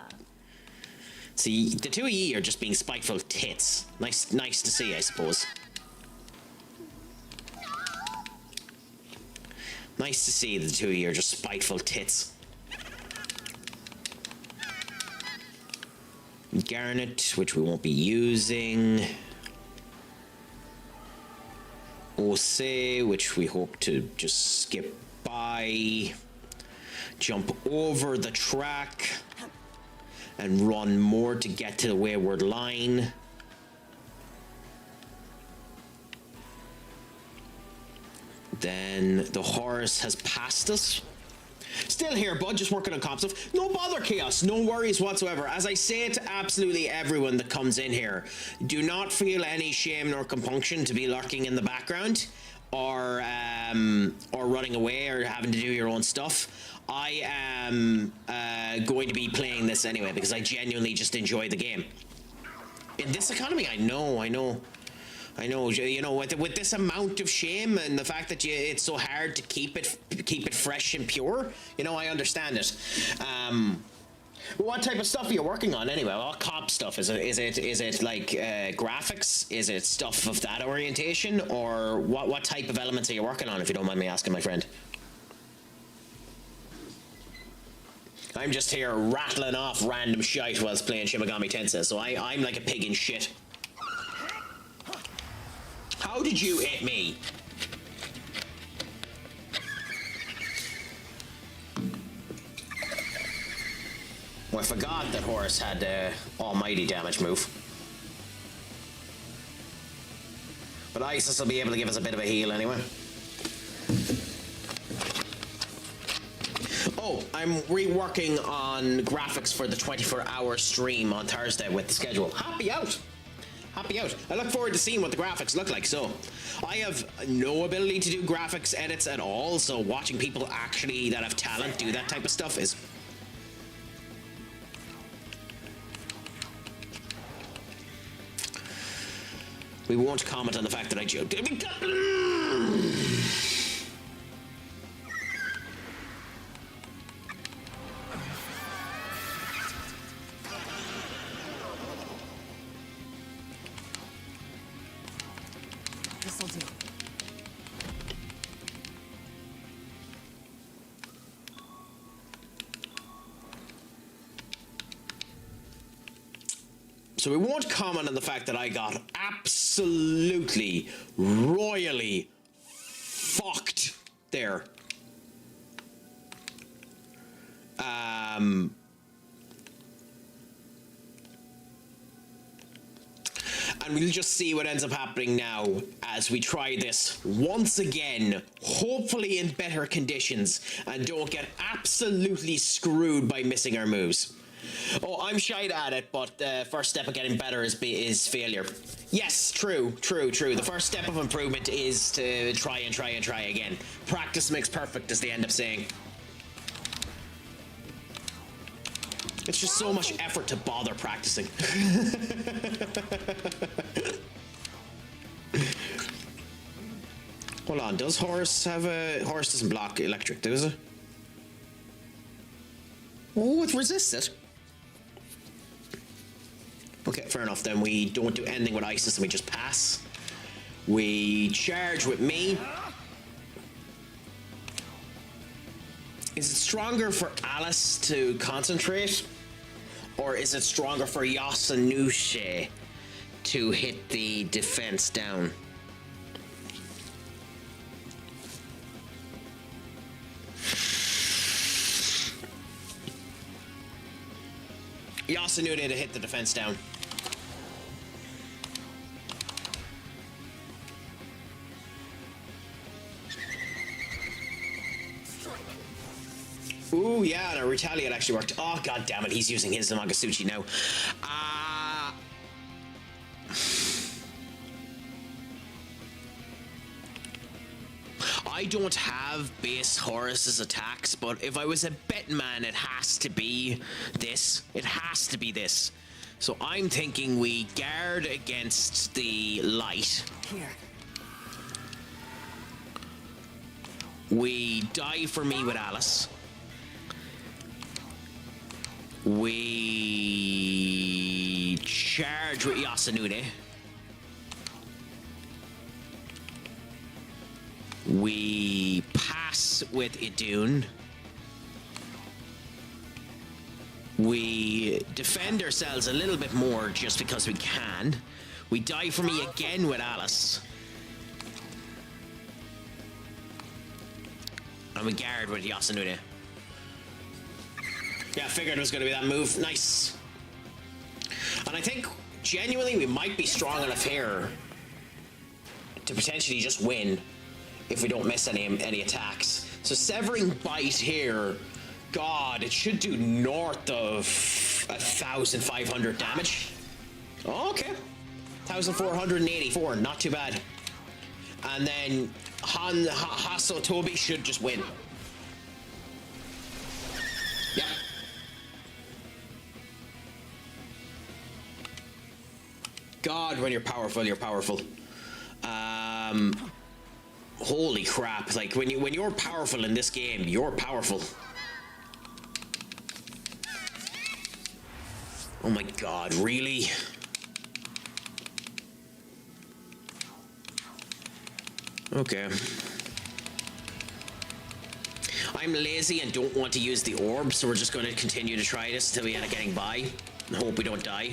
See, the two of you are just being spiteful tits. Nice to see, I suppose. Nice to see that the two of you are just spiteful tits. Garnet, which we won't be using. Ose, which we hope to just skip by. Jump over the track and run more to get to the wayward line. Then the Horus has passed us. Still here, bud, just working on comp stuff. No bother, Chaos, no worries whatsoever. As I say to absolutely everyone that comes in here, do not feel any shame nor compunction to be lurking in the background or running away or having to do your own stuff. I am going to be playing this anyway because I genuinely just enjoy the game. In this economy, I know, you know, with this amount of shame and the fact that it's so hard to keep it fresh and pure, you know, I understand it. What type of stuff are you working on anyway? What cop stuff? Is it like graphics? Is it stuff of that orientation? Or what type of elements are you working on, if you don't mind me asking, my friend? I'm just here rattling off random shite whilst playing Shin Megami Tensei, so I'm like a pig in shit. How did you hit me? Well, I forgot that Horus had almighty damage move. But Isis will be able to give us a bit of a heal anyway. Oh, I'm reworking on graphics for the 24-hour stream on Thursday with the schedule. Happy out! Happy out. I look forward to seeing what the graphics look like. So, I have no ability to do graphics edits at all, so watching people actually that have talent do that type of stuff is... We won't comment on the fact that I joked. This'll do. So we won't comment on the fact that I got absolutely royally fucked there. And we'll just see what ends up happening now as we try this once again, hopefully in better conditions, and don't get absolutely screwed by missing our moves. Oh, I'm shite at it, but the first step of getting better is failure. Yes, true. The first step of improvement is to try again. Practice makes perfect, as they end up saying. It's just so much effort to bother practicing. Hold on, does Horus have a... Horus doesn't block electric, does it? Oh, it resists it. Okay, fair enough, then we don't do anything with Isis and we just pass. We charge with me. Is it stronger for Alice to concentrate? Or is it stronger for Yasunushe to hit the defense down? Yasunune to hit the defense down. Ooh, yeah, no, retaliate actually worked. Oh, god damn it, he's using his Namagasuchi now. I don't have base Horus's attacks, but if I was a betting man, it has to be this. It has to be this. So I'm thinking we guard against the light. Here. We die for me with Alice. We charge with Yasunune. We pass with Idun. We defend ourselves a little bit more just because we can. We die for me again with Alice. And we guard with Yasunune. Yeah, I figured it was going to be that move. Nice. And I think, genuinely, we might be strong enough here to potentially just win if we don't miss any attacks. So Severing Bite here, god, it should do north of 1,500 damage. Oh, okay. 1,484, not too bad. And then Hasotobi should just win. Yeah. God, when you're powerful, you're powerful. Holy crap! Like when you're powerful in this game, you're powerful. Oh my god, really? Okay. I'm lazy and don't want to use the orb, so we're just going to continue to try this until we end up getting by and hope we don't die.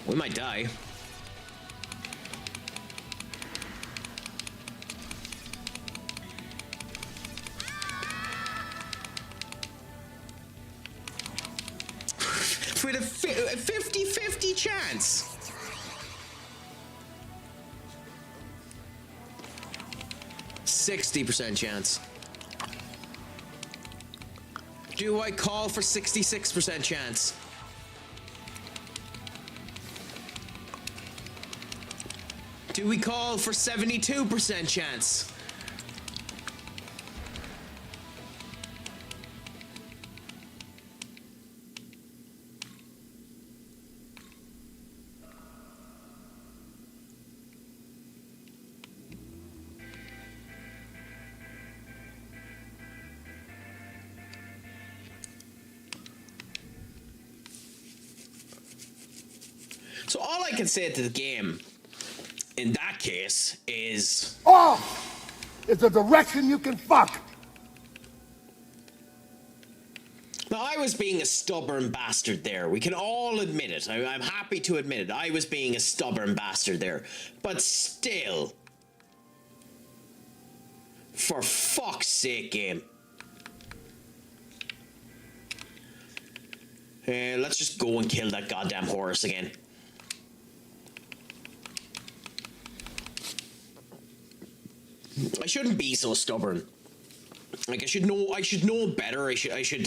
We might die. With a 50-50 chance. %60 chance. Do I call for 66% chance? Do we call for 72% chance? So all I can say to the game in that case is... Off! It's a direction you can fuck! Now, I was being a stubborn bastard there. We can all admit it. I'm happy to admit it. I was being a stubborn bastard there. But still... For fuck's sake, game. Let's just go and kill that goddamn Horus again. I shouldn't be so stubborn. Like I should know better. I should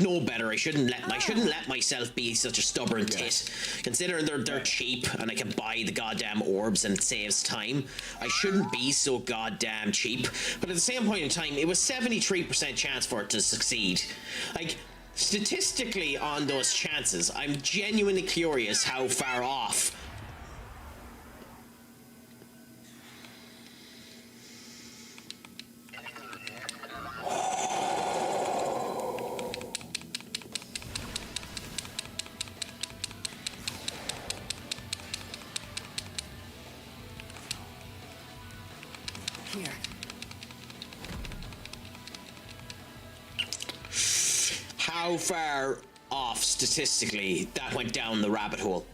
know better. I shouldn't let myself be such a stubborn tit. Considering they're cheap and I can buy the goddamn orbs and it saves time. I shouldn't be so goddamn cheap. But at the same point in time, it was 73% chance for it to succeed. Like statistically on those chances, I'm genuinely curious how far off. Here. How far off statistically that went down the rabbit hole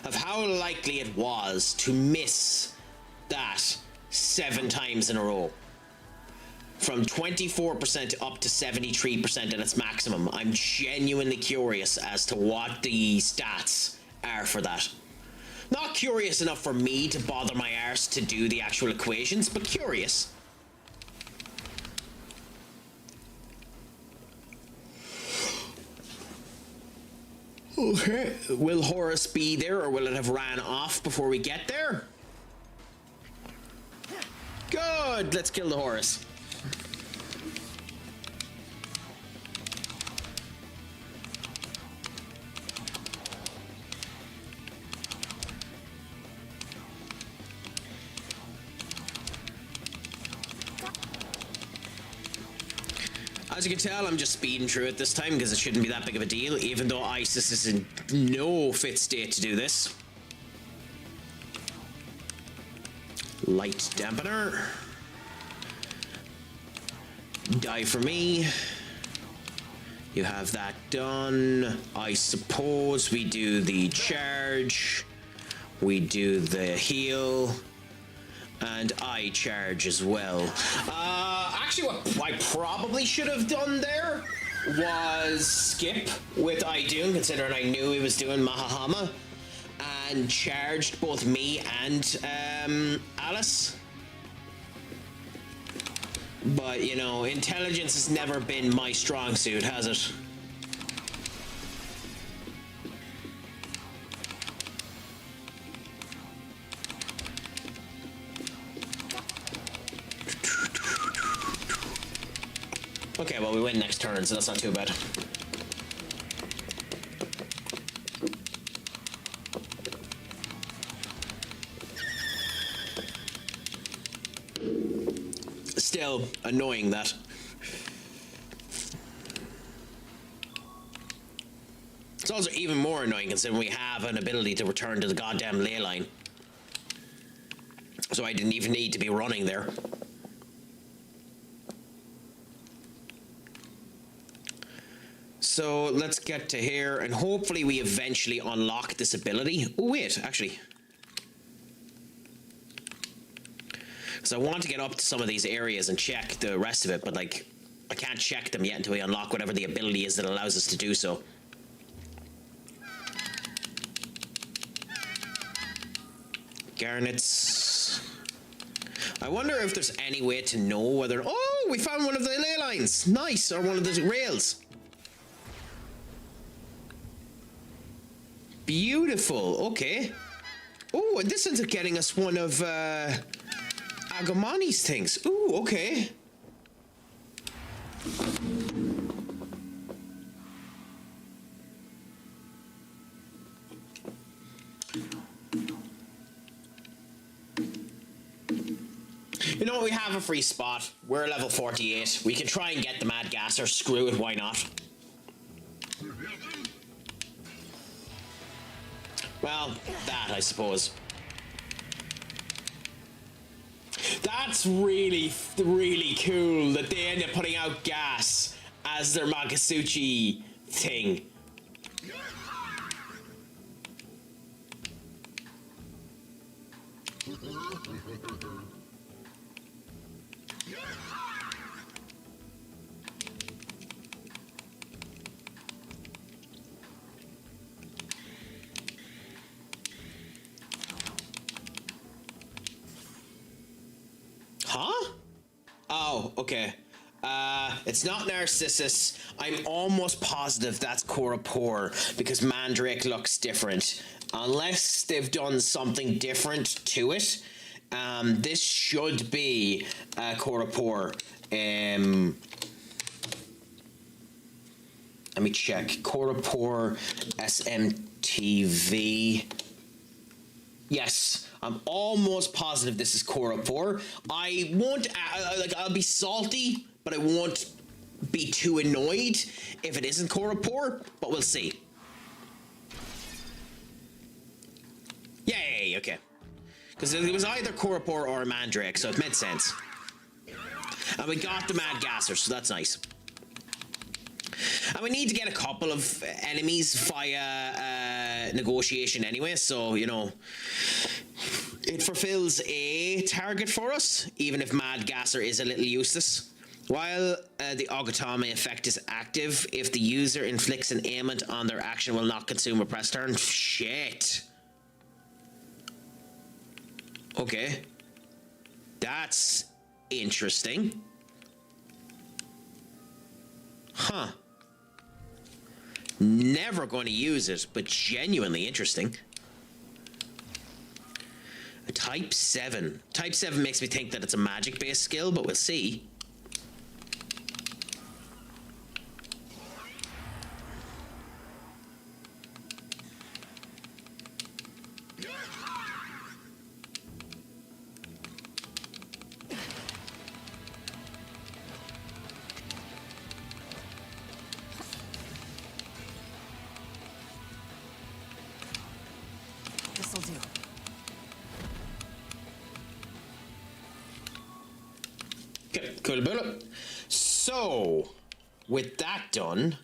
of how likely it was to miss that 7 times in a row, from 24% up to 73% at its maximum. I'm genuinely curious as to what the stats are for that. Not curious enough for me to bother my arse to do the actual equations, but curious. Okay, will Horus be there or will it have ran off before we get there? Good, let's kill the Horus. As you can tell, I'm just speeding through it this time because it shouldn't be that big of a deal, even though Isis is in no fit state to do this. Light dampener. Die for me. You have that done. I suppose we do the charge. We do the heal. And I charge as well. Actually, what I probably should have done there was skip with Idun, considering I knew he was doing Mahahama, and charged both me and Alice. But, you know, intelligence has never been my strong suit, has it? Okay, well, we win next turn, so that's not too bad. still annoying that. It's also even more annoying considering we have an ability to return to the goddamn ley line. So I didn't even need to be running there. So let's get to here, and hopefully we eventually unlock this ability. Oh wait, actually. So I want to get up to some of these areas and check the rest of it, but like, I can't check them yet until we unlock whatever the ability is that allows us to do so. Garnets. I wonder if there's any way to know whether... Oh, we found one of the ley lines. Nice, or one of the rails. Beautiful, okay. Oh, and this ends up getting us one of Agumani's things. Ooh, okay. You know what, we have a free spot. We're level 48. We can try and get the Mad Gasser. Screw it, why not? Well, that, I suppose. That's really, really cool that they end up putting out gas as their Makasuchi thing. Huh? Oh, okay. It's not Narcissus. I'm almost positive that's Korapor because Mandrake looks different. Unless they've done something different to it. This should be Korapor. Let me check. Korapor SMTV. Yes. I'm almost positive this is Korapor. I won't, I'll be salty, but I won't be too annoyed if it isn't Korapor, but we'll see. Yay, okay. Because it was either Korapor or a Mandrake, so it made sense. And we got the Mad Gasser, so that's nice. And we need to get a couple of enemies via negotiation anyway, so, you know, it fulfills a target for us, even if Mad Gasser is a little useless. While the Ogatame effect is active, if the user inflicts an ailment on their action will not consume a press turn. Shit. Okay. That's interesting. Huh. Never going to use it, but genuinely interesting. A Type 7. Type 7 makes me think that it's a magic-based skill, but we'll see. This'll do. Okay, cool bullet. So, with that done,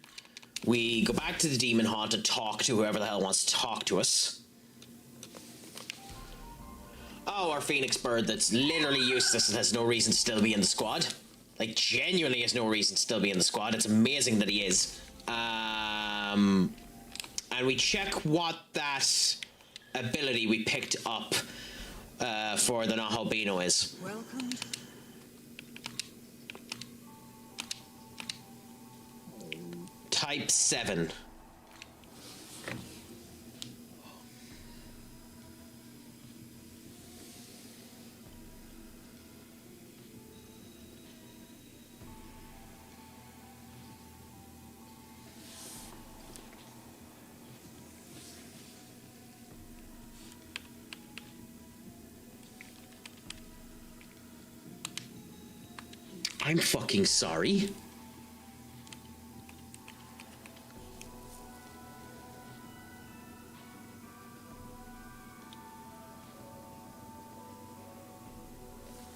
we go back to the Demon Hall to talk to whoever the hell wants to talk to us. Oh, our Phoenix Bird that's literally useless and has no reason to still be in the squad. Like, genuinely has no reason to still be in the squad. It's amazing that he is. And we check what that ability we picked up for the Nahalbino is. Welcome. Type 7. I'm fucking sorry.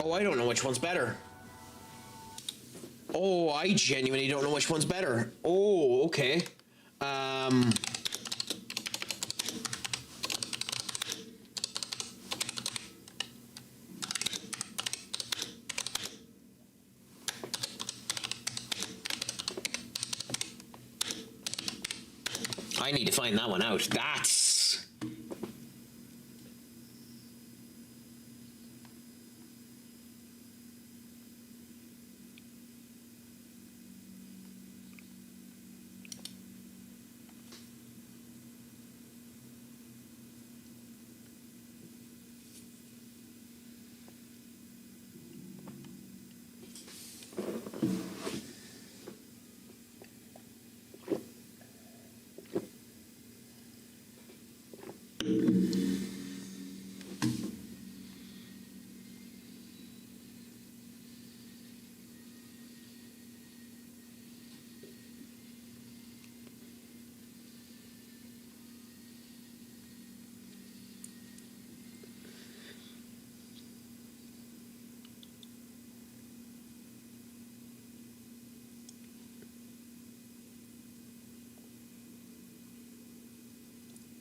Oh, I don't know which one's better. Oh, I genuinely don't know which one's better. Oh, okay. I need to find that one out. That's...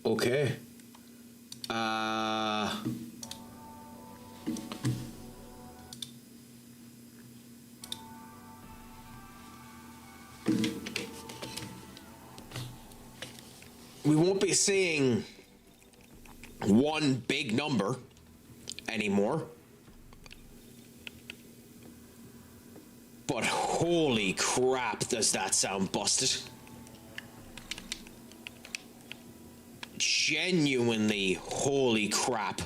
Okay. We won't be seeing one big number anymore. But holy crap, does that sound busted. Genuinely, holy crap.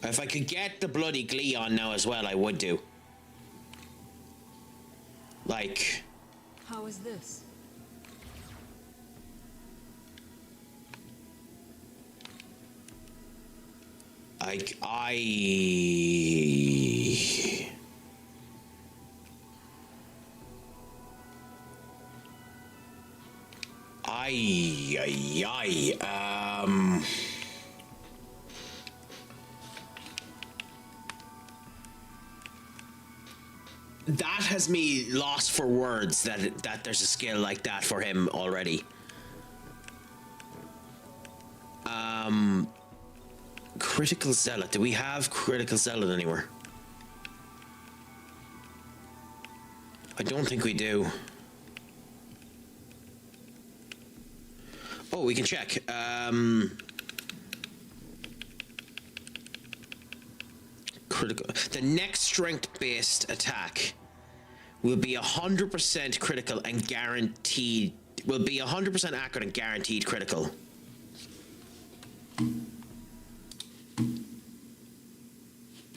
If I could get the bloody glee on now as well, I would do. Like... How is this? That has me lost for words that there's a skill like that for him already. Critical Zealot. Do we have Critical Zealot anywhere? I don't think we do. Oh, we can check. Critical. The next strength-based attack will be 100% critical and guaranteed. Will be 100% accurate and guaranteed critical.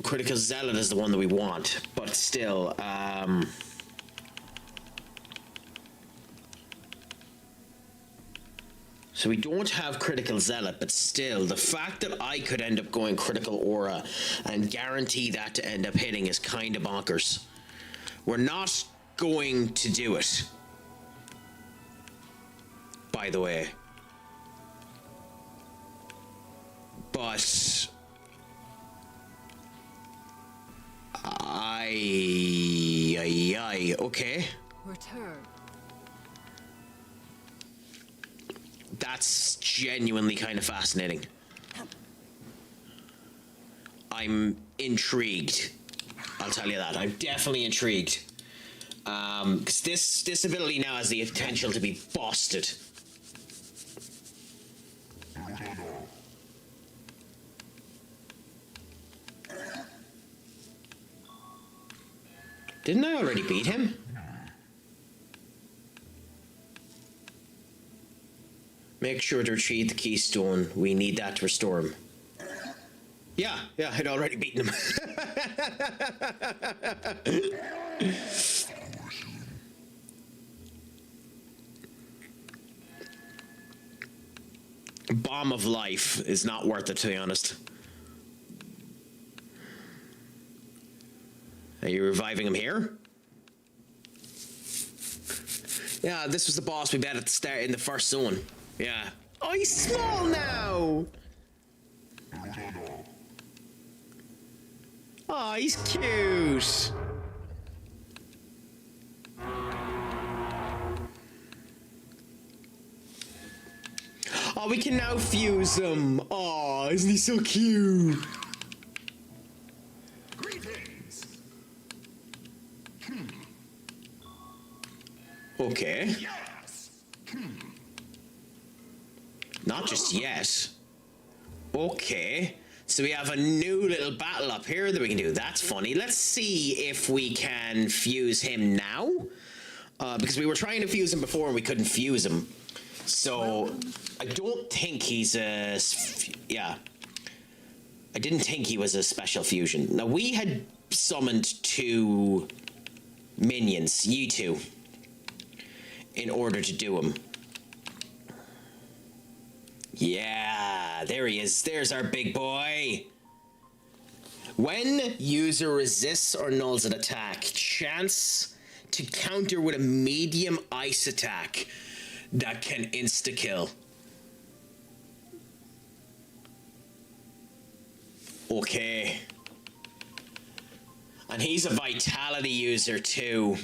Critical Zealot is the one that we want, but still, so we don't have Critical Zealot, but still, the fact that I could end up going Critical Aura and guarantee that to end up hitting is kind of bonkers. We're not going to do it, by the way. But... okay. Return. That's genuinely kind of fascinating. I'm intrigued. I'll tell you that. I'm definitely intrigued. Because this ability now has the potential to be busted. Didn't I already beat him? Make sure to retrieve the keystone. We need that to restore him. Yeah, I'd already beaten him. Bomb of Life is not worth it, to be honest. Are you reviving him here? Yeah, this was the boss we met at the start in the first zone. Yeah. Oh, he's small now! Oh, he's cute! Oh, we can now fuse him. Oh, isn't he so cute? Greetings. Okay. Yes. Not just yet. Okay. So we have a new little battle up here that we can do. That's funny. Let's see if we can fuse him now. Because we were trying to fuse him before and we couldn't fuse him. So I don't think he's a... Yeah. I didn't think he was a special fusion. Now we had summoned 2 minions, you 2, in order to do him. Yeah, there he is. There's our big boy. When user resists or nulls an attack, chance to counter with a medium ice attack that can insta-kill. Okay. And he's a vitality user too.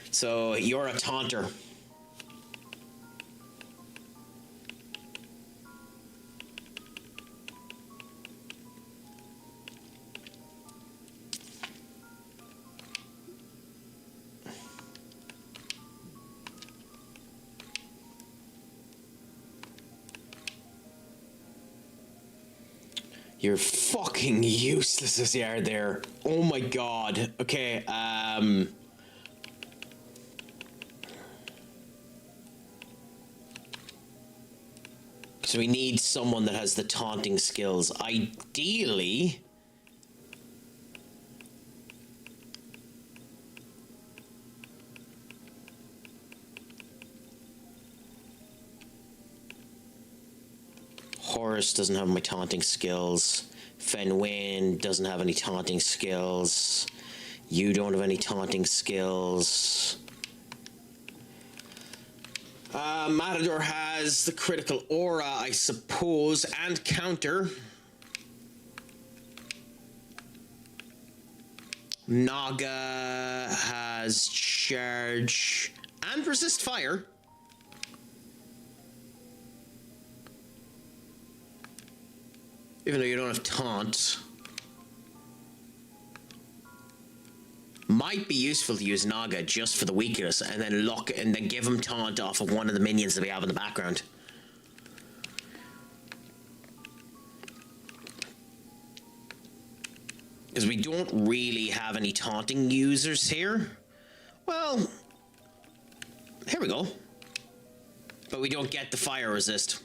So you're a taunter. You're fucking useless as you are there. Oh my god. Okay, so we need someone that has the taunting skills. Ideally... Horus doesn't have my taunting skills. Fenwin doesn't have any taunting skills. You don't have any taunting skills. Matador has the critical aura, I suppose, and counter. Naga has charge and resist fire. Even though you don't have taunt. Might be useful to use Naga just for the weakness and then lock and then give him taunt off of one of the minions that we have in the background. Because we don't really have any taunting users here. Well, here we go. But we don't get the fire resist.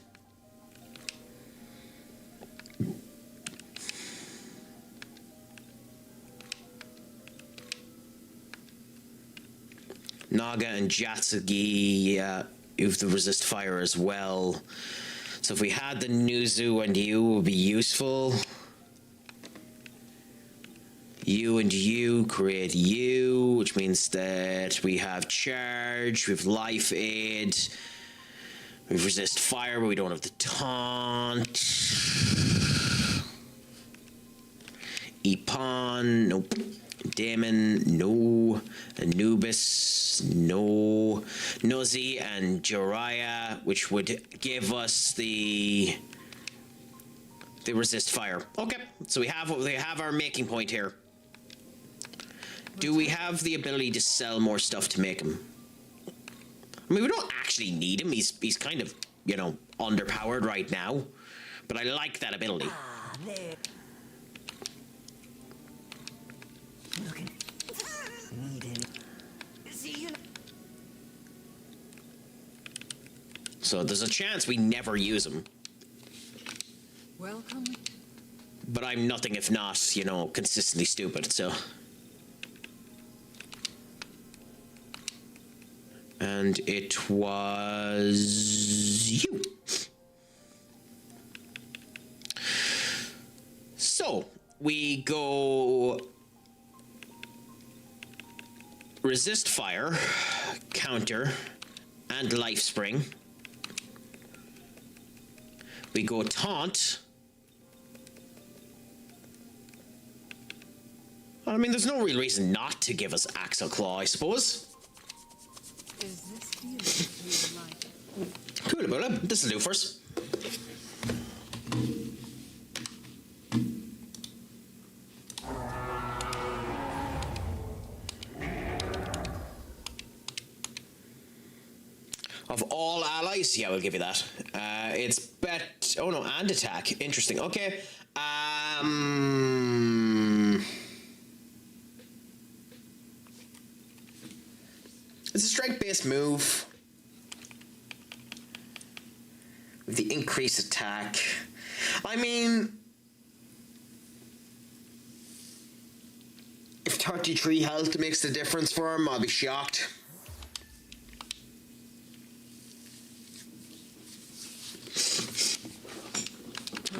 Naga and Jatsugi, you have the resist fire as well. So if we had the Nuzu and you, it would be useful. You and you create you, which means that we have charge, we have life aid, we have resist fire, but we don't have the taunt. Epon, nope. Damon, no. Anubis, no. Nozi and Jiraiya, which would give us the resist fire. Okay, so we have our making point here. Do we have the ability to sell more stuff to make him? I mean, we don't actually need him. He's kind of, you know, underpowered right now. But I like that ability. Ah, there. Looking. Need any. See you. So there's a chance we never use him. Welcome. But I'm nothing if not, you know, consistently stupid, so. And it was you. So, we go resist fire, counter, and life spring. We go taunt. I mean, there's no real reason not to give us Axle Claw, I suppose. Is this feeling real life? Cool about it. This'll do first. Of all allies, yeah, we'll give you that. It's bet. Oh no, and attack. Interesting. Okay. It's a strength-based move with the increased attack. I mean, if 33 health makes the difference for him, I'll be shocked.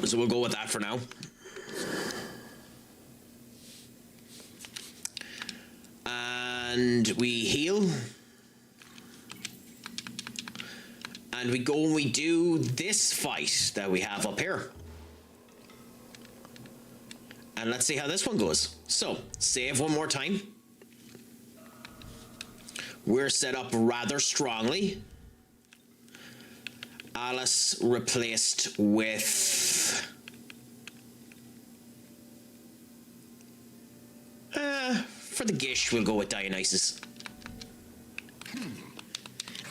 So we'll go with that for now. And we heal. And we go and we do this fight that we have up here. And let's see how this one goes. So, save one more time. We're set up rather strongly. Alice replaced with... for the Gish, we'll go with Dionysus.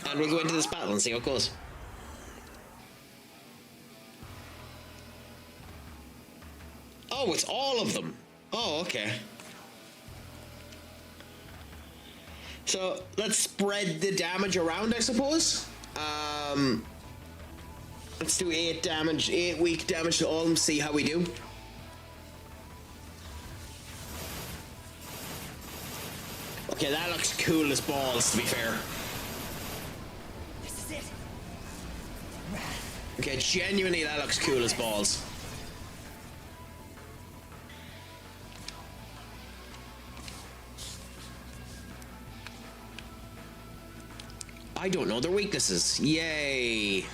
And we'll go into this battle and see how it goes. Oh, it's all of them. Oh, okay. So, let's spread the damage around, I suppose. Let's do 8 damage, 8 weak damage to all of them, see how we do. Okay, that looks cool as balls, to be fair. This is it. Okay, genuinely that looks cool as balls. I don't know their weaknesses. Yay.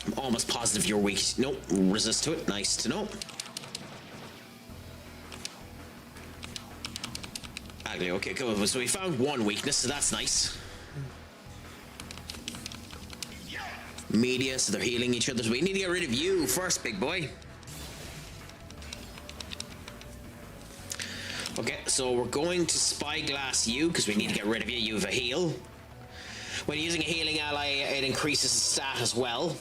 I'm almost positive you're weak. Nope, resist to it. Nice to know. Ugly, okay, cool. So we found one weakness, so that's nice. Media, so they're healing each other. So we need to get rid of you first, big boy. Okay, so we're going to Spyglass you, because we need to get rid of you. You have a heal. When using a healing ally, it increases the stat as well.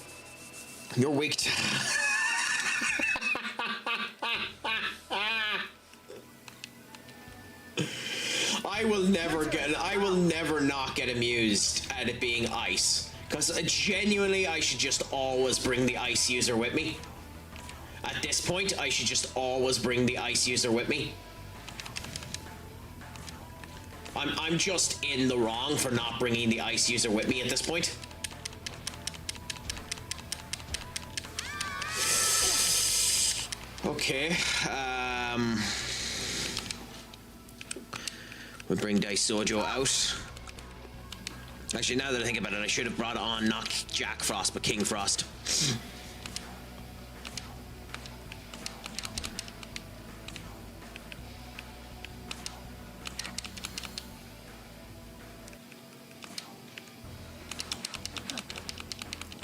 You're weak to... I will never not get amused at it being ice. Because genuinely, I should just always bring the ice user with me. At this point, I should just always bring the ice user with me. I'm just in the wrong for not bringing the ice user with me at this point. Okay, we'll bring Daisojo out. Actually, now that I think about it, I should have brought on not Jack Frost, but King Frost.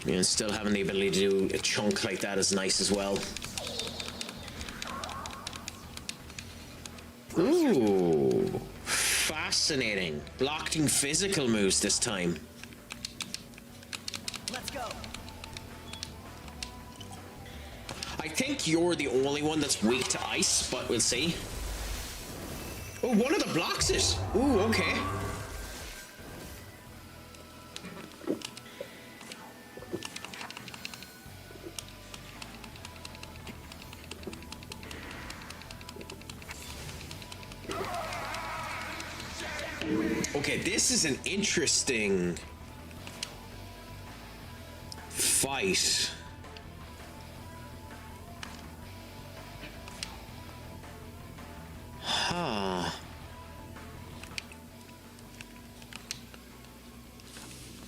Yeah, still having the ability to do a chunk like that is nice as well. Ooh, fascinating. Blocking physical moves this time. Let's go. I think you're the only one that's weak to ice, but we'll see. Oh, one of the blocks it. Ooh, okay. Okay, this is an interesting fight. Huh.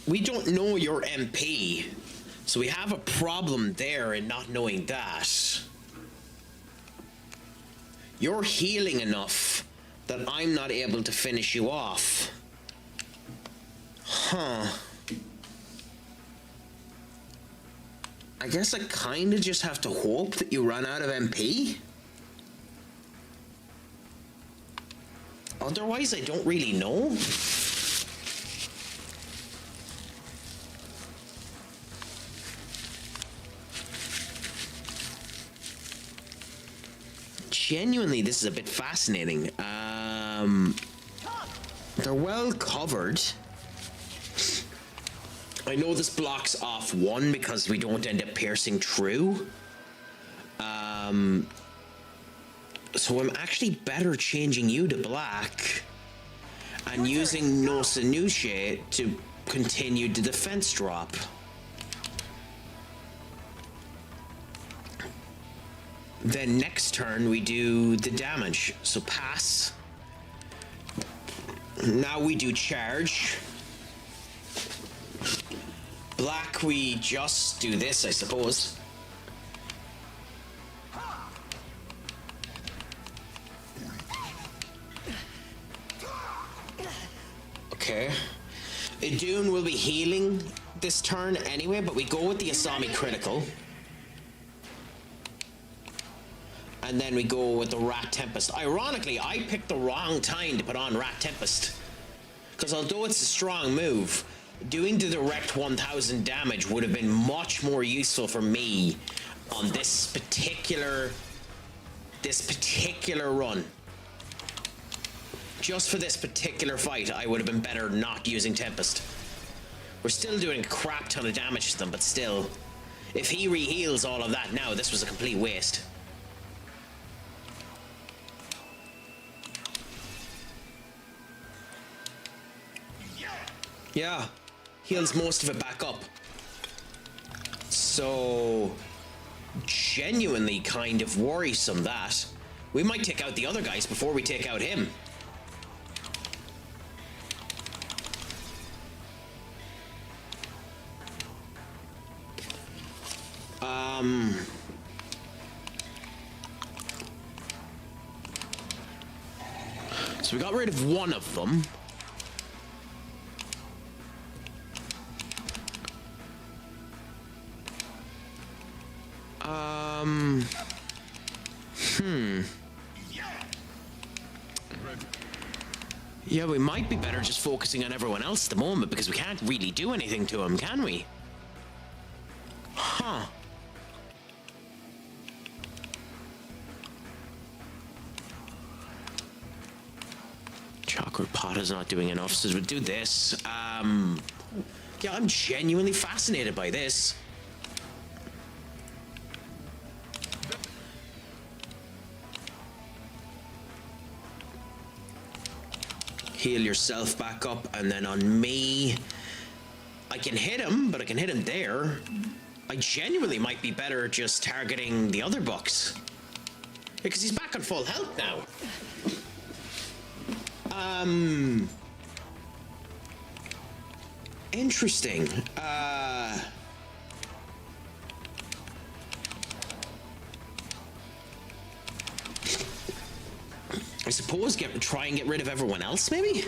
We don't know your MP, so we have a problem there in not knowing that. You're healing enough that I'm not able to finish you off. Huh. I guess I kinda just have to hope that you run out of MP? Otherwise, I don't really know. Genuinely, this is a bit fascinating. They're well covered. I know this blocks off one because we don't end up piercing through. So I'm actually better changing you to black and using No Sanuche to continue the defense drop. Then next turn we do the damage. So pass. Now we do charge. Black, we just do this, I suppose. Okay. Idun will be healing this turn anyway, but we go with the Asami critical. And then we go with the Rat Tempest. Ironically, I picked the wrong time to put on Rat Tempest. Because although it's a strong move, doing the direct 1000 damage would have been much more useful for me on this particular run. Just for this particular fight, I would have been better not using Tempest. We're still doing a crap ton of damage to them, but still, if he re-heals all of that now, this was a complete waste. Yeah, heals most of it back up. So, genuinely kind of worrisome that. We might take out the other guys before we take out him. So we got rid of one of them. Yeah, we might be better just focusing on everyone else at the moment because we can't really do anything to him, can we? Huh. Chocolate pot is not doing enough, so we'll do this. Yeah, I'm genuinely fascinated by this. Heal yourself back up, and then on me, I can hit him, but I can hit him there. I genuinely might be better just targeting the other bucks. Because he's back on full health now. Interesting. I suppose try and get rid of everyone else, maybe?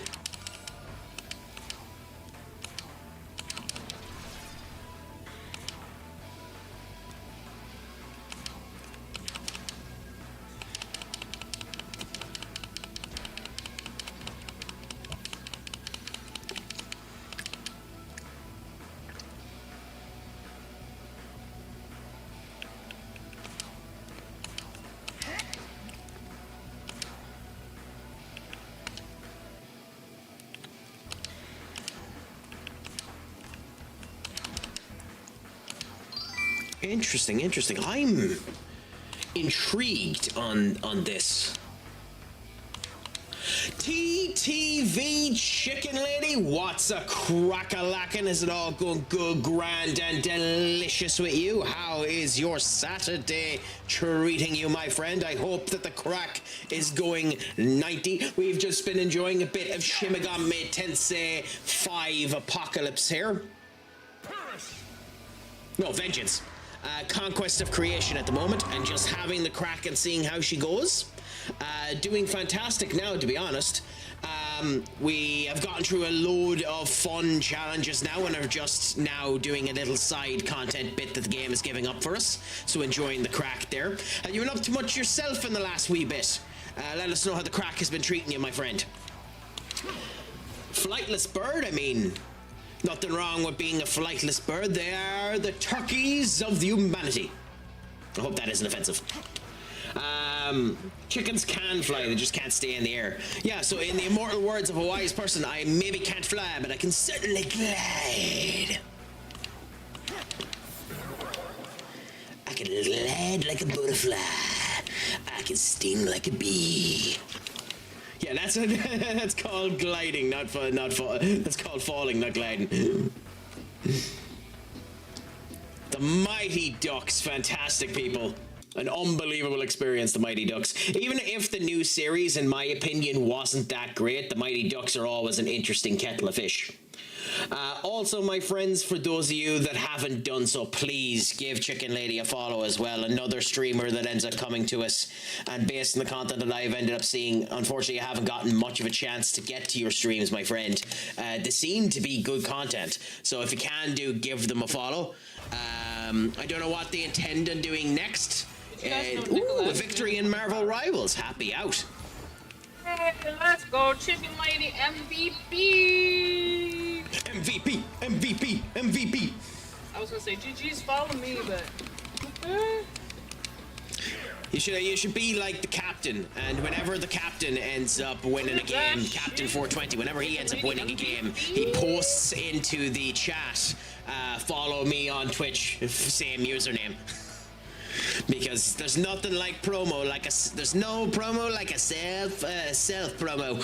Interesting, interesting. I'm intrigued on this. TTV Chicken Lady, what's a crack-a-lackin'? Is it all going good, grand, and delicious with you? How is your Saturday treating you, my friend? I hope that the crack is going 90. We've just been enjoying a bit of Shin Megami Tensei V Apocalypse here. No, Vengeance. Conquest of Creation at the moment, and just having the crack and seeing how she goes. Doing fantastic now, to be honest. We have gotten through a load of fun challenges now and are just now doing a little side content bit that the game is giving up for us. So enjoying the crack there. You been up to much yourself in the last wee bit? Let us know how the crack has been treating you, my friend. Flightless bird, I mean. Nothing wrong with being a flightless bird. They are the turkeys of the humanity. I hope that isn't offensive. Chickens can fly, they just can't stay in the air. Yeah, so in the immortal words of a wise person, I maybe can't fly, but I can certainly glide. I can glide like a butterfly. I can sting like a bee. Yeah, that's called gliding, not that's called falling, not gliding. The Mighty Ducks, fantastic people. An unbelievable experience, the Mighty Ducks. Even if the new series, in my opinion, wasn't that great, the Mighty Ducks are always an interesting kettle of fish. Also, my friends, for those of you that haven't done so, please give Chicken Lady a follow as well. Another streamer that ends up coming to us. And based on the content that I've ended up seeing, unfortunately, I haven't gotten much of a chance to get to your streams, my friend. They seem to be good content. So if you can give them a follow. I don't know what they intend on doing next. A victory in Marvel Rivals. Happy out. Hey, let's go, Chicken Lady MVP! MVP. I was gonna say, GG's follow me, but... You should be like the captain, and whenever the captain ends up winning a game, Captain 420, whenever he ends up winning a game, he posts into the chat, follow me on Twitch, same username. Because there's nothing like promo, there's no promo like a self promo.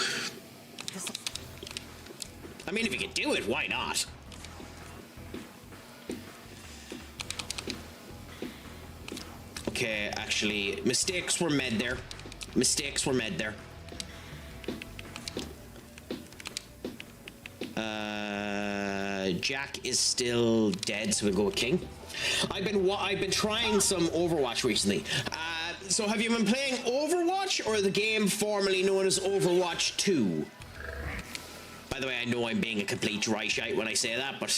I mean, if you can do it, why not? Okay, actually, mistakes were made there. Jack is still dead, so we'll go with King. I've been trying some Overwatch recently. So have you been playing Overwatch or the game formerly known as Overwatch 2? By the way, I know I'm being a complete dry shite when I say that, but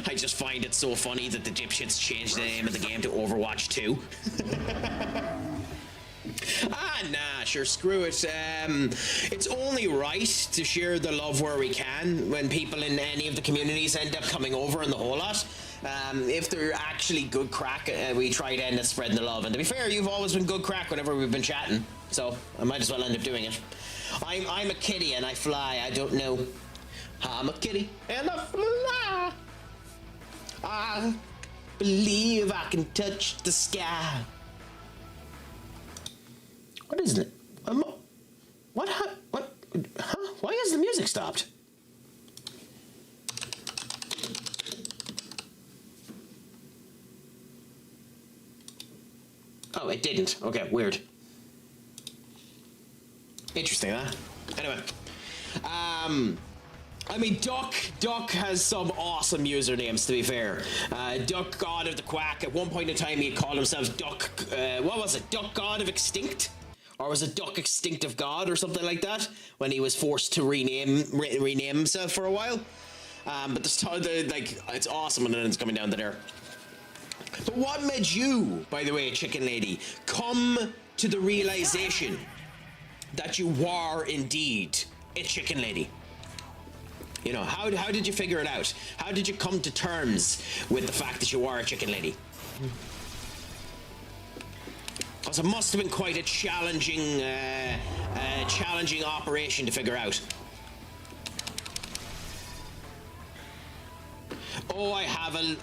I just find it so funny that the dipshits changed the name of the game to Overwatch 2. Nah, sure, screw it. It's only right to share the love where we can when people in any of the communities end up coming over and the whole lot. If they're actually good crack, we try to end up spreading the love. And to be fair, you've always been good crack whenever we've been chatting, so I might as well end up doing it. I'm a kitty and I fly, I don't know. I'm a kitty and I fly. I believe I can touch the sky. What is it? What? Huh? Why has the music stopped? Oh, it didn't. Okay, weird. Interesting, huh? Anyway. I mean, Duck has some awesome usernames, to be fair. Duck God of the Quack. At one point in time, he called himself Duck... what was it? Duck God of Extinct? Or was it Duck Extinct of God or something like that? When he was forced to rename himself for a while. But it's awesome when it's coming down to there. But what made you, by the way, Chicken Lady, come to the realization that you were indeed a Chicken Lady? You know, how did you figure it out? How did you come to terms with the fact that you were a Chicken Lady? Because it must have been quite a challenging operation to figure out. Oh, I have a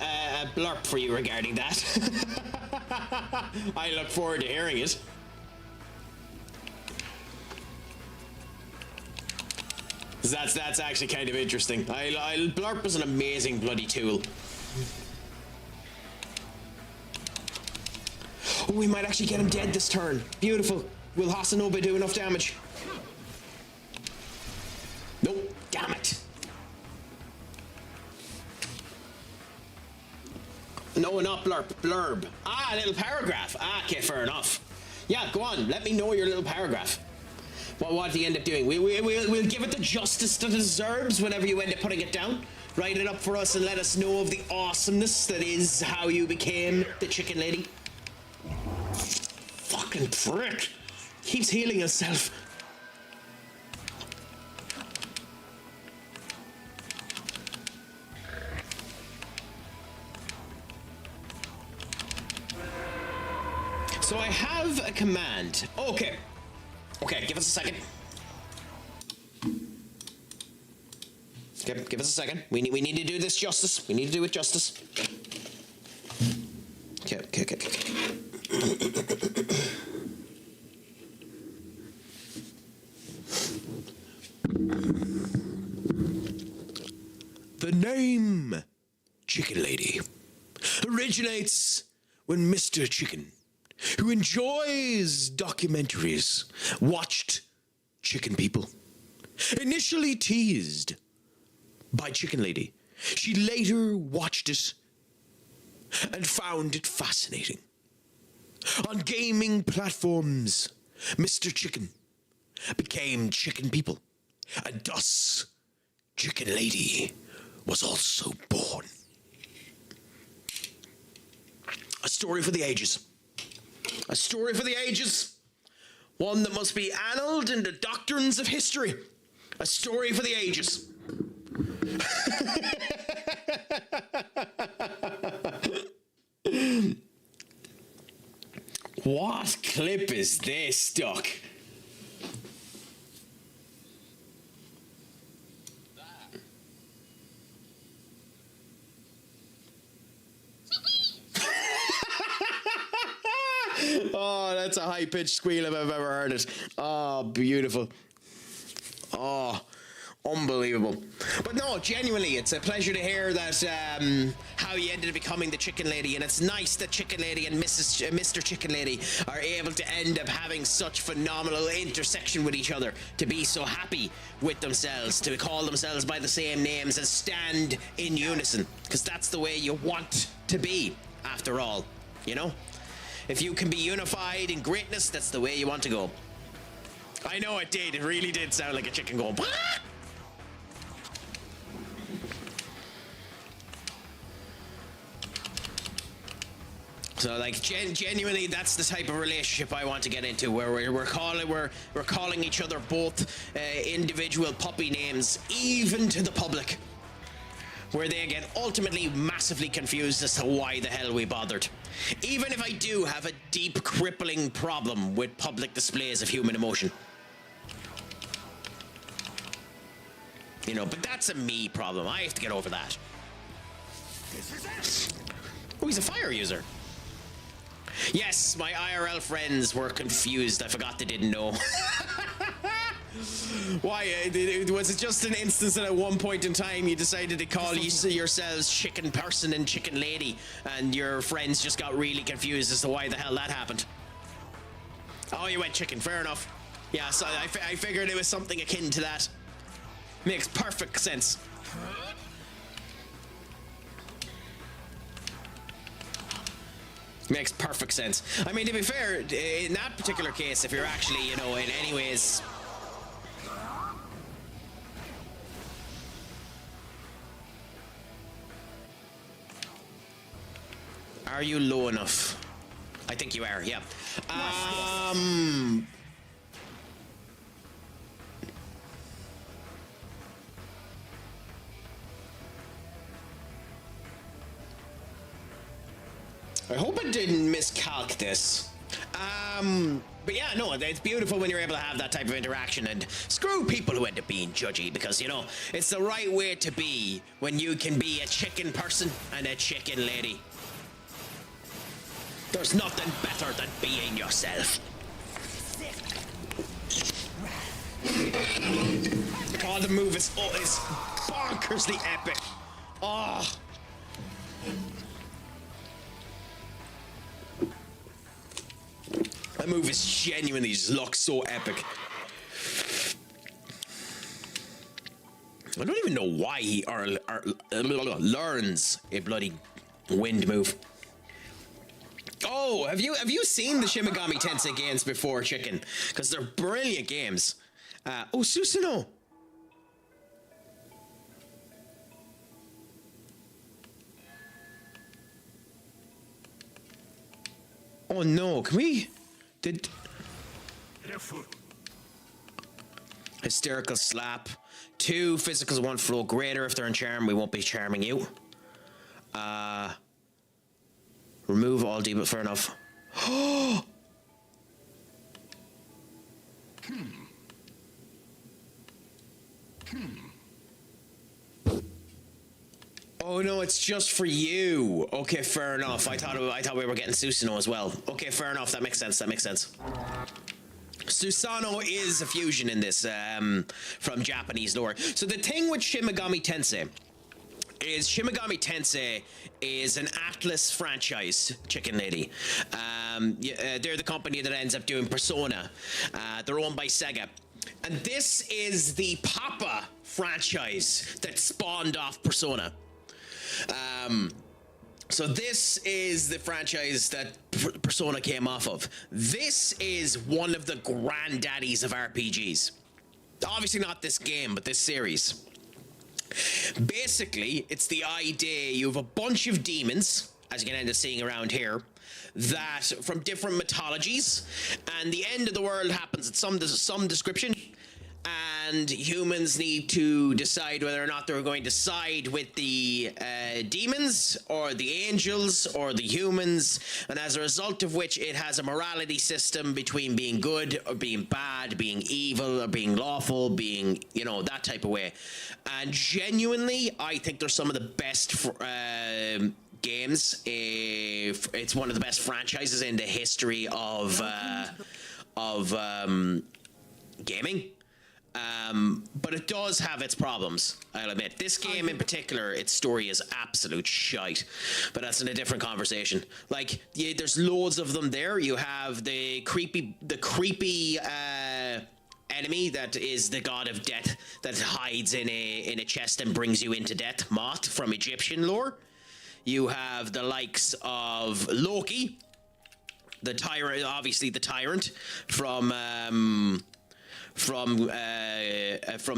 blurb for you regarding that. I look forward to hearing it. That's actually kind of interesting. Blurp is an amazing bloody tool. Oh, we might actually get him dead this turn. Beautiful. Will Hasanobe do enough damage? Nope. Damn it. No, not blurb. Blurb. Ah, a little paragraph. Ah, okay, fair enough. Yeah, go on. Let me know your little paragraph. What do you end up doing? We'll give it the justice that it deserves whenever you end up putting it down. Write it up for us and let us know of the awesomeness that is how you became the chicken lady. Fucking prick. Keeps healing himself. So I have a command. Okay. Okay, give us a second. Give us a second. We need to do this justice. We need to do it justice. Okay. The name Chicken Lady originates when Mr. Chicken, who enjoys documentaries, watched Chicken People. Initially teased by Chicken Lady, she later watched it and found it fascinating. On gaming platforms, Mr. Chicken became Chicken People, and thus Chicken Lady was also born. A story for the ages. A story for the ages. One that must be annaled in the doctrines of history. A story for the ages. What clip is this, Duck? Oh, that's a high-pitched squeal if I've ever heard it. Oh, beautiful. Oh, unbelievable. But no, genuinely, it's a pleasure to hear that how you ended up becoming the Chicken Lady, and it's nice that Chicken Lady and Mr. Chicken Lady are able to end up having such phenomenal intersection with each other, to be so happy with themselves, to call themselves by the same names and stand in unison, because that's the way you want to be, after all, you know? If you can be unified in greatness, that's the way you want to go. I know it did. It really did sound like a chicken going. Wah! So, like, genuinely, that's the type of relationship I want to get into, where we're calling each other both individual puppy names, even to the public, where they get ultimately massively confused as to why the hell we bothered. Even if I do have a deep, crippling problem with public displays of human emotion. You know, but that's a me problem. I have to get over that. Oh, he's a fire user. Yes, my IRL friends were confused. I forgot they didn't know. Why? Was it just an instance that at one point in time you decided to call yourselves Chicken Person and Chicken Lady, and your friends just got really confused as to why the hell that happened? Oh, you went chicken. Fair enough. Yeah, so I figured it was something akin to that. Makes perfect sense. Makes perfect sense. I mean, to be fair, in that particular case, if you're actually, you know, in any ways... Are you low enough? I think you are, yeah. I hope I didn't miscalc this. But yeah, no, it's beautiful when you're able to have that type of interaction, and screw people who end up being judgy, because, you know, it's the right way to be when you can be a chicken person and a chicken lady. There's nothing better than being yourself. Oh, the move is bonkersly epic. Oh. That move is genuinely just looks so epic. I don't even know why he learns a bloody wind move. Oh, have you seen the Shin Megami Tensei games before, Chicken? Because they're brilliant games. Oh, Susanoo. Oh no, can we? Hysterical slap. 2 physicals, 1 flow greater. If they're in charm, we won't be charming you. Remove all debuff. Fair enough. Oh no, it's just for you. Okay, fair enough. I thought we were getting Susanoo as well. Okay, fair enough. That makes sense. That makes sense. Susanoo is a fusion in this from Japanese lore. So the thing with Shin Megami Tensei is Shin Megami Tensei is an Atlas franchise, Chicken Lady. They're the company that ends up doing Persona. They're owned by Sega. And this is the Papa franchise that spawned off Persona. So this is the franchise that Persona came off of. This is one of the granddaddies of RPGs. Obviously not this game, but this series. Basically, it's the idea you have a bunch of demons, as you can end up seeing around here, that from different mythologies, and the end of the world happens at some description, and humans need to decide whether or not they're going to side with the demons or the angels or the humans, and as a result of which it has a morality system between being good or being bad, being evil or being lawful, being, you know, that type of way. And genuinely, I think they're some of the best games. It's one of the best franchises in the history of gaming. But it does have its problems, I'll admit. This game in particular, its story is absolute shite. But that's in a different conversation. Like, there's loads of them there. You have the creepy enemy that is the god of death that hides in a chest and brings you into death, Moth from Egyptian lore. You have the likes of Loki, the tyrant, obviously the tyrant from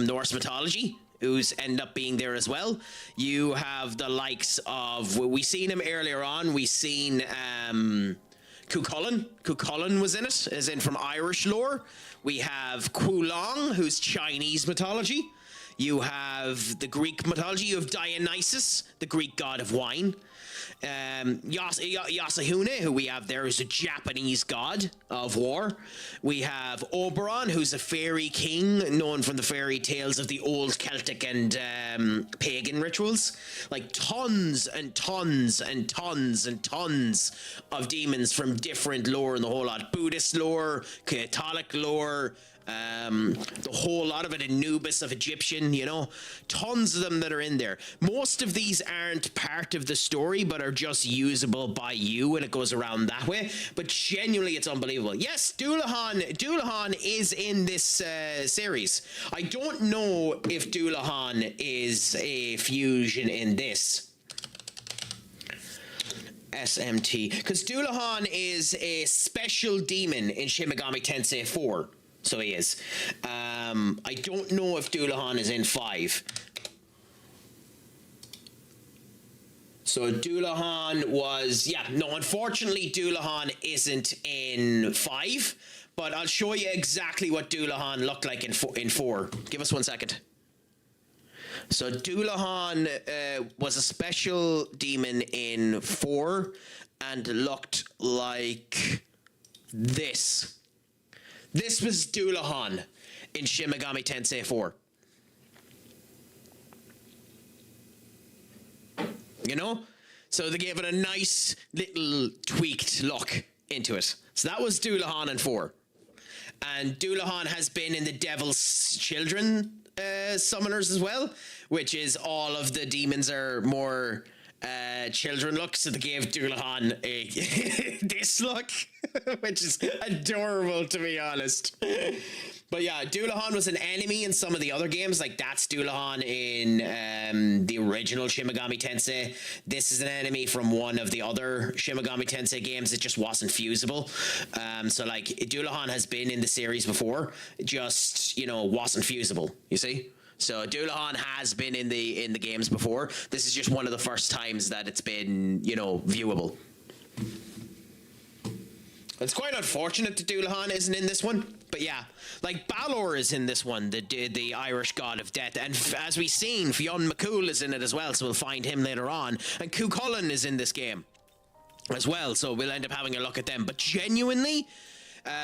Norse mythology, who's end up being there as well. You have the likes of, we seen him earlier on. We seen Cuchulainn. Cuchulainn was in it, as in from Irish lore. We have Kulong, who's Chinese mythology. You have the Greek mythology. You have Dionysus, the Greek god of wine. Yasahune, who we have there, is a Japanese god of war. We have Oberon, who's a fairy king, known from the fairy tales of the old Celtic and pagan rituals. Like tons and tons and tons and tons of demons from different lore and the whole lot. Buddhist lore, Catholic lore, the whole lot of it, Anubis of Egyptian, you know, tons of them that are in there. Most of these aren't part of the story, but are just usable by you, and it goes around that way. But genuinely, it's unbelievable. Yes, Dullahan is in this series. I don't know if Dullahan is a fusion in this. SMT, because Dullahan is a special demon in Shin Megami Tensei 4. So he is. I don't know if Dullahan is in 5. So Dullahan was, unfortunately Dullahan isn't in 5, but I'll show you exactly what Dullahan looked like in 4. Give us 1 second. So Dullahan was a special demon in 4 and looked like this. This was Dullahan in Shin Megami Tensei 4. You know? So they gave it a nice little tweaked look into it. So that was Dullahan in 4. And Doulahan has been in the Devil's Children summoners as well, which is all of the demons are more children look, so they gave Doulahan a this look, which is adorable, to be honest. But yeah, Doulahan was an enemy in some of the other games, like that's Doulahan in the original Shin Megami Tensei. This is an enemy from one of the other Shin Megami Tensei games. It just wasn't fusible. So like Doulahan has been in the series before, it just, you know, wasn't fusible, you see? So Doulahan has been in the games before. This is just one of the first times that it's been, you know, viewable. It's quite unfortunate that Doulahan isn't in this one, but yeah, like Balor is in this one, the Irish god of death, and as we've seen, Fionn McCool is in it as well, so we'll find him later on, and Cú Chulainn is in this game as well, so we'll end up having a look at them. But genuinely,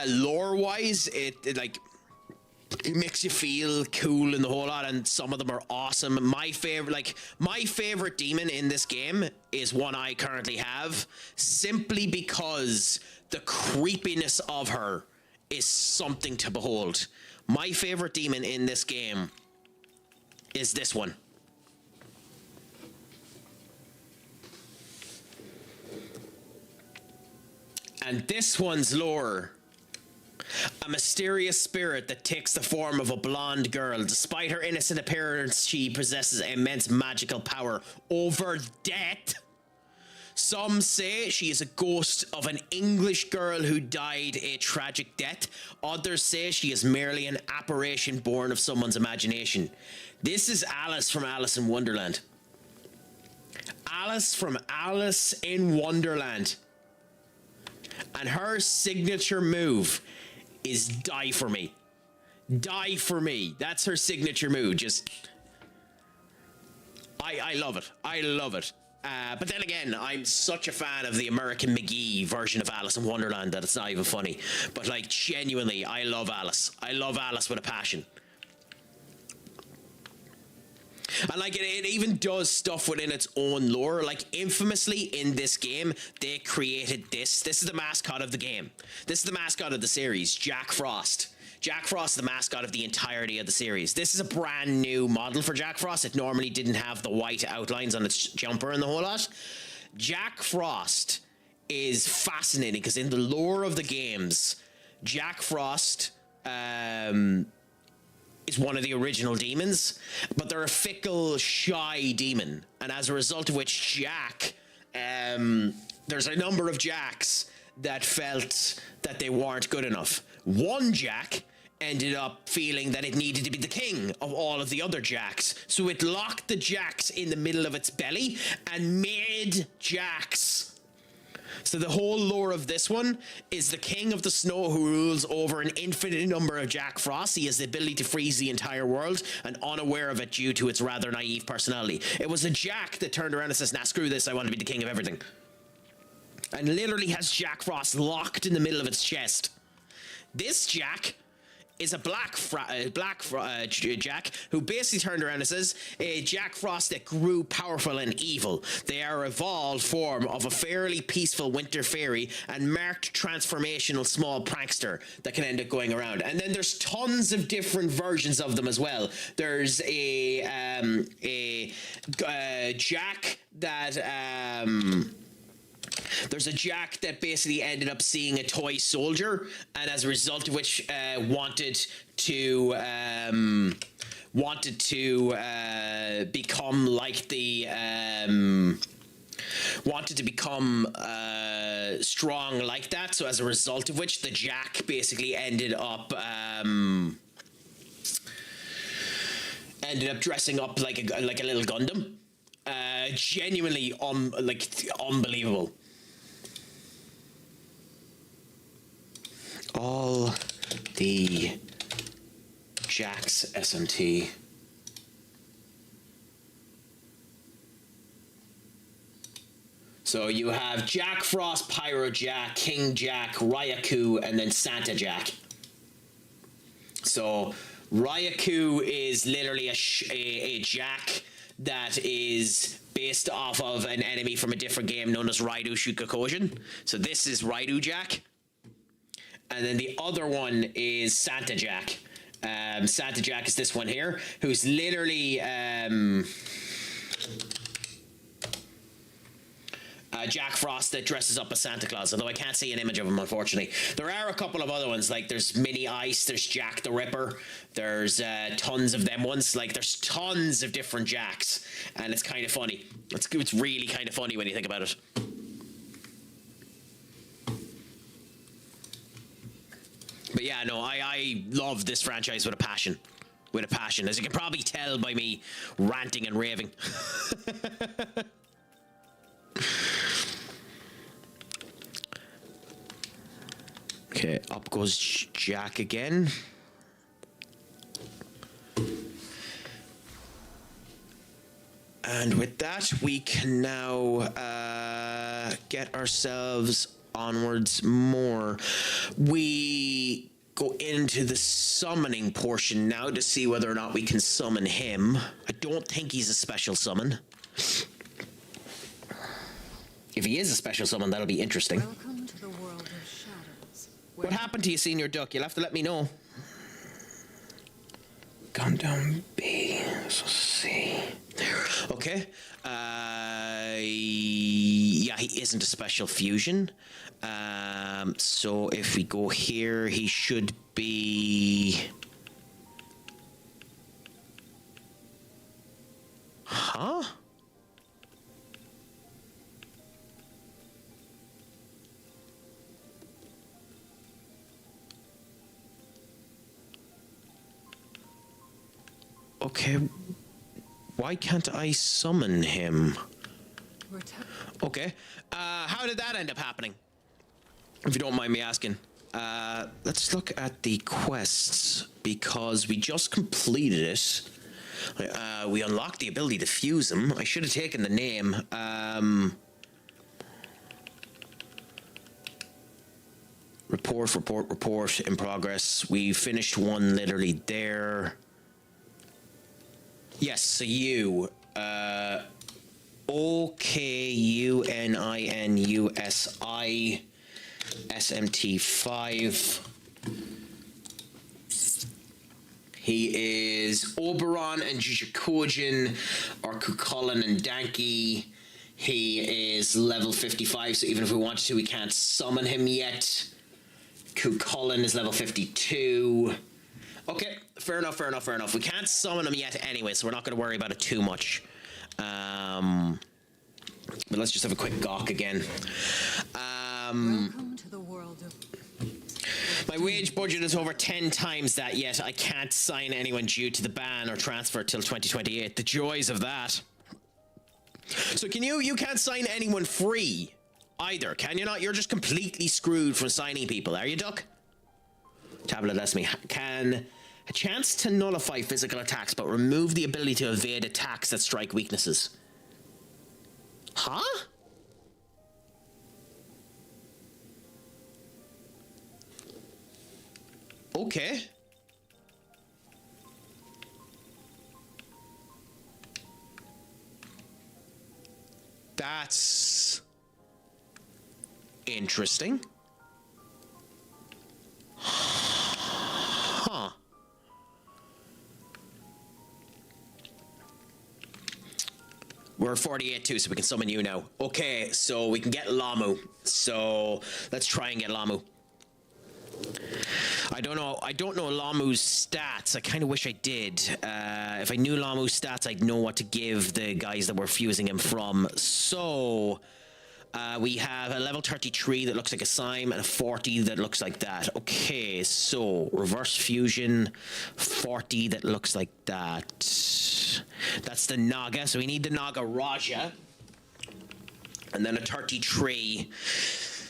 lore-wise, it makes you feel cool in the whole lot, and some of them are awesome. My favorite demon in this game is one I currently have, simply because the creepiness of her is something to behold. My favorite demon in this game is this one. And this one's lore: a mysterious spirit that takes the form of a blonde girl. Despite her innocent appearance, she possesses immense magical power over death. Some say she is a ghost of an English girl who died a tragic death. Others say she is merely an apparition born of someone's imagination. This is Alice from Alice in Wonderland. Alice from Alice in Wonderland. And her signature move is die for me. Die for me. That's her signature move. Just, I love it. I love it. But then again, I'm such a fan of the American McGee version of Alice in Wonderland that it's not even funny. But like, genuinely, I love Alice. I love Alice with a passion. And like, it even does stuff within its own lore. Like, infamously in this game, they created this. This is the mascot of the game. This is the mascot of the series, Jack Frost. Jack Frost is the mascot of the entirety of the series. This is a brand new model for Jack Frost. It normally didn't have the white outlines on its jumper and the whole lot. Jack Frost is fascinating because in the lore of the games, Jack Frost is one of the original demons, but they're a fickle, shy demon. And as a result of which Jack, there's a number of Jacks that felt that they weren't good enough. One Jack ended up feeling that it needed to be the king of all of the other Jacks. So it locked the Jacks in the middle of its belly and made Jacks. So the whole lore of this one is the king of the snow who rules over an infinite number of Jack Frosts. He has the ability to freeze the entire world and unaware of it due to its rather naive personality. It was a Jack that turned around and says, nah, screw this, I want to be the king of everything. And literally has Jack Frost locked in the middle of its chest. This Jack is a black Jack who basically turned around and says, a Jack Frost that grew powerful and evil. They are a evolved form of a fairly peaceful winter fairy and marked transformational small prankster that can end up going around. And then there's tons of different versions of them as well. There's a Jack that there's a Jack that basically ended up seeing a toy soldier, and as a result of which wanted to become like the wanted to become strong like that. So as a result of which the Jack basically ended up dressing up like a little Gundam. Genuinely unbelievable. All the Jacks SMT. So you have Jack Frost, Pyro Jack, King Jack, Ryaku, and then Santa Jack. So Ryaku is literally a Jack that is based off of an enemy from a different game known as Raidu Shukakogen. So this is Raidu Jack. And then the other one is Santa Jack. Santa Jack is this one here, who's literally Jack Frost that dresses up as Santa Claus, although I can't see an image of him, unfortunately. There are a couple of other ones, like there's Mini Ice, there's Jack the Ripper, there's tons of them ones. Like there's tons of different Jacks, and it's kind of funny. It's really kind of funny when you think about it. But yeah, no, I love this franchise with a passion. With a passion, as you can probably tell by me ranting and raving. Okay, up goes Jack again. And with that, we can now get ourselves onwards more. We go into the summoning portion now to see whether or not we can summon him. I don't think he's a special summon. If he is a special summon, that'll be interesting. Welcome to the world of shadows. What happened to you, Senior Duck? You'll have to let me know. Gone down B. So C. Okay. Yeah, he isn't a special fusion. So if we go here, he should be. Huh? Okay, why can't I summon him? Okay, how did that end up happening? If you don't mind me asking. Let's look at the quests, because we just completed it. We unlocked the ability to fuse him. I should have taken the name. Report in progress. We finished one literally there. Yes, so you, OKUNINUSI SMT5. He is Oberon and Jujikojin, or Kukulin and Danki. He is level 55, so even if we wanted to, we can't summon him yet. Kukulin is level 52. Okay, fair enough. We can't summon him yet anyway, so we're not going to worry about it too much. But let's just have a quick gawk again. Welcome to the world of... My wage budget is over 10 times that, yet I can't sign anyone due to the ban or transfer till 2028. The joys of that. So can you can't sign anyone free either, can you not? You're just completely screwed from signing people, are you, Duck? Tablet lets me can a chance to nullify physical attacks, but remove the ability to evade attacks that strike weaknesses. Huh? Okay. That's interesting. Huh. We're 48 too, so we can summon you now. Okay, so we can get Lamu. So let's try and get Lamu. I don't know Lamu's stats. I kind of wish I did. If I knew Lamu's stats, I'd know what to give the guys that we're fusing him from. So we have a level 33 that looks like a Sime and a 40 that looks like that. Okay, so reverse fusion, 40 that looks like that. That's the Naga, so we need the Naga Raja. And then a 33.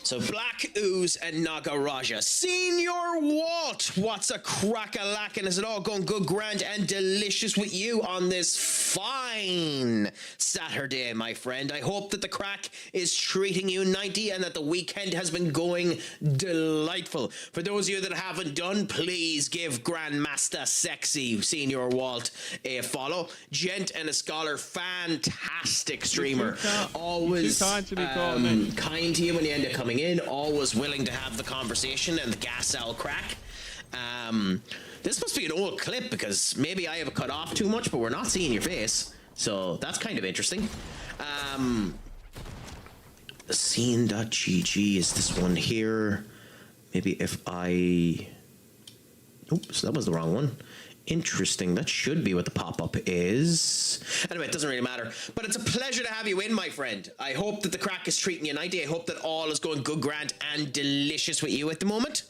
So Black Ooze and Naga Raja. Senior Walt, what's a crack-a-lackin'? Is it all going good, grand, and delicious with you on this fine Saturday, my friend? I hope that the crack is treating you 90 and that the weekend has been going delightful. For those of you that haven't done, please give Grandmaster Sexy Senior Walt a follow. Gent and a scholar, fantastic streamer. Always kind to you when you end up coming tuning in, always willing to have the conversation, and the gas owl Craic. This must be an old clip because maybe I have it cut off too much, but we're not seeing your face, so that's kind of interesting. Scene.gg is this one here. Maybe if I... Oops, that was the wrong one. Interesting. That should be what the pop-up is. Anyway, it doesn't really matter. But it's a pleasure to have you in, my friend. I hope that the Craic is treating you nicely. I hope that all is going good, grand, and delicious with you at the moment.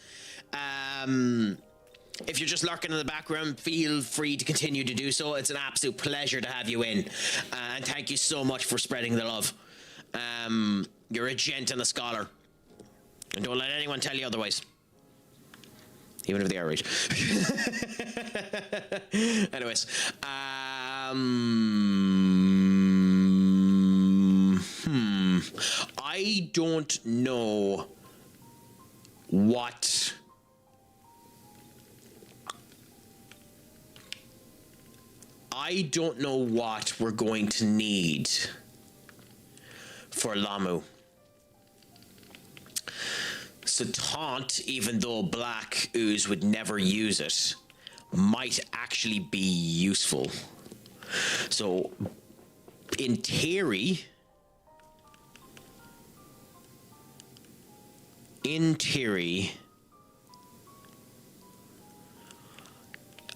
If you're just lurking in the background, feel free to continue to do so. It's an absolute pleasure to have you in. And thank you so much for spreading the love. You're a gent and a scholar. And don't let anyone tell you otherwise. Even if they are right. Anyways. I don't know what... I don't know what we're going to need for Lamu. So taunt, even though Black Ooze would never use it, might actually be useful. So, in theory,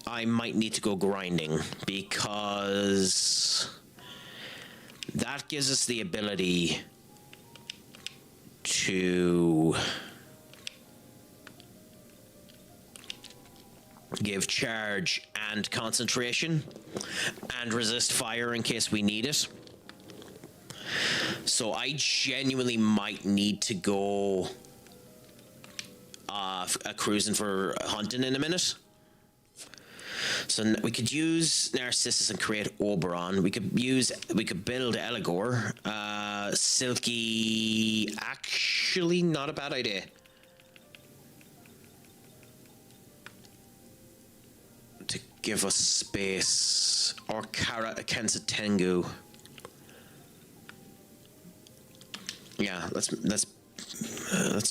I might need to go grinding, because that gives us the ability to give charge and concentration and resist fire in case we need it. So I genuinely might need to go cruising for hunting in a minute. So we could use Narcissus and create Oberon. We could build Eligor. Silky, actually not a bad idea. To give us space. Or Kensa Tengu. Yeah, let's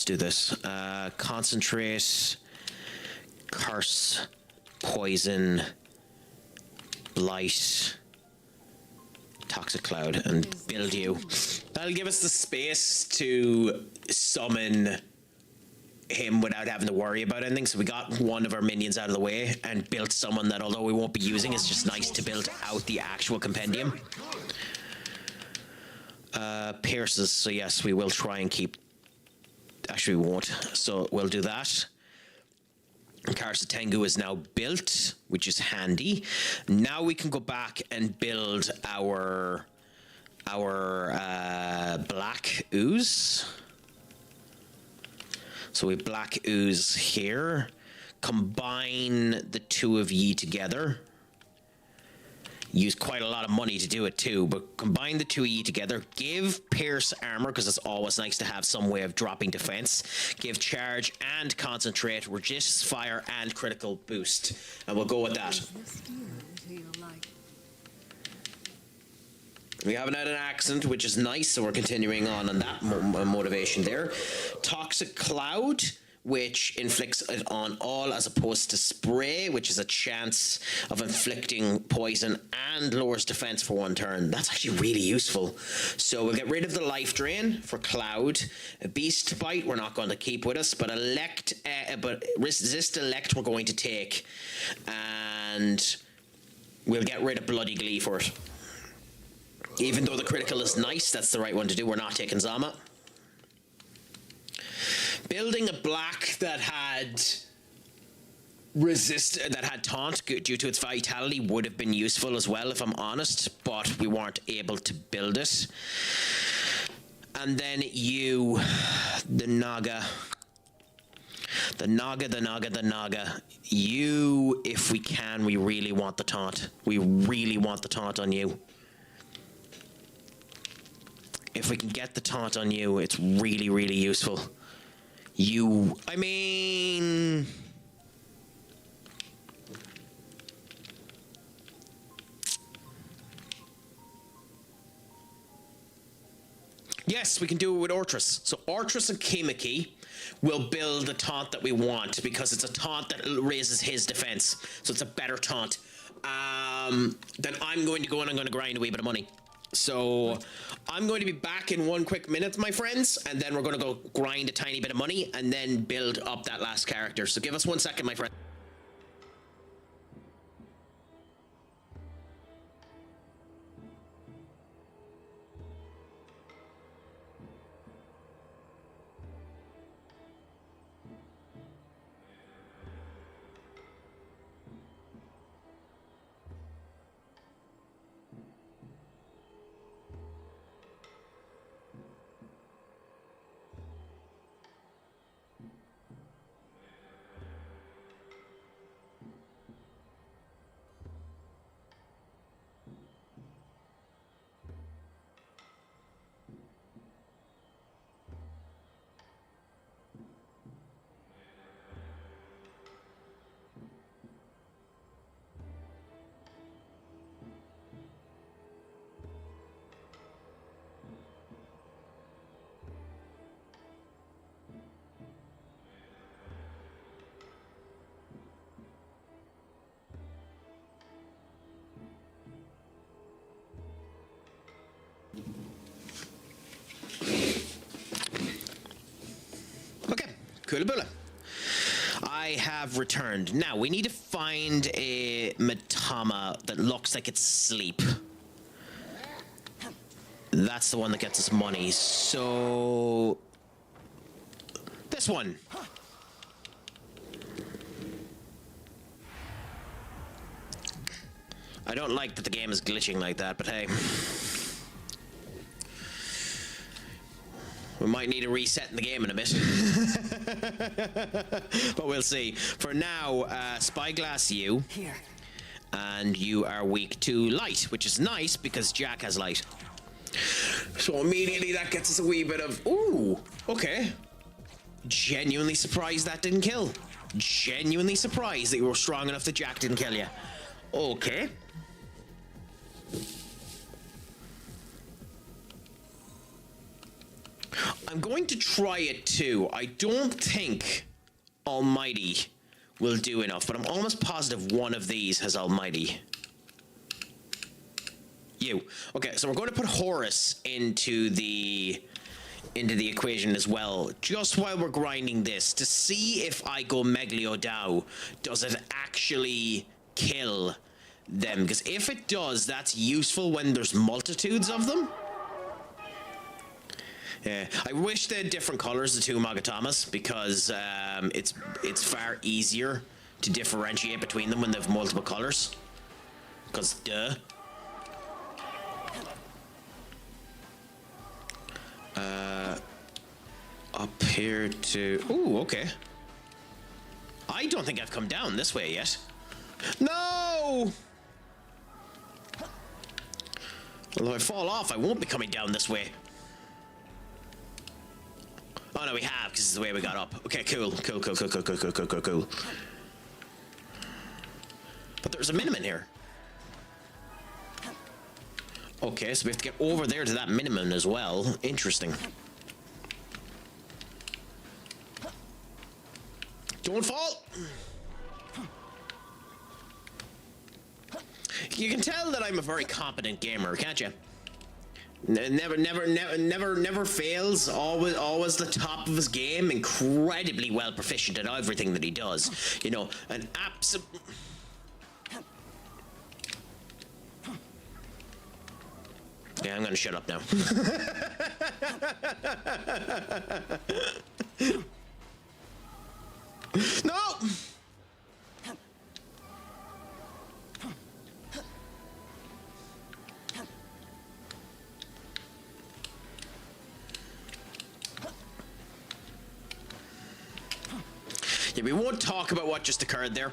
do this. Concentrate, curse, poison, blight, toxic cloud, and build you. That'll give us the space to summon him without having to worry about anything. So we got one of our minions out of the way and built someone that, although we won't be using, it's just nice to build out the actual compendium. Pierces, so yes, we will try and keep... Actually, we won't, so we'll do that. Karsa Tengu is now built, which is handy. Now we can go back and build our Black Ooze. So we Black Ooze here. Combine the two of ye together. Use quite a lot of money to do it too, but combine the two of ye together. Give Pierce armor, because it's always nice to have some way of dropping defense. Give charge and concentrate, resist fire and critical boost. And we'll go with that. We haven't had an accent, which is nice, so we're continuing on that motivation there. Toxic Cloud, which inflicts it on all as opposed to spray, which is a chance of inflicting poison and lowers defense for 1 turn. That's actually really useful. So we'll get rid of the life drain for Cloud. A Beast Bite we're not going to keep with us, but resist elect we're going to take, and we'll get rid of Bloody Glee for it. Even though the critical is nice, that's the right one to do. We're not taking Zama. Building a black that had taunt due to its vitality would have been useful as well, if I'm honest, but we weren't able to build it. And then the Naga. You, if we can, we really want the taunt. We really want the taunt on you. If we can get the taunt on you, it's really, really useful. I mean... Yes, we can do it with Ortrus. So Ortrus and Kimiki will build the taunt that we want because it's a taunt that raises his defense. So it's a better taunt. Then I'm going to go and I'm going to grind a wee bit of money. So I'm going to be back in 1 quick minute, my friends, and then we're going to go grind a tiny bit of money and then build up that last character. So give us 1 second, my friend. Coolaboola. I have returned. Now, we need to find a Matama that looks like it's asleep. That's the one that gets us money. So... this one. I don't like that the game is glitching like that, but hey. We might need a reset in the game in a bit. But we'll see. For now, Spyglass you. Here. And you are weak to light, which is nice because Jack has light. So immediately that gets us a wee bit of... ooh, okay. Genuinely surprised that didn't kill. Genuinely surprised that you were strong enough that Jack didn't kill you. Okay. I'm going to try it too. I don't think Almighty will do enough, but I'm almost positive one of these has Almighty. You. Okay, so we're going to put Horus into the equation as well, just while we're grinding this, to see if I go Megalodao, does it actually kill them? Because if it does, that's useful when there's multitudes of them. Yeah, I wish they had different colors, the two Magatamas, because it's far easier to differentiate between them when they have multiple colors. Because duh. Up here to... ooh, okay. I don't think I've come down this way yet. No! Although I fall off, I won't be coming down this way. Oh no, we have, because it's the way we got up. Okay, cool. Cool. But there's a minimum here. Okay, so we have to get over there to that minimum as well. Interesting. Don't fall! You can tell that I'm a very competent gamer, can't you? Never fails. Always the top of his game. Incredibly well proficient at everything that he does. You know, an absolute... yeah, I'm gonna shut up now. No! Yeah, we won't talk about what just occurred there.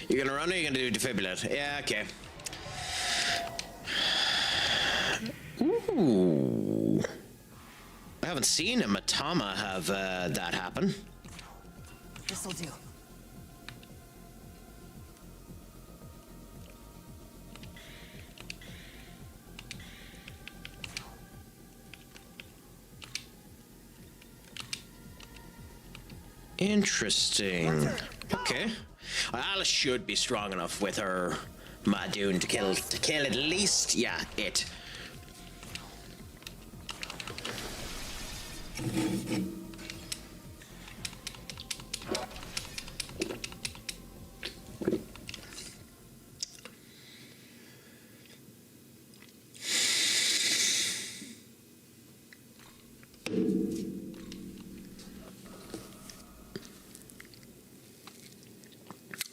You're gonna run or you're gonna do defibrillate? Yeah, okay. Ooh. I haven't seen a Matama have that happen. This'll do. Interesting. Okay. Well, Alice should be strong enough with her Madoon to kill at least, yeah, it.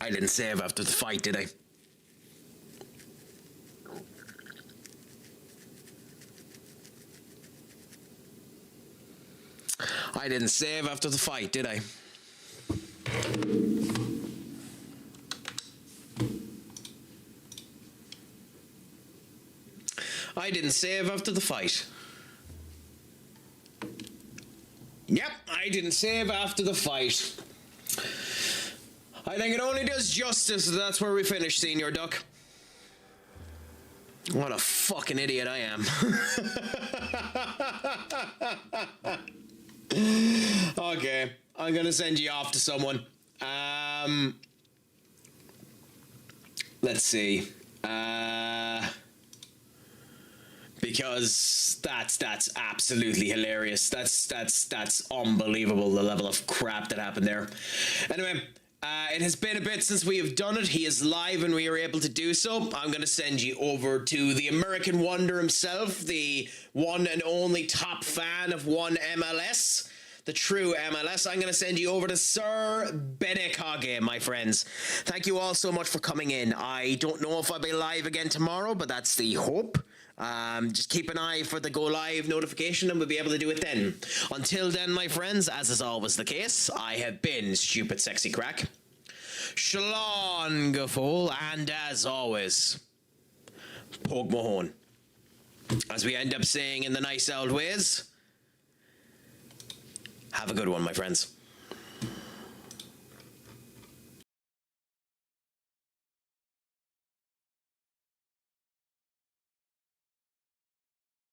I didn't save after the fight, did I? I didn't save after the fight, did I? I didn't save after the fight. Yep, I didn't save after the fight. I think it only does justice that that's where we finish, Senior Duck. What a fucking idiot I am. Okay, I'm gonna send you off to someone. Let's see. Because that's absolutely hilarious. That's unbelievable, the level of crap that happened there. Anyway, it has been a bit since we have done it. He is live and we are able to do so. I'm going to send you over to the American Wonder himself, the one and only top fan of one MLS, the true MLS. I'm going to send you over to Sir Benekage, my friends. Thank you all so much for coming in. I don't know if I'll be live again tomorrow, but that's the hope. Just keep an eye for the go live notification and we'll be able to do it then. Until then, my friends, as is always the case, I have been Stupid Sexy Craic. Shalom, Gafol, and as always, Pog Mahone. As we end up saying in the nice old ways, have a good one, my friends.